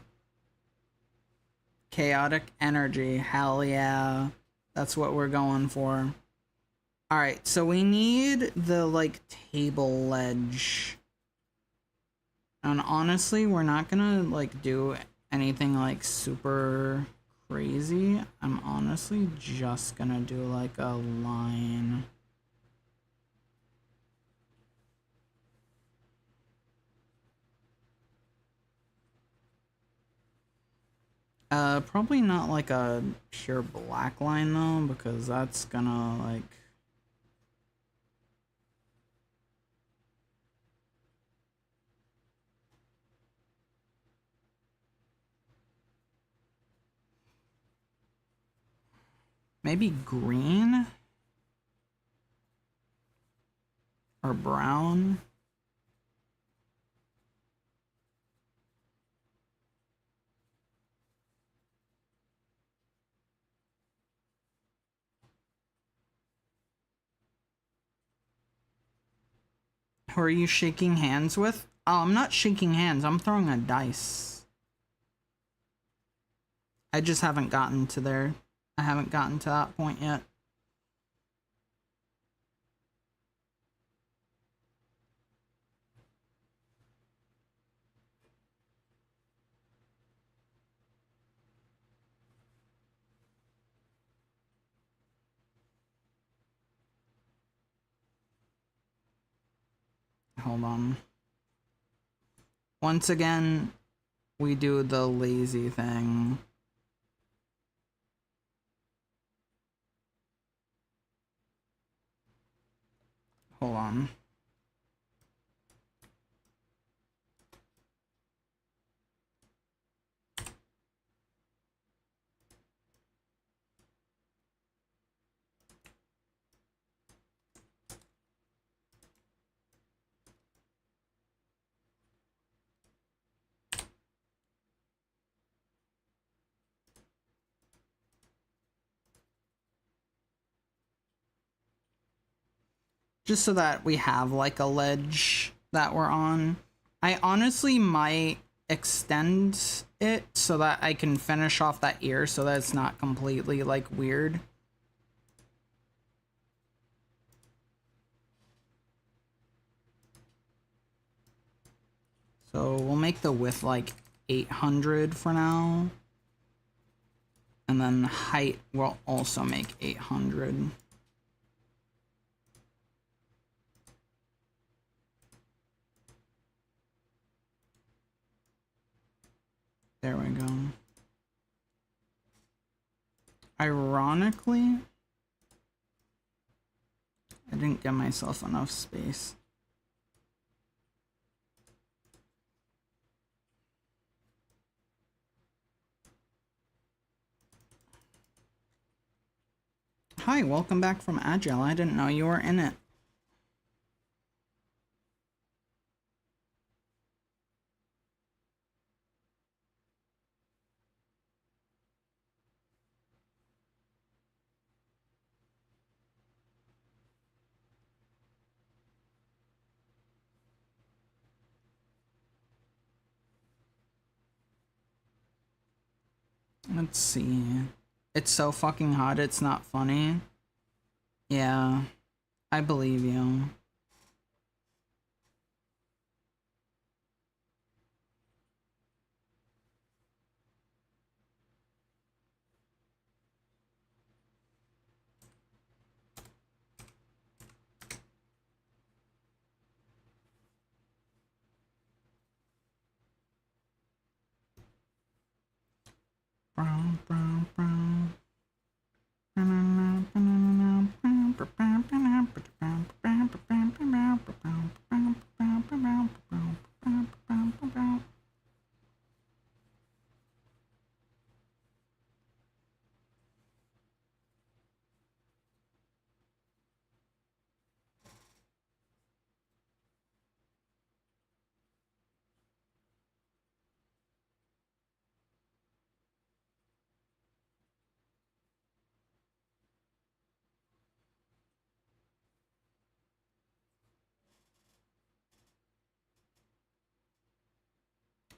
Chaotic energy, hell yeah. That's what we're going for. Alright, so we need the, like, table ledge. And honestly, we're not gonna, like, do anything, like, super crazy. I'm honestly just gonna do, like, a line. Probably not, like, a pure black line, though, because that's gonna, like... Maybe green? Or brown? Who are you shaking hands with? Oh, I'm not shaking hands. I'm throwing a dice. I just haven't gotten to there. I haven't gotten to that point yet. Hold on. Once again, we do the lazy thing. Hold on. just so that we have like a ledge that we're on. I honestly might extend it so that I can finish off that ear so that it's not completely like weird. So we'll make the width like 800 for now. And then height will also make 800. There we go. Ironically, I didn't give myself enough space. Hi, welcome back from Agile. I didn't know you were in it. Let's see. It's so fucking hot, it's not funny. Yeah, I believe you. Brown, brown, brown.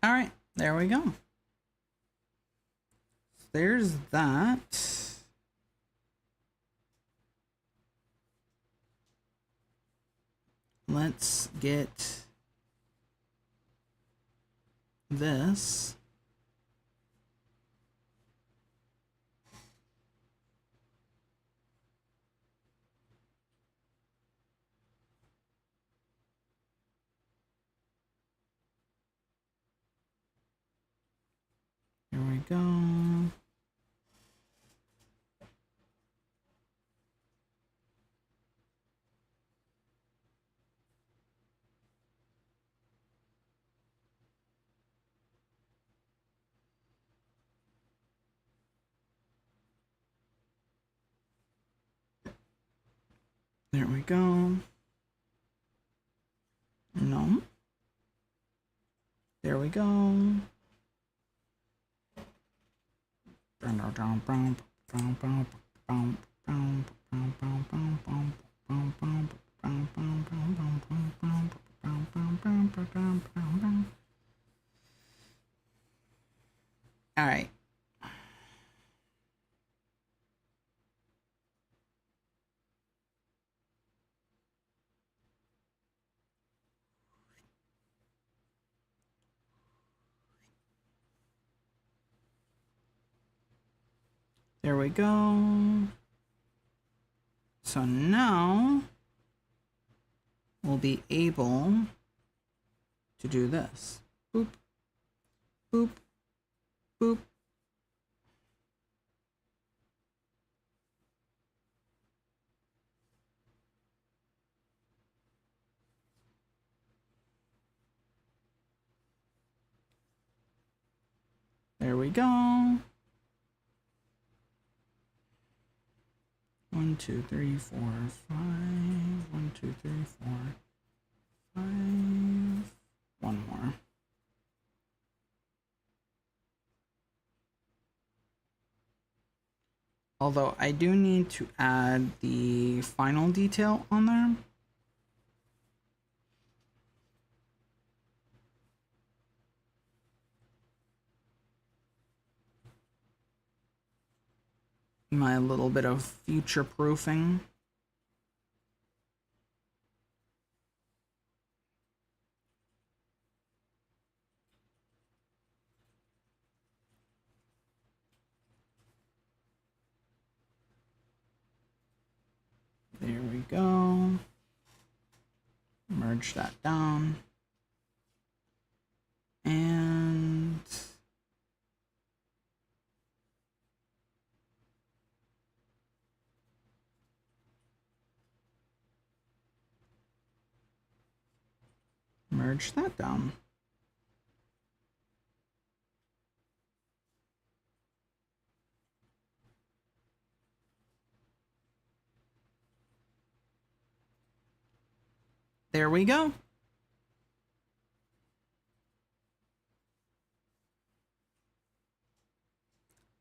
All right, there we go. There's that. Let's get this. Here we go. There we go. No. There we go. All right. There we go. So now we'll be able to do this. Boop, boop, boop. There we go. 1, 2, 3, 4, 5. 1, 2, 3, 4, 5. One more. Although I do need to add the final detail on there. my little bit of future proofing. There we go. Merge that down. And merge that down. There we go.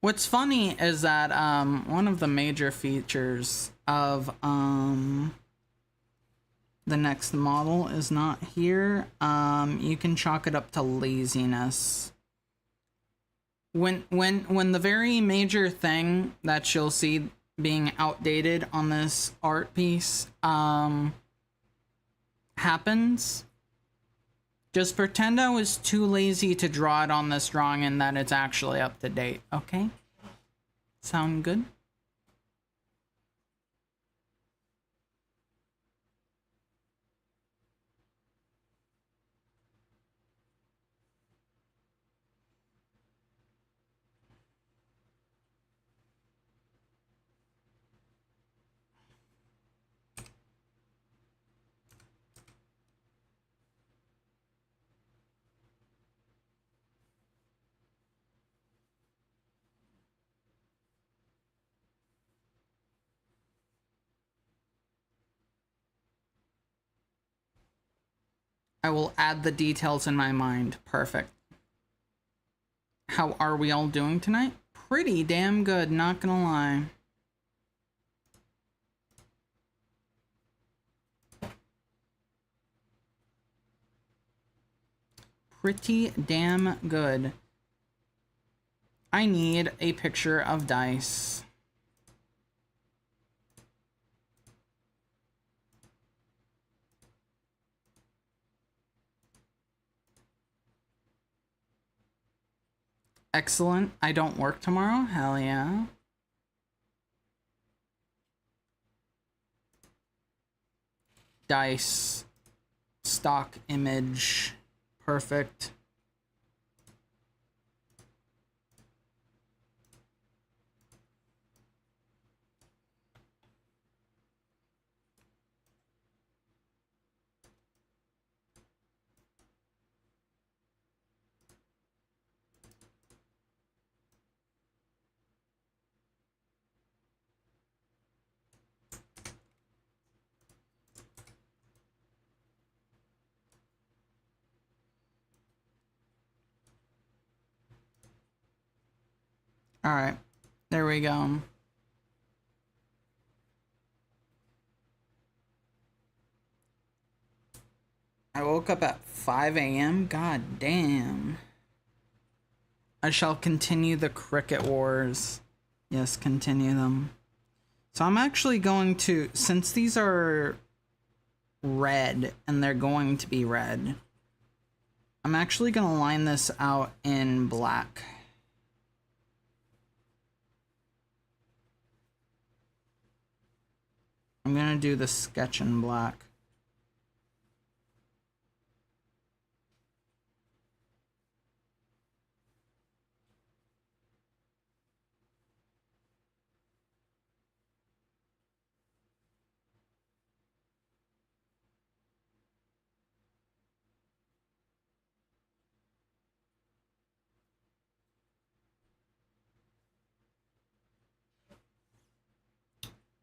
What's funny is that one of the major features of the next model is not here. You can chalk it up to laziness. When the very major thing that you'll see being outdated on this art piece happens, just pretend I was too lazy to draw it on this drawing and that it's actually up to date, okay? Sound good? I will add the details in my mind. Perfect. How are we all doing tonight? Pretty damn good, not gonna lie. Pretty damn good. I need a picture of Dice. Excellent. I don't work tomorrow. Hell yeah. Dice. Stock image. Perfect. All right, there we go. I woke up at 5 a.m. God damn. I shall continue the Cricut Wars. Yes, continue them. So I'm actually going to, since these are red and they're going to be red, I'm actually going to line this out in black. I'm gonna do the sketch in black.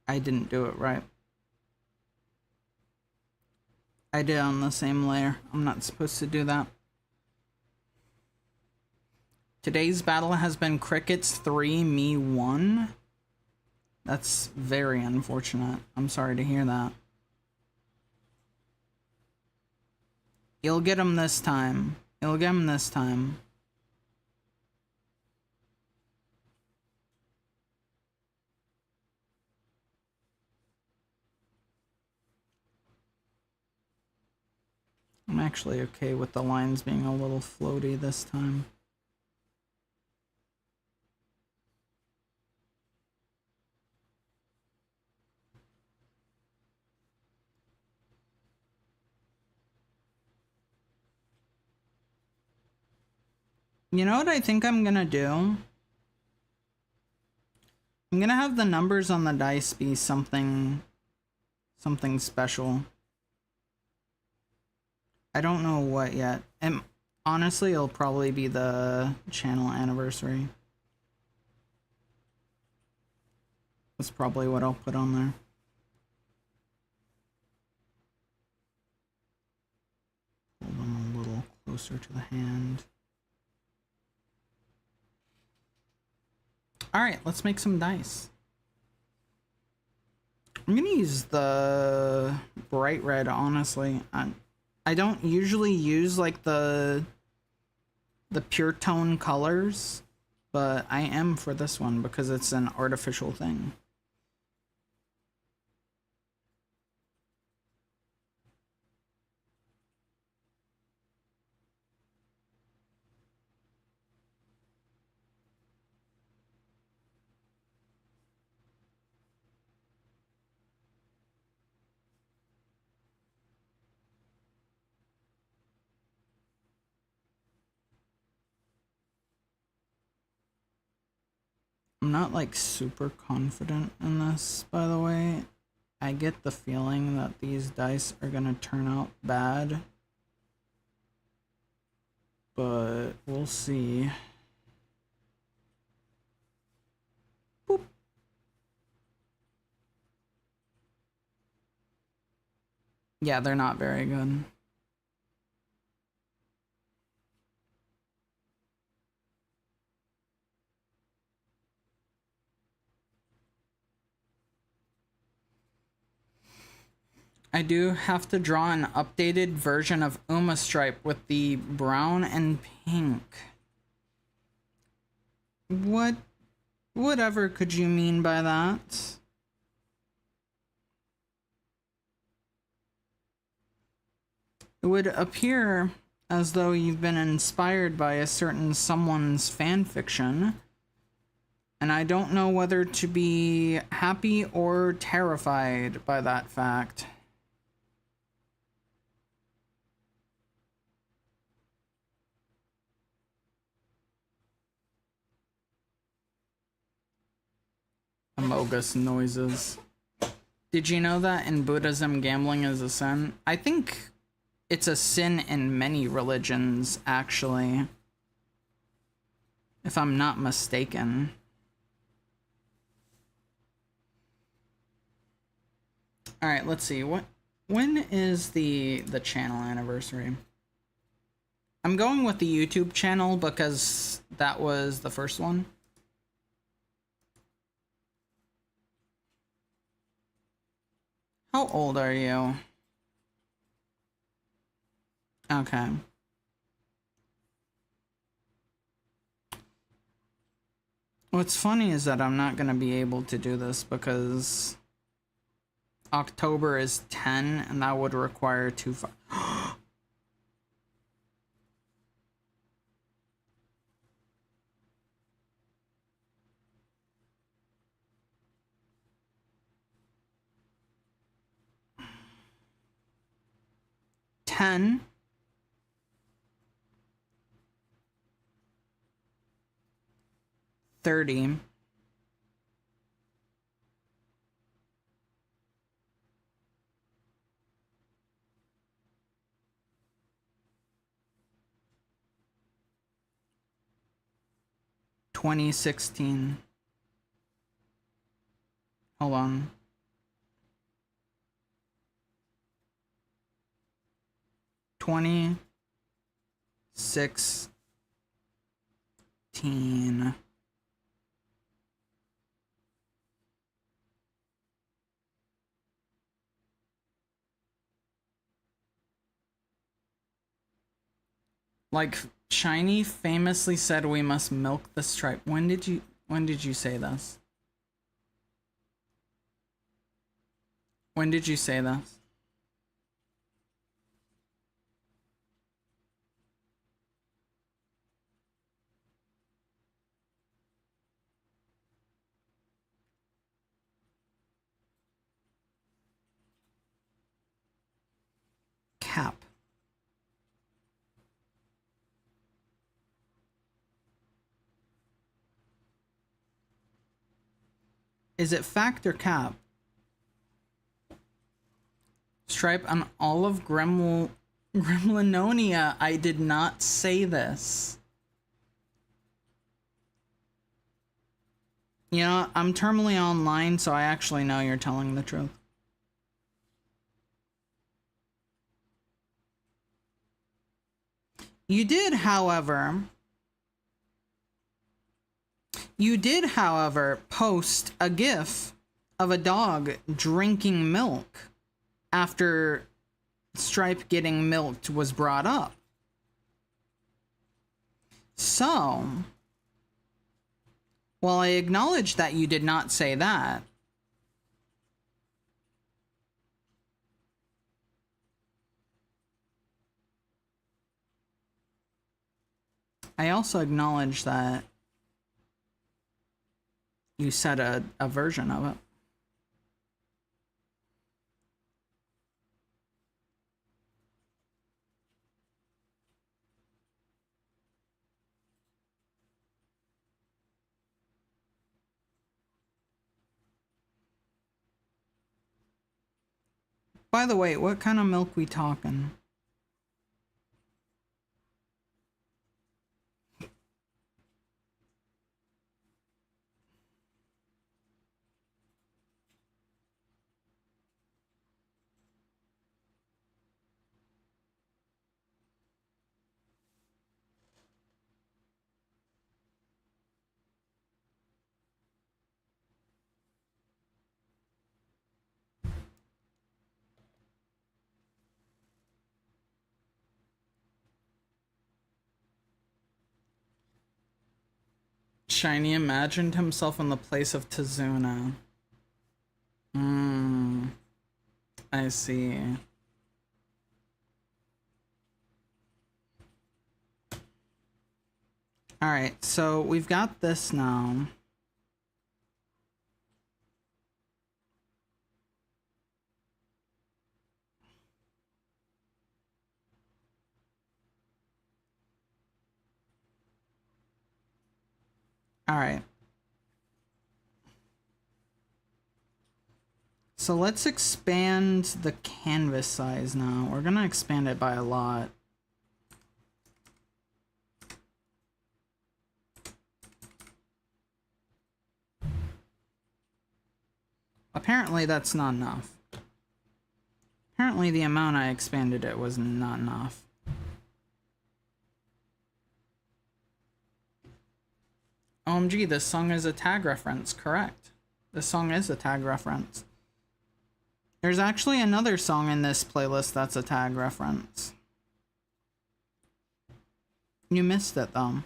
I didn't do it right. I did on the same layer. I'm not supposed to do that. Today's battle has been Crickets 3, me 1. That's very unfortunate. I'm sorry to hear that. You'll get him this time. You'll get him this time. I'm actually okay with the lines being a little floaty this time. You know what I think I'm gonna do? I'm gonna have the numbers on the dice be something special. I don't know what yet. And honestly, it'll probably be the channel anniversary. That's probably what I'll put on there. Hold them a little closer to the hand. Alright, let's make some dice. I'm gonna use the bright red, honestly. I don't usually use like the pure tone colors, but I am for this one because it's an artificial thing. I'm not like super confident in this, by the way. I get the feeling that these dice are gonna turn out bad, but we'll see. Boop. Yeah, they're not very good. I do have to draw an updated version of Uma Stripe with the brown and pink. Whatever could you mean by that? It would appear as though you've been inspired by a certain someone's fanfiction, and I don't know whether to be happy or terrified by that fact. Amogus noises. Did you know that in Buddhism gambling is a sin? I think it's a sin in many religions, actually. If I'm not mistaken. Alright, let's see. When is the channel anniversary? I'm going with the YouTube channel because that was the first one. How old are you? Okay. What's funny is that I'm not gonna be able to do this because October is 10 and that would require 2 10 30 2016. Hold on. 2016. Like Shiny famously said we must milk the stripe. When did you say this? When did you say this? Is it fact or cap? Stripe, I'm all of Gremlinonia. I did not say this. You know, I'm terminally online, so I actually know you're telling the truth. You did, however, post a GIF of a dog drinking milk after Stripe getting milked was brought up. So, while I acknowledge that you did not say that, I also acknowledge that you said a version of it. By the way, what kind of milk we talking? Shiny imagined himself in the place of Tazuna. I see. Alright, so we've got this now. Alright. So let's expand the canvas size now. We're gonna expand it by a lot. Apparently that's not enough. Apparently the amount I expanded it was not enough. OMG, this song is a tag reference, correct. This song is a tag reference. There's actually another song in this playlist that's a tag reference. You missed it though.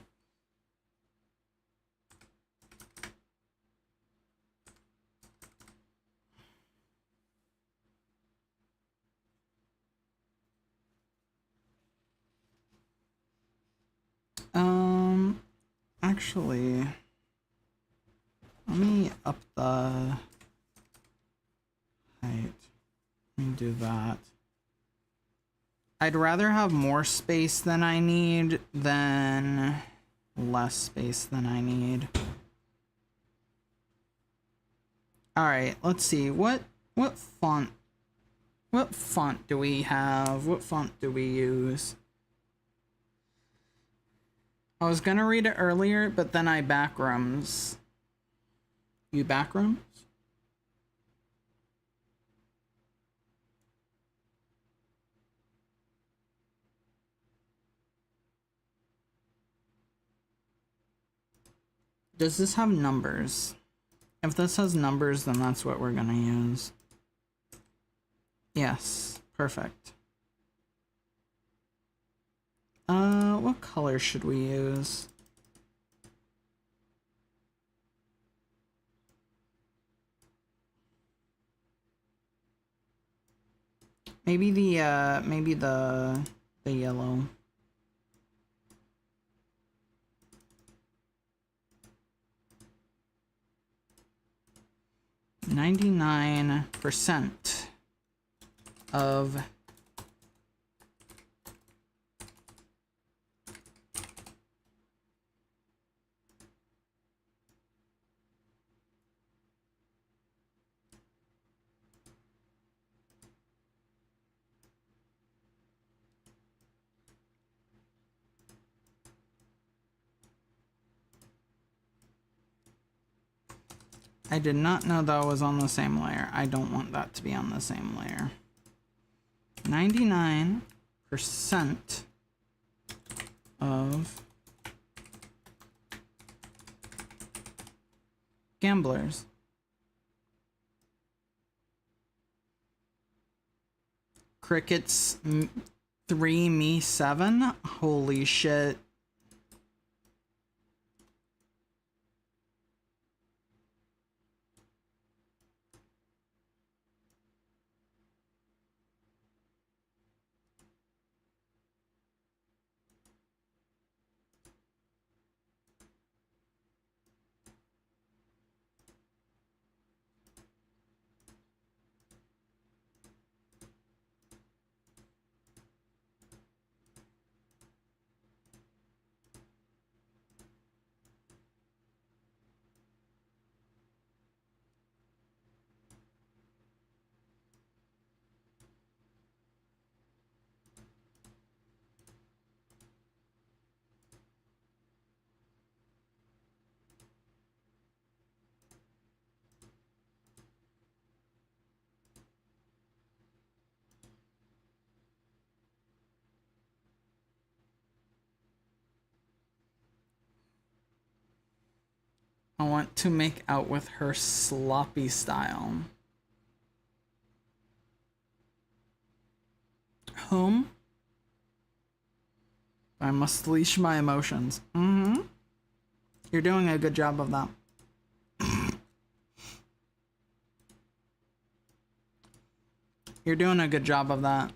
Actually, let me up the height. Let me do that. I'd rather have more space than I need than less space than I need. Alright, let's see. What font do we have? What font do we use? I was gonna read it earlier, but then I backrooms. You backrooms? Does this have numbers? If this has numbers, then that's what we're gonna use. Yes, perfect. What color should we use? Maybe the yellow. %99 of I did not know that was on the same layer. I don't want that to be on the same layer. 99% of gamblers Crickets 3, me 7. Holy shit. I want to make out with her sloppy style. Whom? I must leash my emotions. Mm-hmm. You're doing a good job of that. You're doing a good job of that.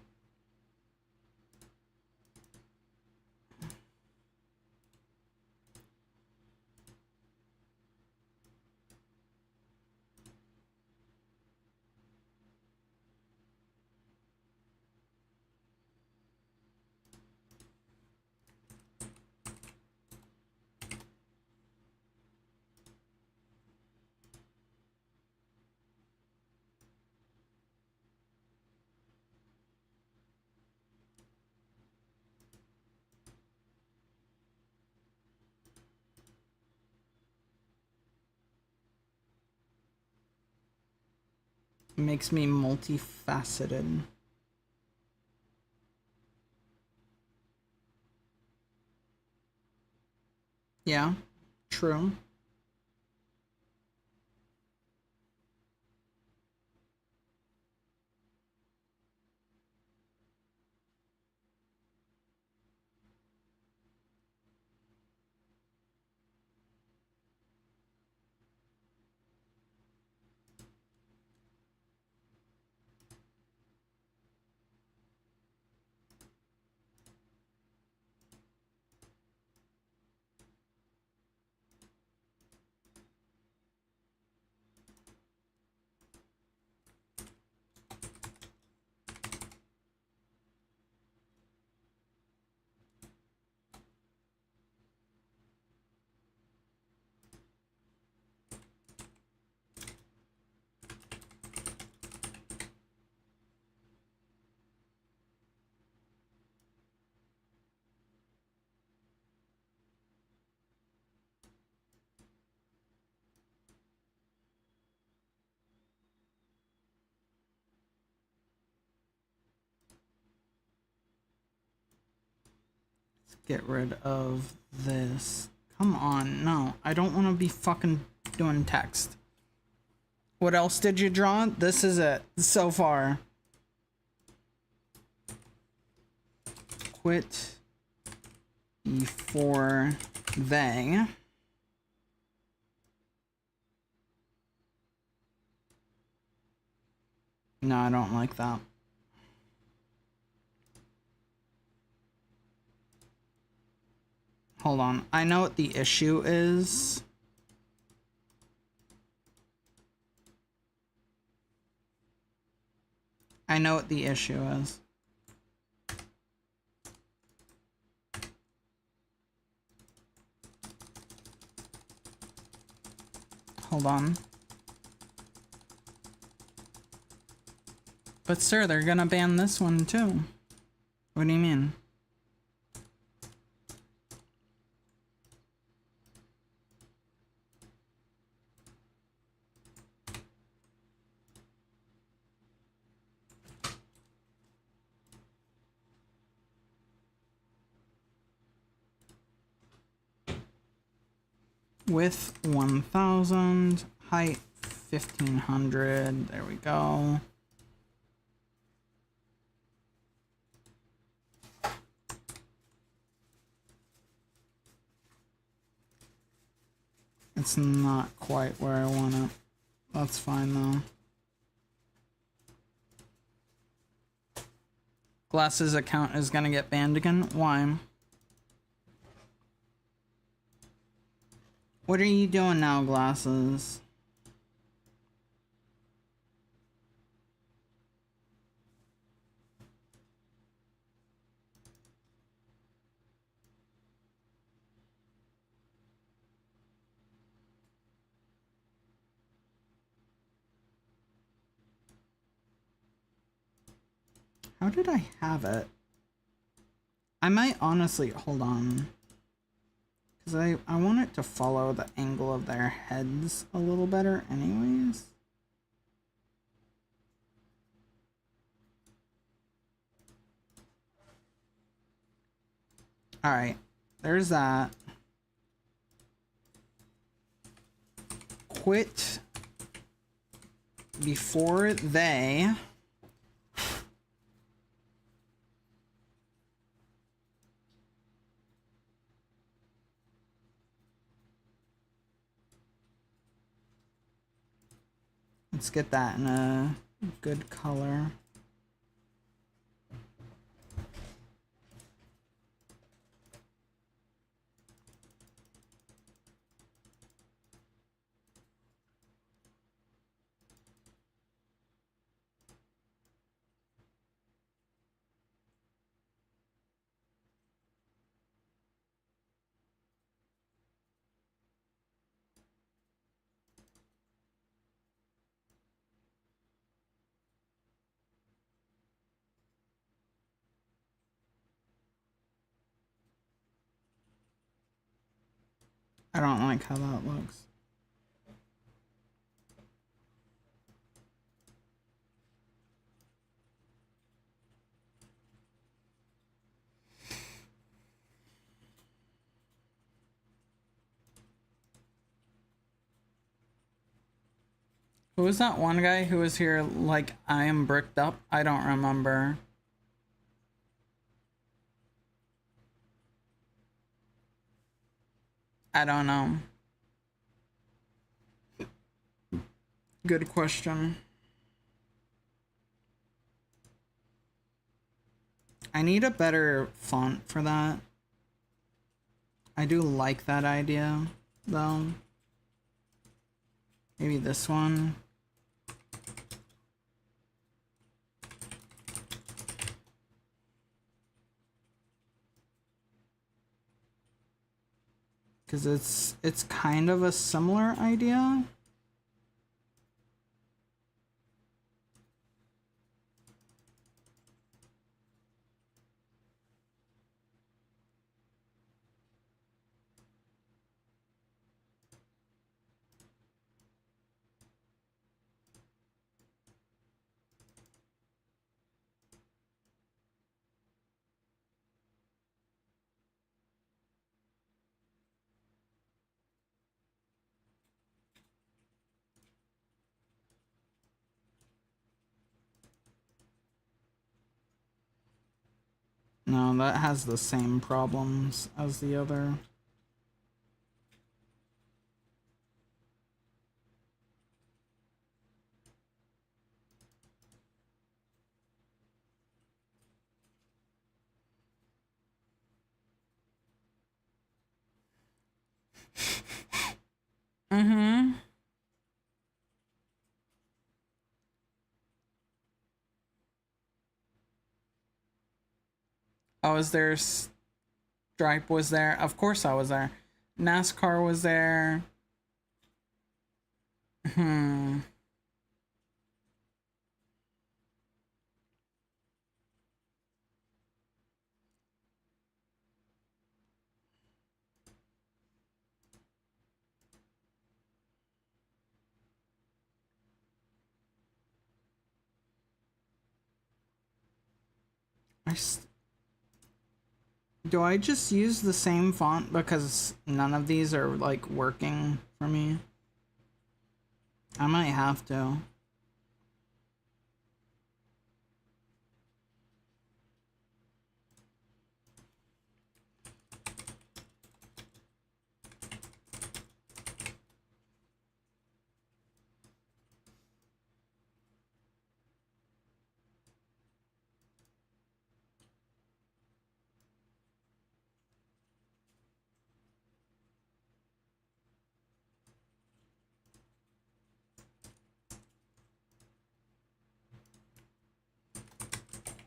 Makes me multifaceted. Yeah, true. Get rid of this. Come on, no. I don't want to be fucking doing text. What else did you draw? This is it so far. Quit before they. No, I don't like that. Hold on. I know what the issue is. I know what the issue is. Hold on. But sir, they're gonna ban this one too. What do you mean? Width 1000, height 1500. There we go. It's not quite where I want it. That's fine though. Glasses account is gonna get banned again. Why? What are you doing now, Glasses? How did I have it? I might honestly, hold on. Because I want it to follow the angle of their heads a little better anyways. Alright, there's that. Quit before they... Let's get that in a good color. I don't like how that looks. Who was that one guy who was here like I am bricked up? I don't remember. I don't know. Good question. I need a better font for that. I do like that idea, though. Maybe this one. Because it's kind of a similar idea. No, that has the same problems as the other. Mm-hmm. Oh, is there... Stripe was there? Of course I was there. NASCAR was there. Hmm. Do I just use the same font because none of these are like working for me? I might have to.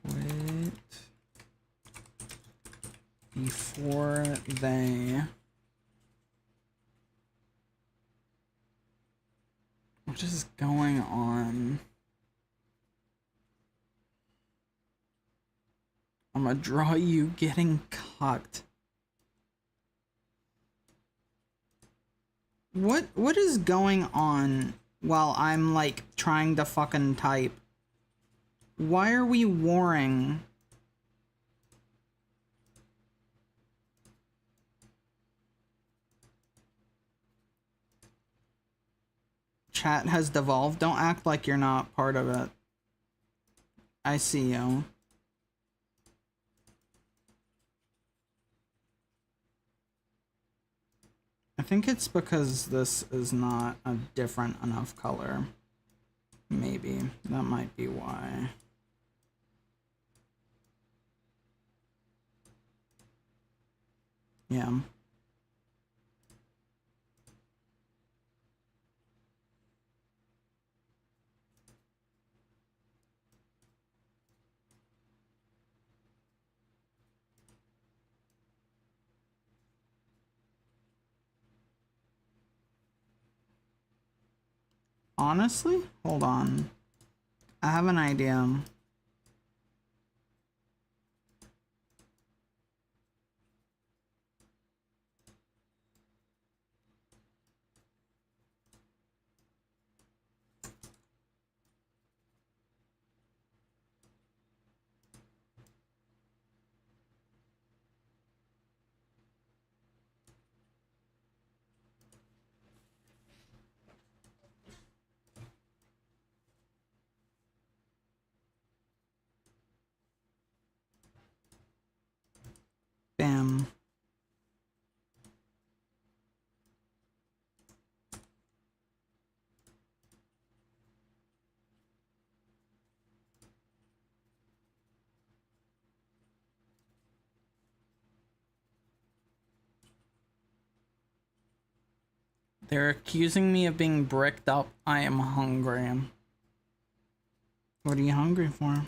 Quit before they. What is going on? I'm gonna draw you getting cocked. What is going on while I'm like trying to fucking type? Why are we warring? Chat has devolved. Don't act like you're not part of it. I see you. I think it's because this is not a different enough color. Maybe. That might be why. Yeah. Honestly? Hold on. I have an idea. Bam. They're accusing me of being bricked up. I am hungry. What are you hungry for?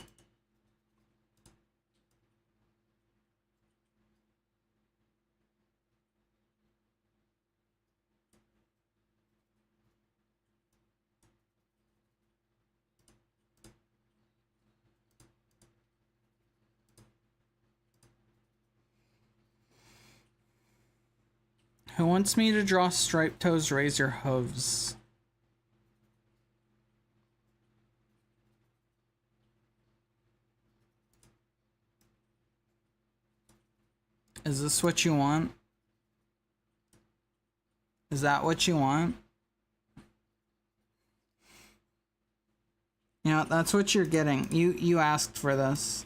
Who wants me to draw striped toes, raise your hooves? Is this what you want? Is that what you want? Yeah, that's what you're getting. You asked for this.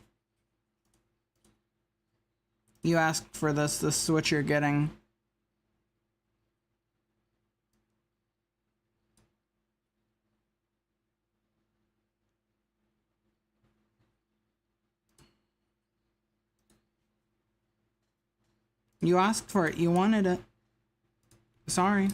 You asked for this. This is what you're getting. You asked for it. You wanted it. Sorry.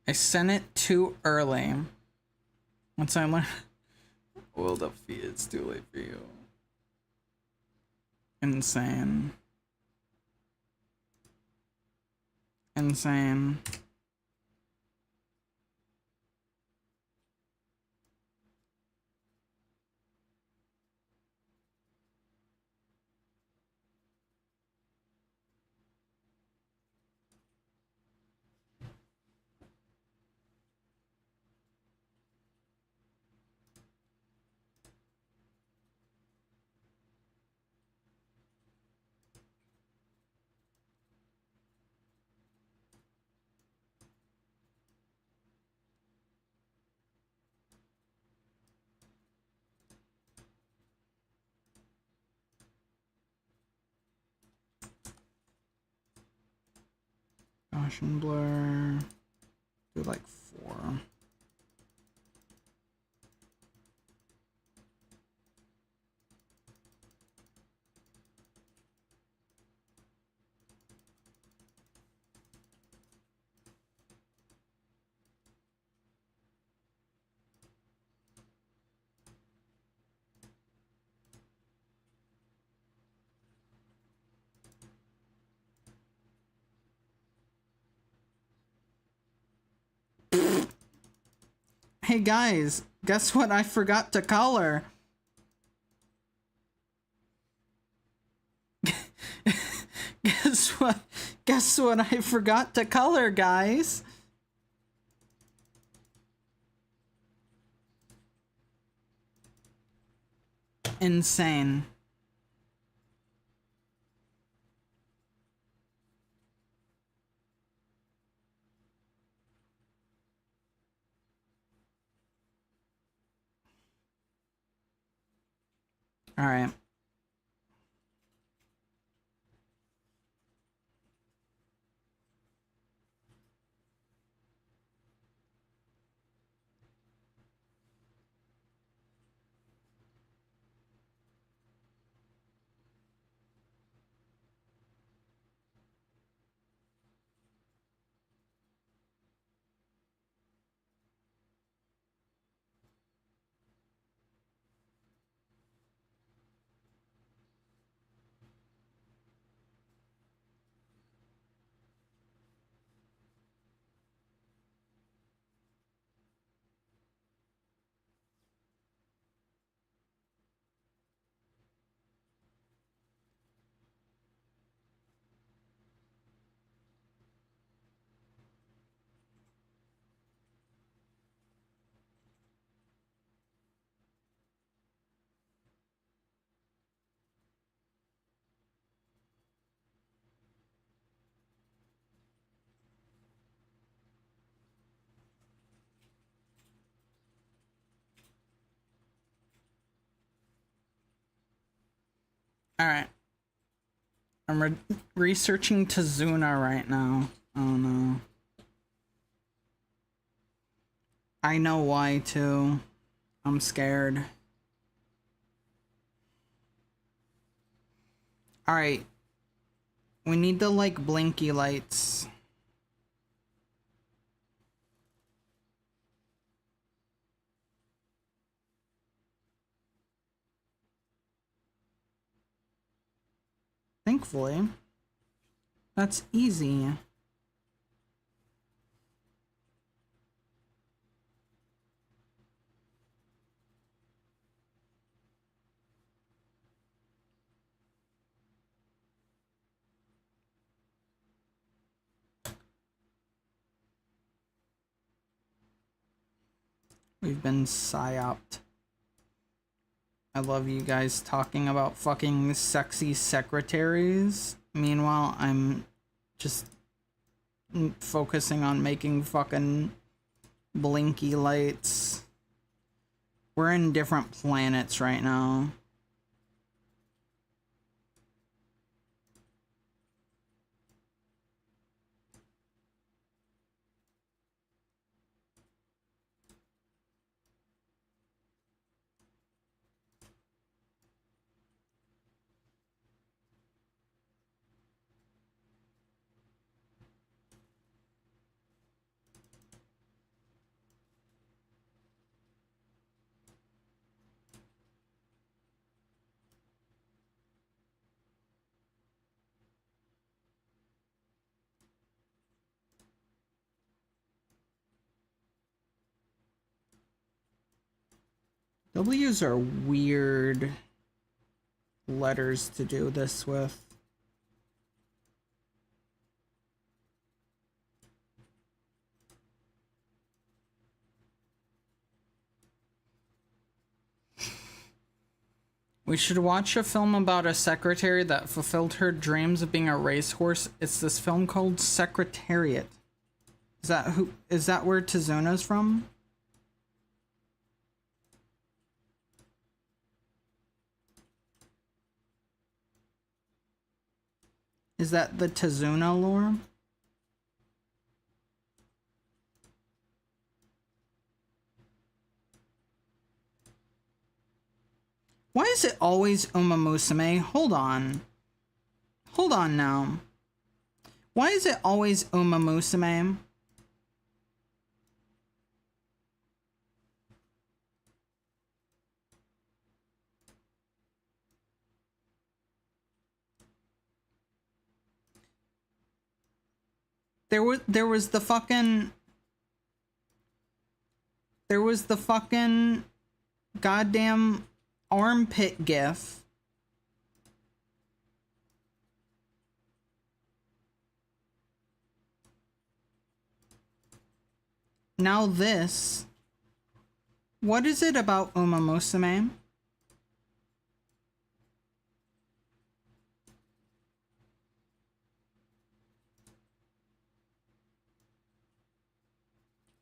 I sent it too early. Once I learn. Will defeat. It's too late for you. Insane. Insane. Gaussian blur. Do like 4. Hey guys, guess what I forgot to color? Guess what? Guess what I forgot to color, guys? Insane. All right. All right. I'm researching Tazuna right now. Oh no. I know why too. I'm scared. All right. We need the like blinky lights. Thankfully. That's easy. We've been psyoped. I love you guys talking about fucking sexy secretaries. Meanwhile, I'm just focusing on making fucking blinky lights. We're in different planets right now. W's are weird letters to do this with. We should watch a film about a secretary that fulfilled her dreams of being a racehorse. It's this film called Secretariat. Is that where Tizuna's from? Is that the Tizuna lore? Why is it always Uma Musume? Hold on. Hold on now. Why is it always Uma Musume? There was the fucking goddamn armpit gif. Now this. What is it about Uma Musume?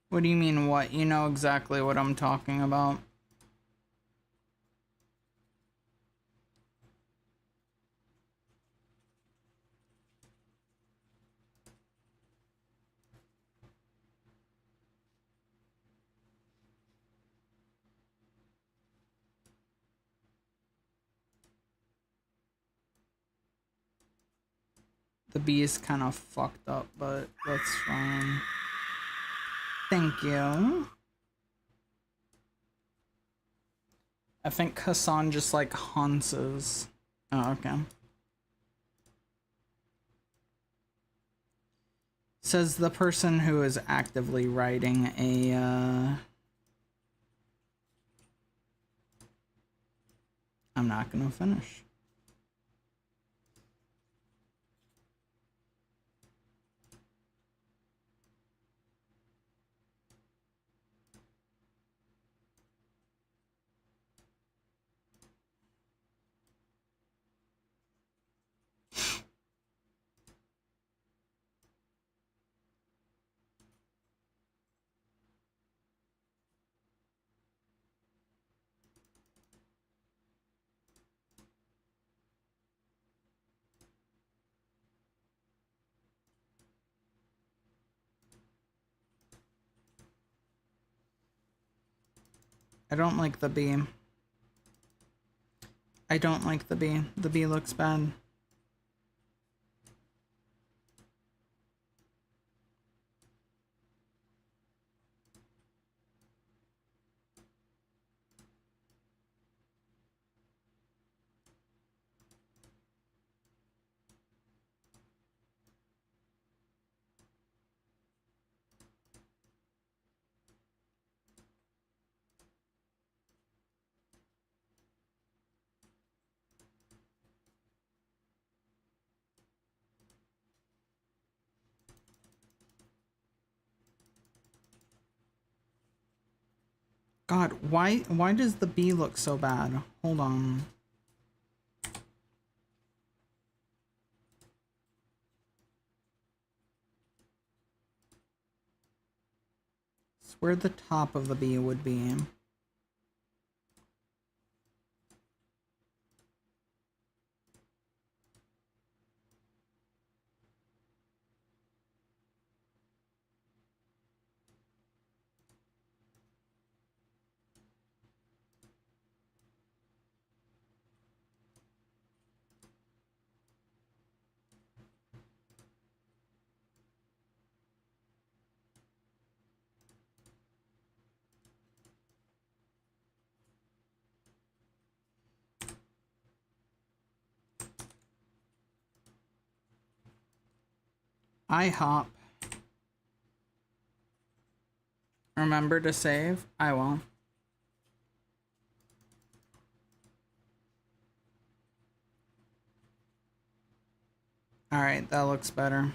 What do you mean, what? You know exactly what I'm talking about. The B is kind of fucked up, but that's fine. Thank you. I think Hassan just like Hans's. Oh, okay. Says the person who is actively writing a, I'm not gonna finish. I don't like the B. I don't like the B. The B looks bad. God, why does the B look so bad? Hold on. It's where the top of the B would be. IHOP. Remember to save? I will. Alright, that looks better.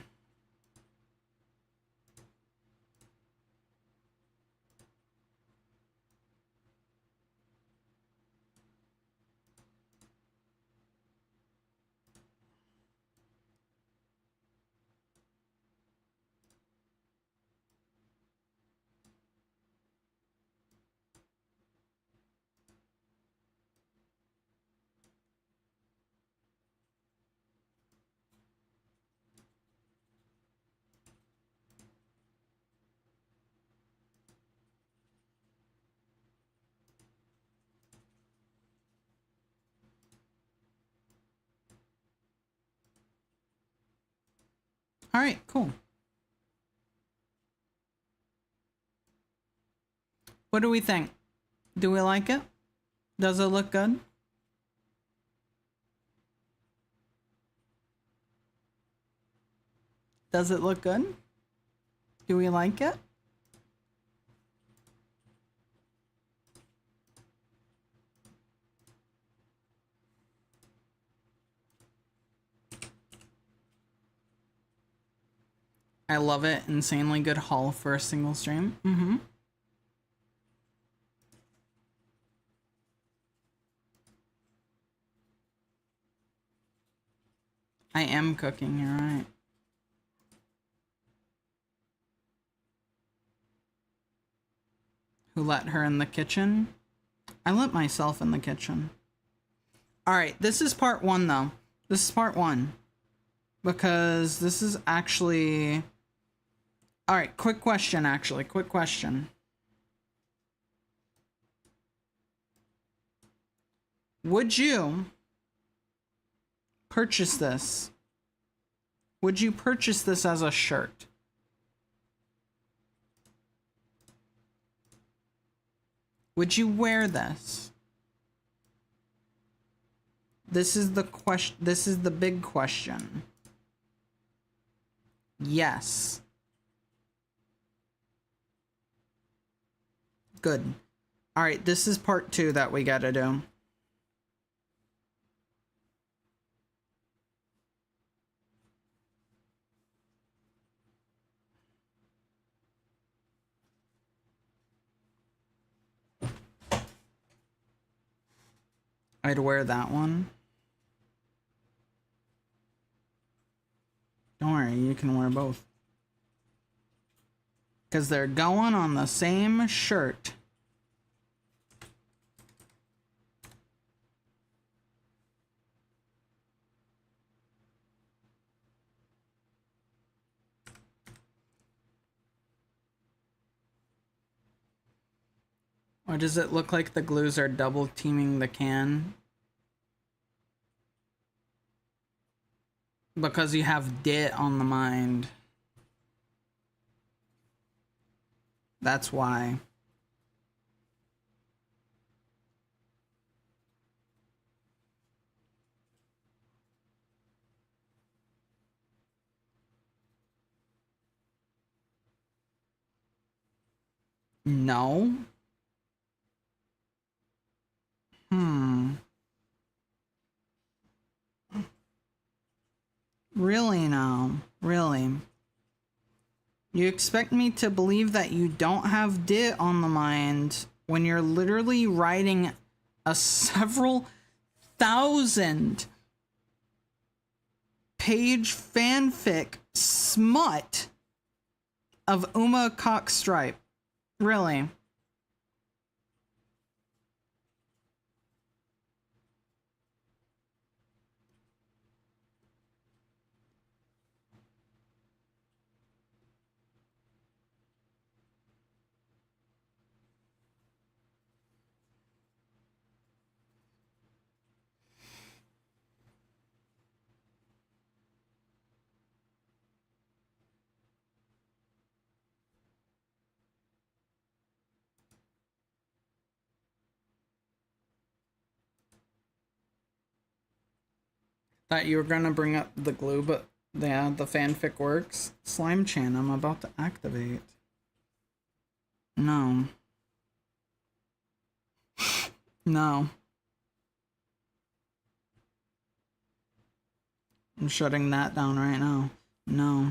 Alright, cool. What do we think? Do we like it? Does it look good? Does it look good? Do we like it? I love it. Insanely good haul for a single stream. Mm-hmm. I am cooking, you're right. Who let her in the kitchen? I let myself in the kitchen. Alright, this is part one, though. This is part one. Because this is actually... Alright, quick question, actually. Quick question. Would you purchase this? Would you purchase this as a shirt? Would you wear this? This is the question. This is the big question. Yes. Good. All right, this is part two that we gotta do. I'd wear that one. Don't worry, you can wear both. Because they're going on the same shirt. Or does it look like the glues are double teaming the can? Because you have dit on the mind. That's why. No. Really now? Really? You expect me to believe that you don't have dit on the mind when you're literally writing a several thousand page fanfic smut of Uma Cockstripe? Really? Thought you were gonna bring up the glue, but yeah, the fanfic works. Slime Chan, I'm about to activate. No. No. I'm shutting that down right now. No.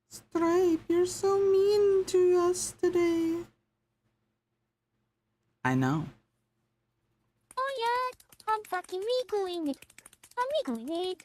Stripe, you're so mean to us today. I know. Oh yeah, I'm fucking wiggling it. I'm wiggling it.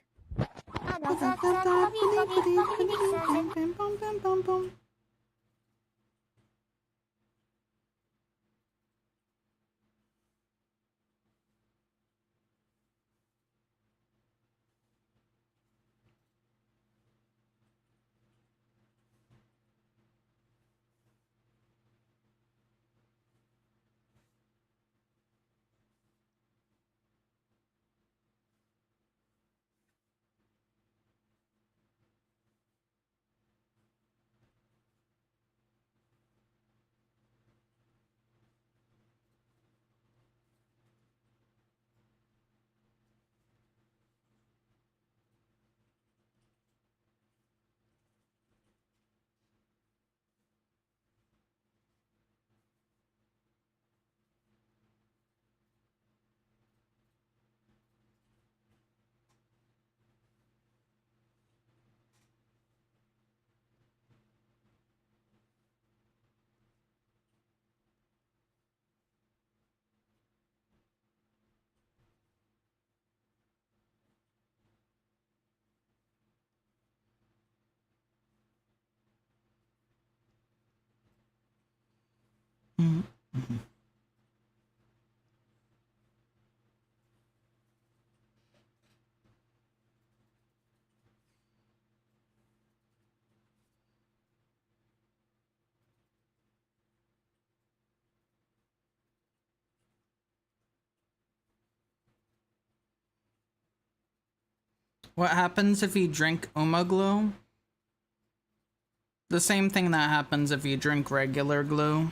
What happens if you drink Umaglu? The same thing that happens if you drink regular glue.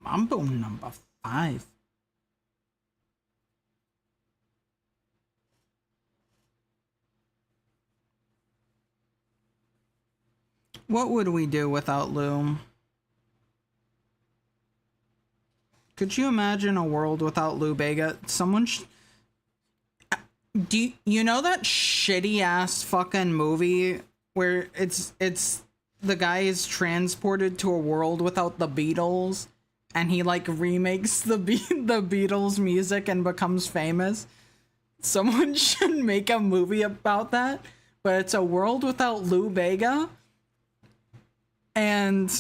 Mambo number 5. What would we do without Lou? Could you imagine a world without Lou Bega? Someone do you know that shitty ass fucking movie where it's the guy is transported to a world without the Beatles and he like remakes the the Beatles music and becomes famous? Someone should make a movie about that, but it's a world without Lou Bega. And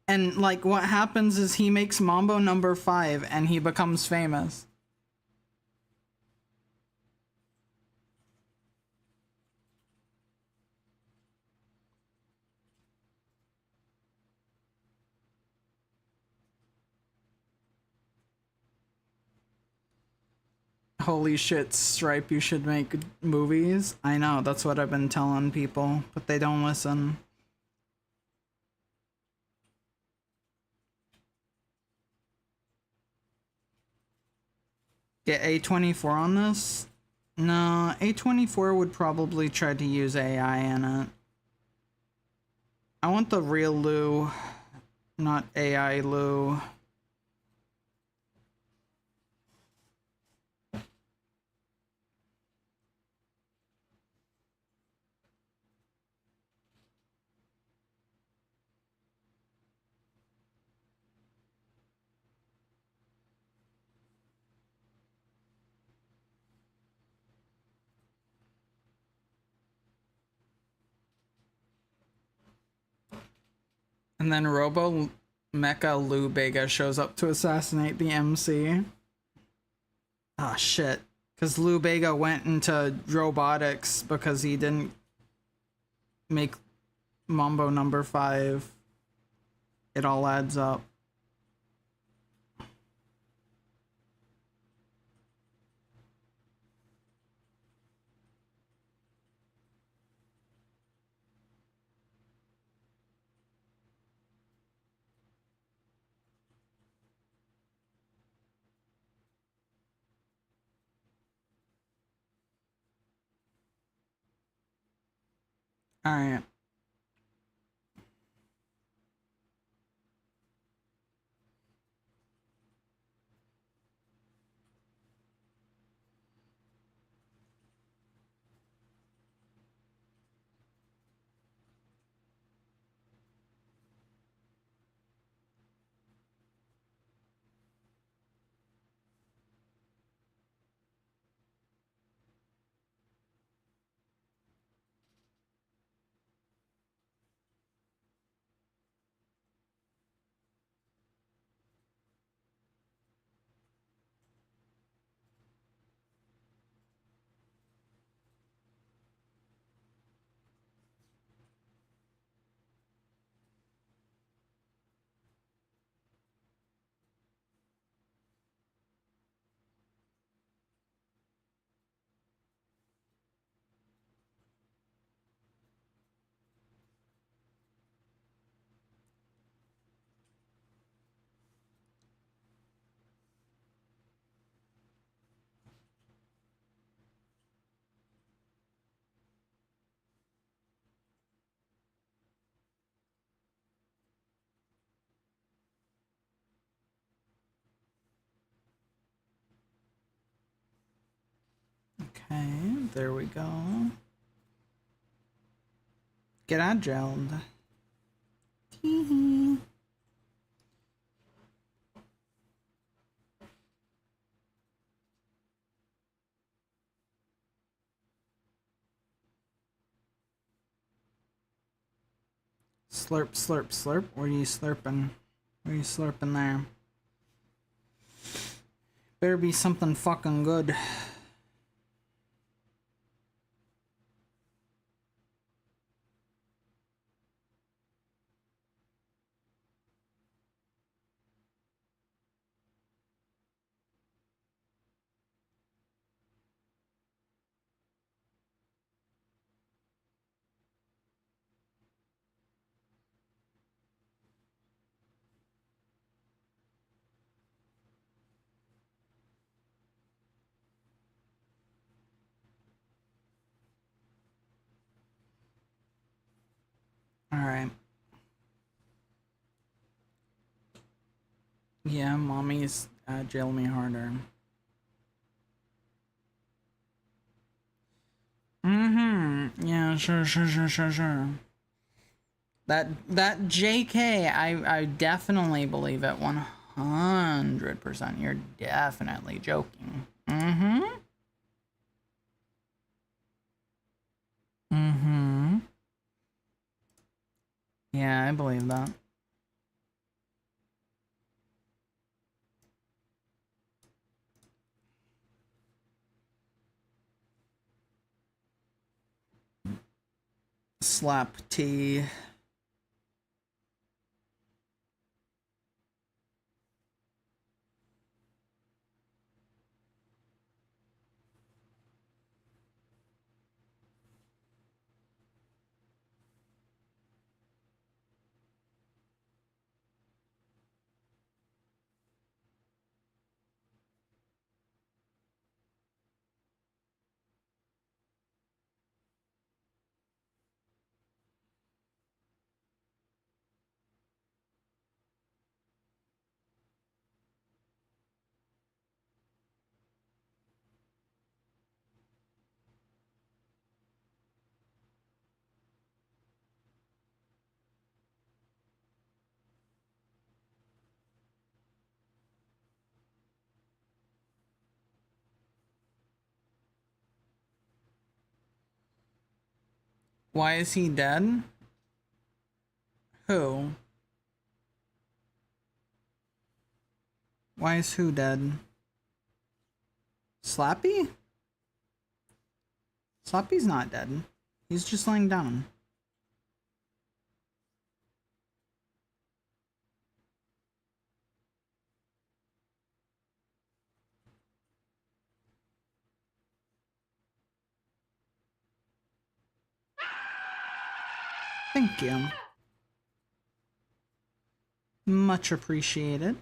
like what happens is he makes Mambo number 5 and he becomes famous. Holy shit, Stripe, you should make movies. I know, that's what I've been telling people, but they don't listen. Get A24 on this? No, A24 would probably try to use AI in it. I want the real Lou, not AI Lou. And then Robo Mecha Lou Bega shows up to assassinate the MC. Ah, shit. Because Lou Bega went into robotics because he didn't make Mambo number 5. It all adds up. Alright. Okay, there we go. Get agiled. Tee-hee. Slurp, slurp, slurp. What are you slurping? What are you slurping there? Better be something fucking good. Alright. Yeah, mommy's jail me harder. Yeah, sure. That JK, I definitely believe it 100%. You're definitely joking. Yeah, I believe that. Slap T. Why is he dead? Who? Why is who dead? Slappy? Slappy's not dead. He's just laying down. Thank you. Much appreciated.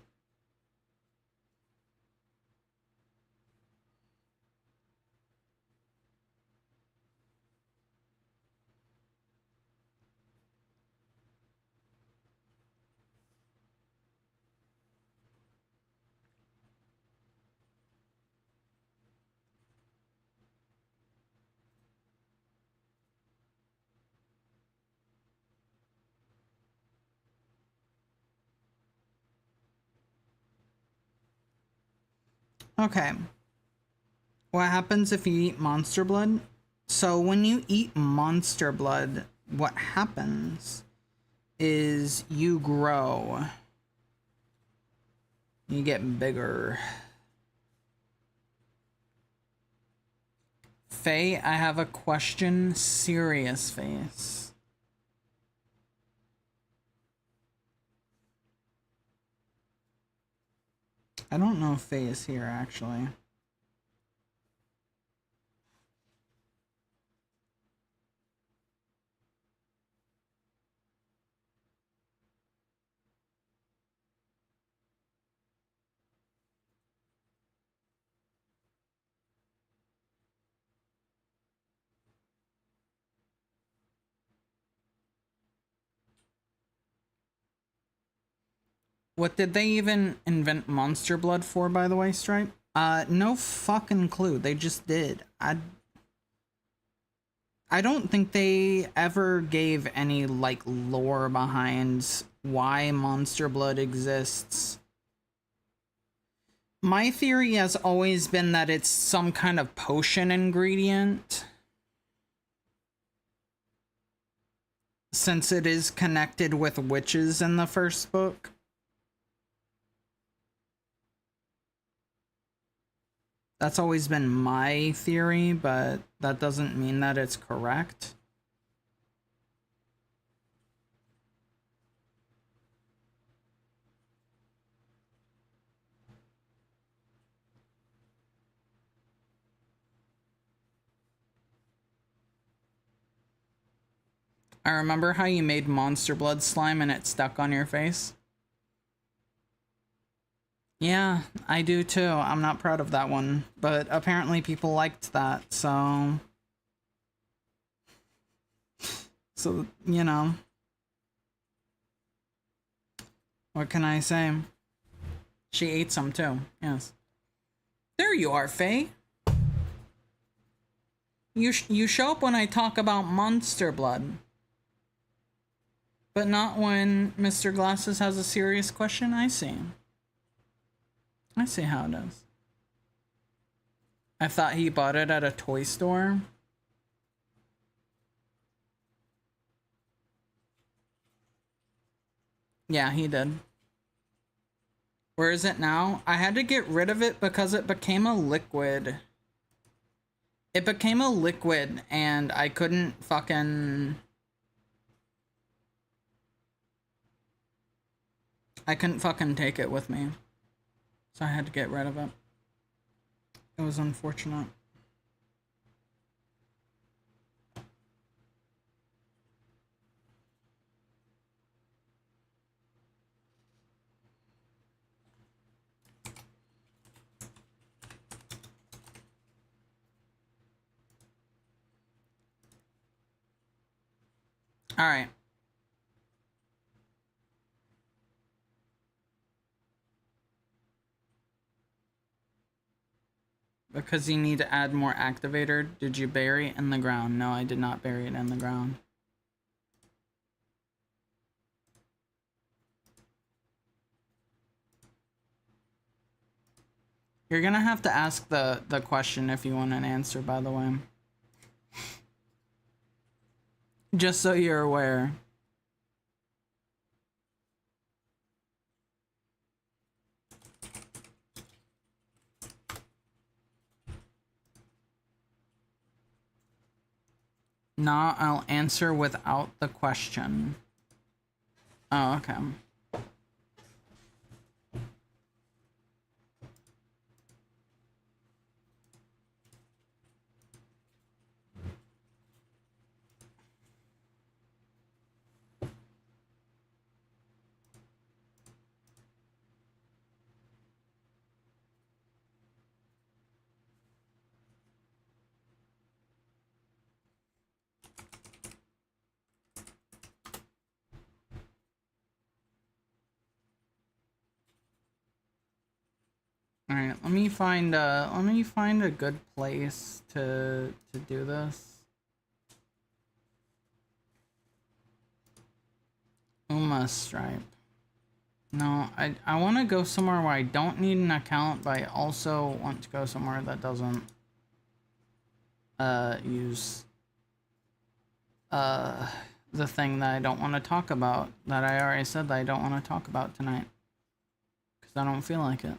Okay. What happens if you eat monster blood? So when you eat monster blood, what happens is you grow. You get bigger. Faye, I have a question. Serious face. I don't know if Faye is here, actually. What did they even invent monster blood for, by the way, Stripe? No fucking clue. They just did. I don't think they ever gave any, like, lore behind why monster blood exists. My theory has always been that it's some kind of potion ingredient, since it is connected with witches in the first book. That's always been my theory, but that doesn't mean that it's correct. I remember how you made monster blood slime and it stuck on your face. Yeah, I do too. I'm not proud of that one, but apparently people liked that, so... So, you know. What can I say? She ate some too, yes. There you are, Faye. You show up when I talk about monster blood. But not when Mr. Glasses has a serious question. I see. I see how it is. I thought he bought it at a toy store. Yeah, he did. Where is it now? I had to get rid of it because it became a liquid. It became a liquid and I couldn't fucking... I couldn't fucking take it with me. So I had to get rid of it. It was unfortunate. All right. Because you need to add more activator, did you bury it in the ground? No, I did not bury it in the ground. You're gonna have to ask the question if you want an answer, by the way. Just so you're aware. Nah, I'll answer without the question. Oh, okay. All right, let me find a good place to do this. Uma Stripe. No, I want to go somewhere where I don't need an account, but I also want to go somewhere that doesn't use the thing that I don't want to talk about, that I already said that I don't want to talk about tonight, because I don't feel like it.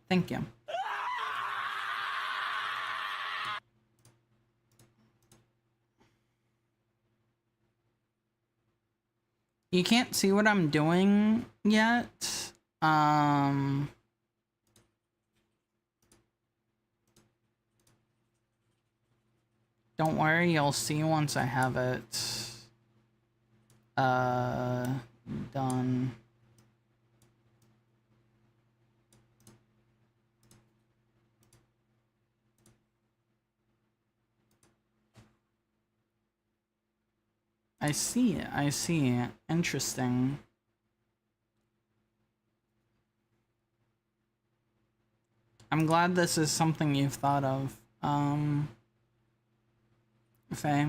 Thank you. You can't see what I'm doing yet. Don't worry, you'll see once I have it done. I see it. I see it. Interesting. I'm glad this is something you've thought of. Faye.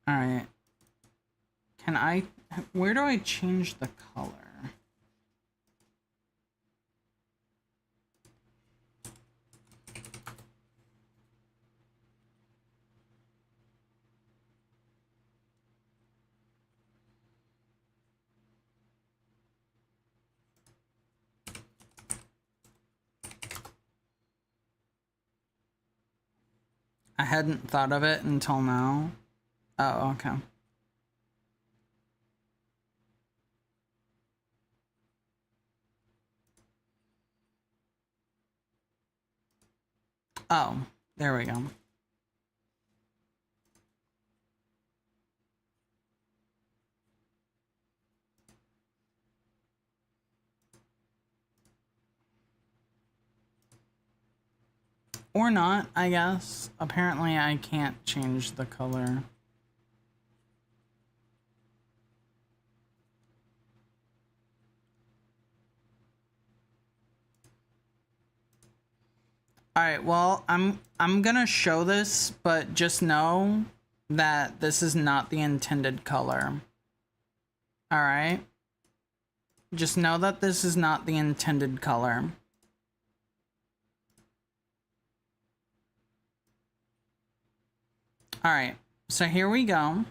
Alright. Can I... Where do I change the color? I hadn't thought of it until now. Oh, okay. Oh, there we go. Or not, I guess. Apparently I can't change the color. Alright, well, I'm gonna show this, but just know that this is not the intended color. Alright? Just know that this is not the intended color. Alright, so here we go.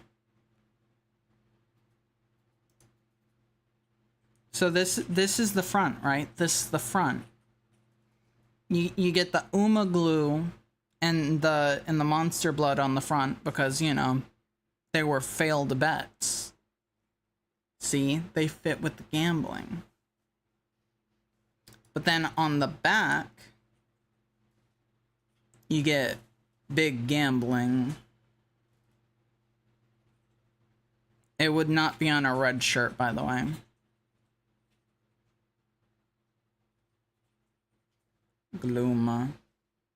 So this is the front, right? This is the front. You get the Uma glue and the monster blood on the front because, you know, they were failed bets. See, they fit with the gambling. But then on the back, you get big gambling. It would not be on a red shirt, by the way. Glooma.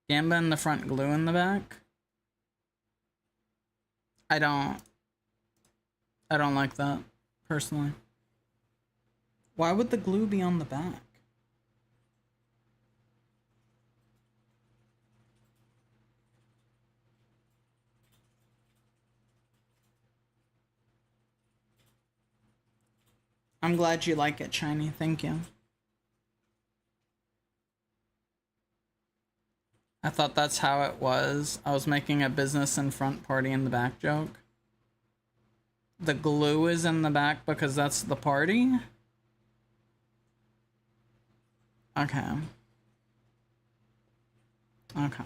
Gamba in the front, glue in the back. I don't like that, personally. Why would the glue be on the back? I'm glad you like it, Shiny. Thank you. I thought that's how it was. I was making a business in front, party in the back joke. The glue is in the back because that's the party? Okay. Okay.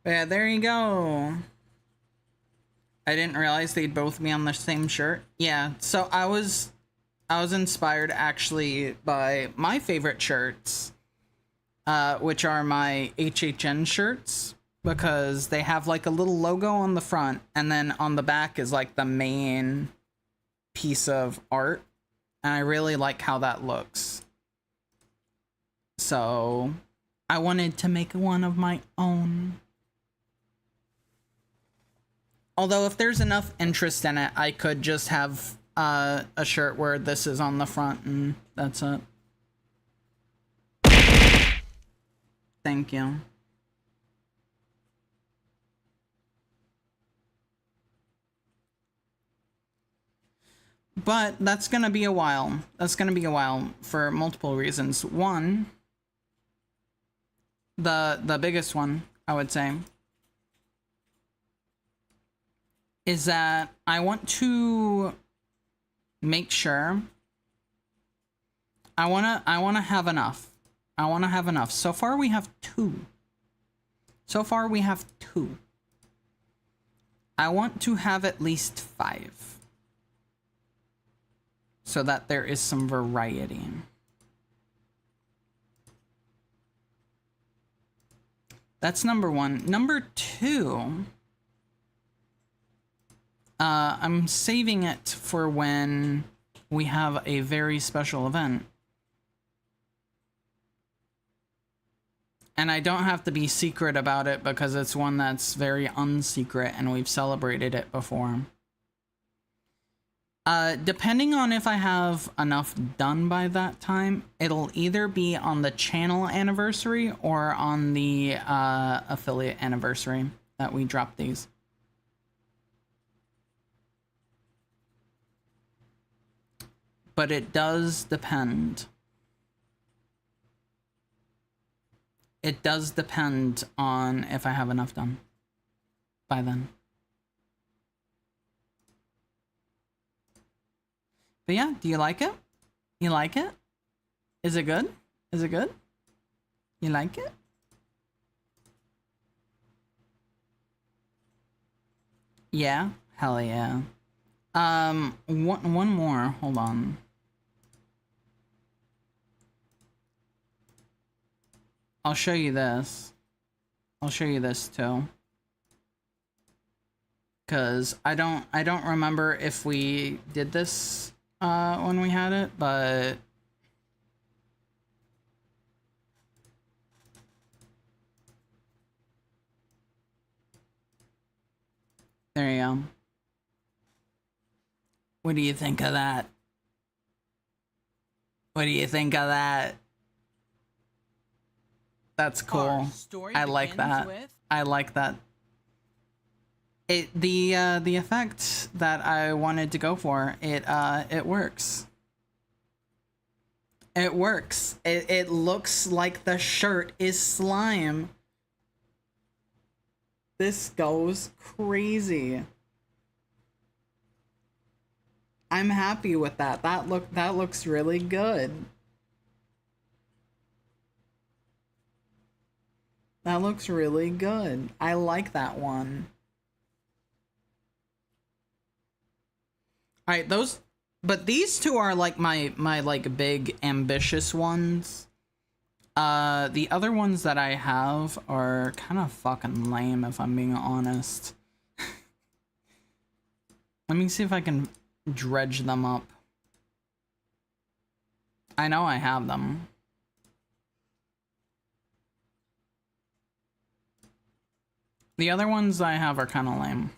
But yeah, there you go. I didn't realize they'd both be on the same shirt. Yeah, so I was inspired actually by my favorite shirts, which are my HHN shirts, because they have like a little logo on the front, and then on the back is like the main piece of art. And I really like how that looks. So I wanted to make one of my own. Although if there's enough interest in it, I could just have a shirt where this is on the front and that's it. Thank you. But that's gonna be a while. That's gonna be a while for multiple reasons. One, the biggest one, I would say, is that I want to make sure I wanna have enough. I wanna have enough. So far we have 2. So far we have 2. I want to have at least 5. So that there is some variety. That's number 1. Number 2, I'm saving it for when we have a very special event. And I don't have to be secret about it because it's one that's very unsecret and we've celebrated it before. Depending on if I have enough done by that time, it'll either be on the channel anniversary or on the affiliate anniversary that we drop these. But it does depend. It does depend on if I have enough done by then. But yeah, do you like it? You like it? Is it good? Is it good? You like it? Yeah? Hell yeah. One more. Hold on. I'll show you this. I'll show you this too. Cause I don't remember if we did this when we had it, but there you go. What do you think of that? What do you think of that? That's cool. I like that. I like that. The effect that I wanted to go for, it works. It works. It looks like the shirt is slime. This goes crazy. I'm happy with that. That looks really good. That looks really good. I like that one. All right, but these two are like my like big ambitious ones. The other ones that I have are kind of fucking lame, if I'm being honest. Let me see if I can dredge them up. I know I have them. The other ones I have are kind of lame,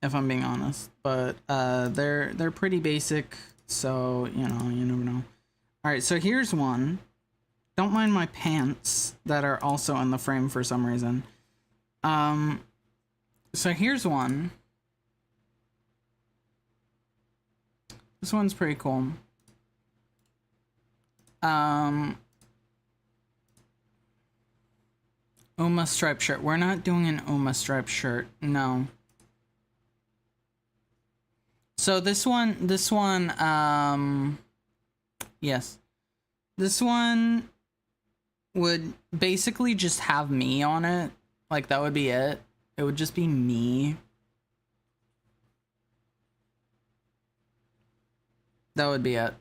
if I'm being honest, but they're pretty basic, so you know, you never know. All right, so here's one. Don't mind my pants that are also in the frame for some reason. So here's one. This one's pretty cool. Uma striped shirt. We're not doing an Uma striped shirt. No. So this one, yes. This one would basically just have me on it. Like, that would be it. It would just be me. That would be it.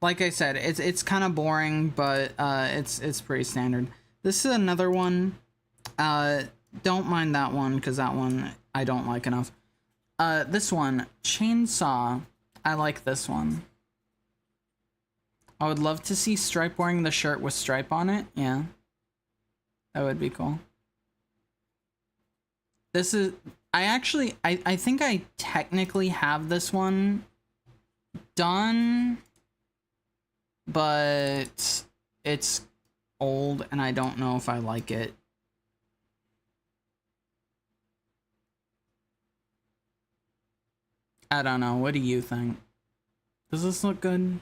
Like I said, it's kind of boring, but it's pretty standard. This is another one. Don't mind that one, because that one I don't like enough. This one, chainsaw. I like this one. I would love to see Stripe wearing the shirt with Stripe on it. Yeah. That would be cool. This is... I think I technically have this one done, but it's old and I don't know if I like it. I don't know. What do you think? Does this look good?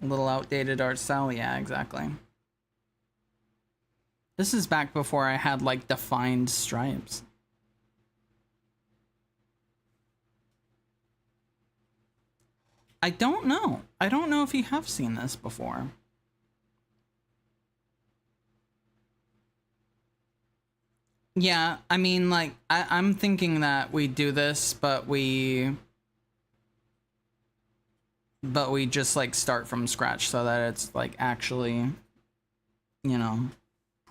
A little outdated art style? Yeah, exactly. This is back before I had, like, defined stripes. I don't know. I don't know if you have seen this before. Yeah, I mean, like, I'm thinking that we do this, but we just, like, start from scratch so that it's, like, actually, you know,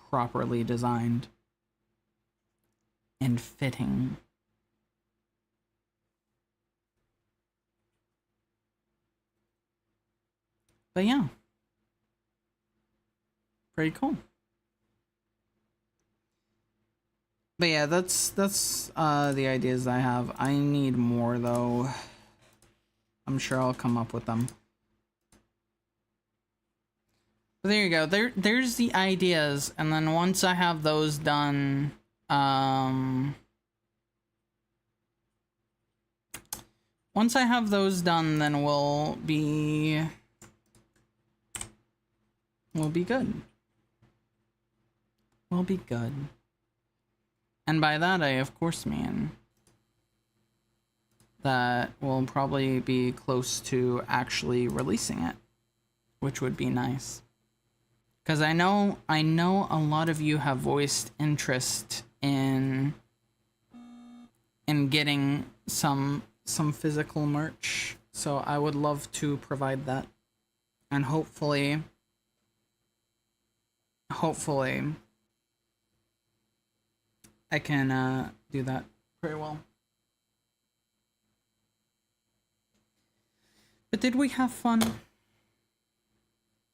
properly designed and fitting. But yeah, pretty cool. But yeah, that's the ideas I have. I need more though. I'm sure I'll come up with them. But there you go. There's the ideas, and then once I have those done, once I have those done, then we'll be good. We'll be good. And by that, I of course mean that we'll probably be close to actually releasing it, which would be nice. Because I know a lot of you have voiced interest in getting some physical merch, so I would love to provide that, and hopefully I can do that very well. But did we have fun?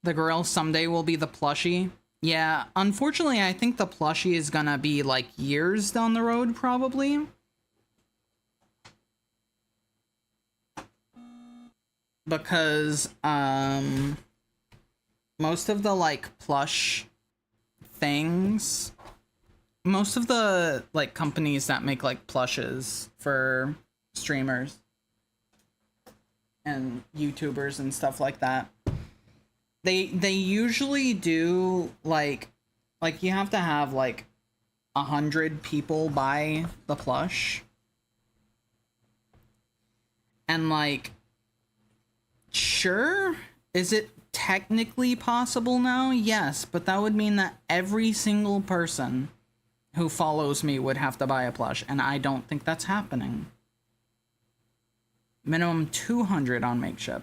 The girl someday will be the plushie. Yeah, unfortunately, I think the plushie is gonna be like years down the road, probably. Because, most of the, like, plush things, most of the, like, companies that make, like, plushes for streamers and YouTubers and stuff like that, they usually do, like you have to have, like, 100 people buy the plush. And, like, sure, is it technically possible now? Yes, but that would mean that every single person who follows me would have to buy a plush, and I don't think that's happening. Minimum 200 on Makeship.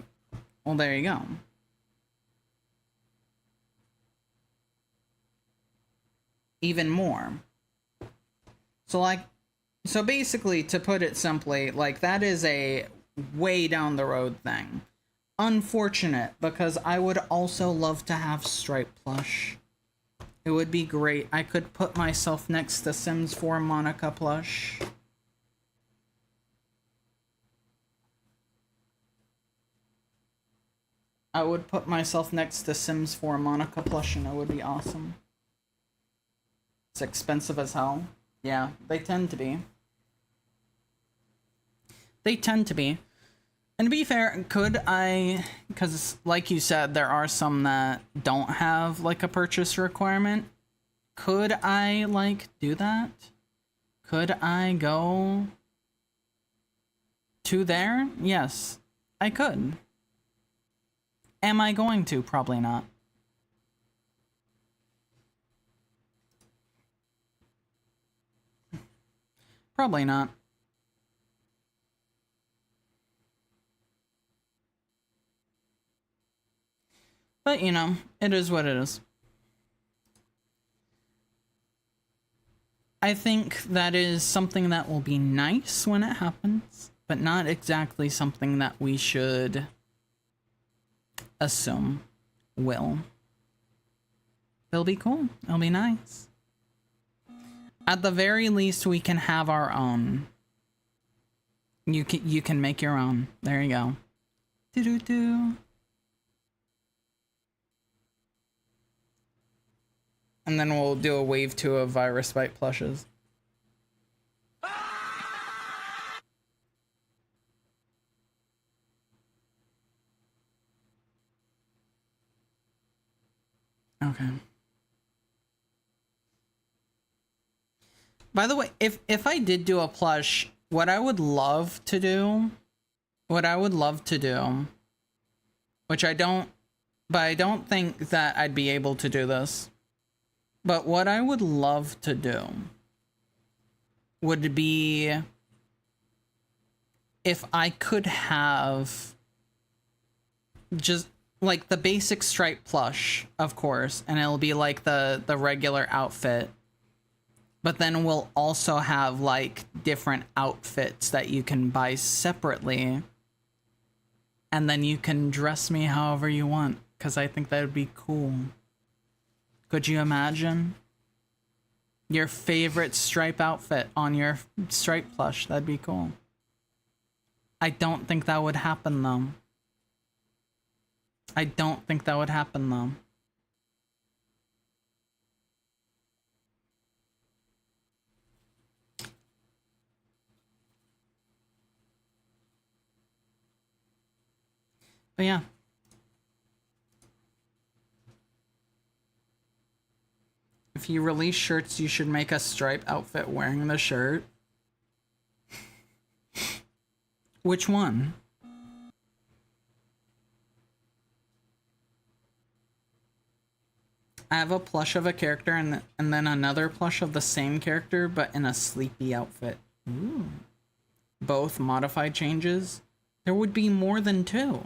Well, there you go. Even more. So basically, to put it simply, like, that is a way down the road thing. Unfortunate, because I would also love to have Stripe plush. It would be great. I could put myself next to Sims 4 Monica plush. I would put myself next to Sims 4 Monica plush, and it would be awesome. It's expensive as hell. Yeah, they tend to be. They tend to be. And to be fair, could I, because like you said, there are some that don't have, like, a purchase requirement. Could I, like, do that? Could I go to there? Yes, I could. Am I going to? Probably not. Probably not. But, you know, it is what it is. I think that is something that will be nice when it happens, but not exactly something that we should assume will. It'll be cool. It'll be nice. At the very least, we can have our own. You can make your own. There you go. Do-do-do. And then we'll do a wave 2 of Virus Bite plushes. Okay. By the way, if I did do a plush, what I would love to do, which I don't, but I don't think that I'd be able to do this. But what I would love to do would be if I could have just like the basic stripe plush, of course, and it'll be like the regular outfit. But then we'll also have like different outfits that you can buy separately. And then you can dress me however you want, because I think that would be cool. Could you imagine your favorite stripe outfit on your stripe plush? That'd be cool. I don't think that would happen though. I don't think that would happen though. But yeah. If you release shirts, you should make a stripe outfit wearing the shirt. Which one? I have a plush of a character and then another plush of the same character, but in a sleepy outfit. Ooh. Both modified changes? There would be more than 2.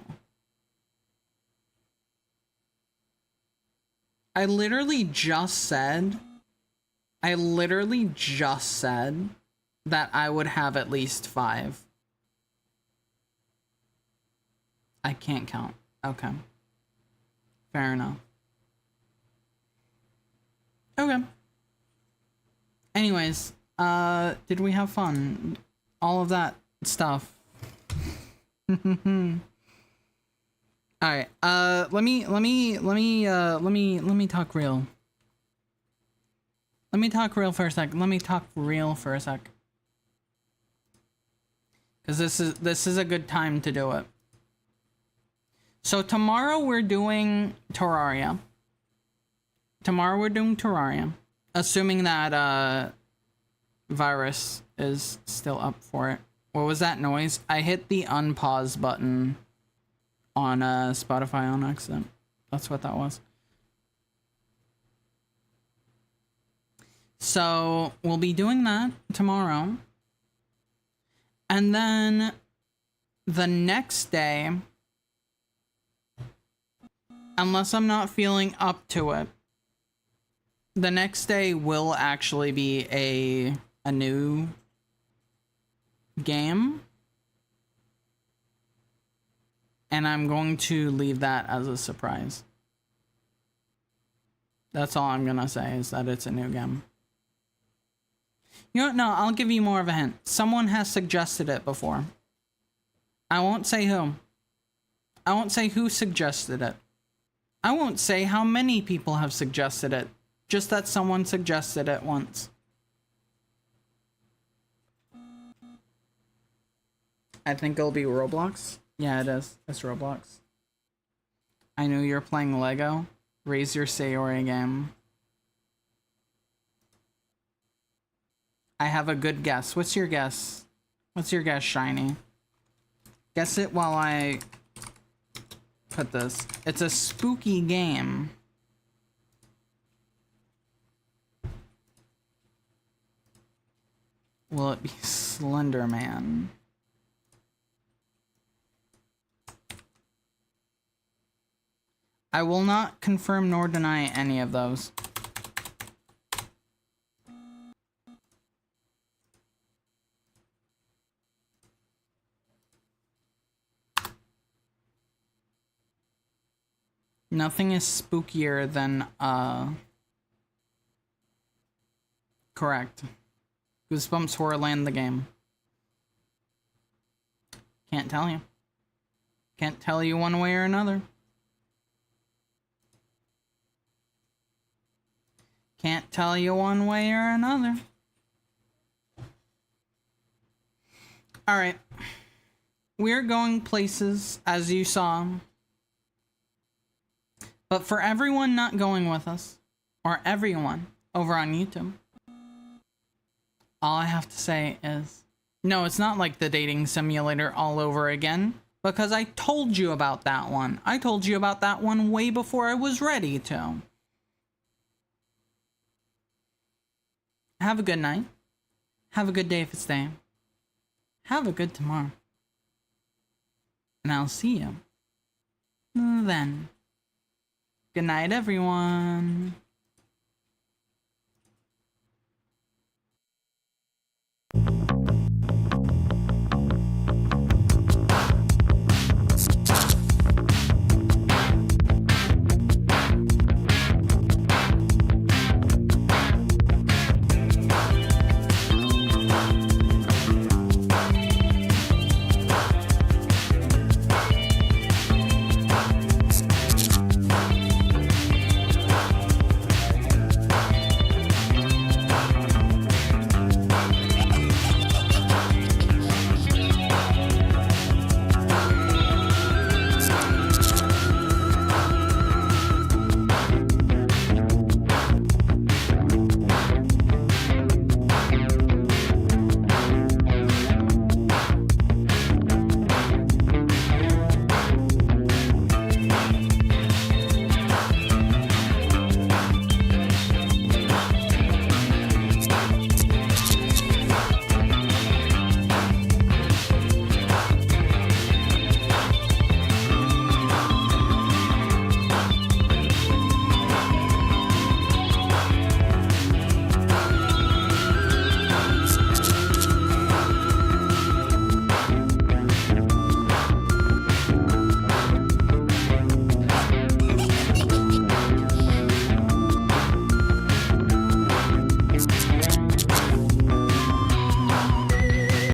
I literally just said that I would have at least 5. I can't count. Okay. Fair enough. Okay. Anyways, did we have fun? All of that stuff. Alright, let me talk real. Let me talk real for a sec. Cause this is a good time to do it. So tomorrow we're doing Terraria. Assuming that Virus is still up for it. What was that noise? I hit the unpause button on Spotify on accident. That's what that was. So we'll be doing that tomorrow. And then the next day, unless I'm not feeling up to it, the next day will actually be a new game. And I'm going to leave that as a surprise. That's all I'm gonna say, is that it's a new game. You know what? No, I'll give you more of a hint. Someone has suggested it before. I won't say who. I won't say who suggested it. I won't say how many people have suggested it. Just that someone suggested it once. I think it'll be Roblox. Yeah, it is. It's Roblox. I knew you were playing Lego. Raise your Sayori game. I have a good guess. What's your guess? What's your guess, Shiny? Guess it while I put this. It's a spooky game. Will it be Slender Man? I will not confirm nor deny any of those. Nothing is spookier than, correct. Goosebumps Horrorland the game. Can't tell you. Can't tell you one way or another. Can't tell you one way or another. Alright. We're going places, as you saw. But for everyone not going with us, or everyone over on YouTube, all I have to say is, no, it's not like the dating simulator all over again, because I told you about that one. I told you about that one way before I was ready to. Have a good night. Have a good day if it's day. Have a good tomorrow. And I'll see you then. Good night, everyone.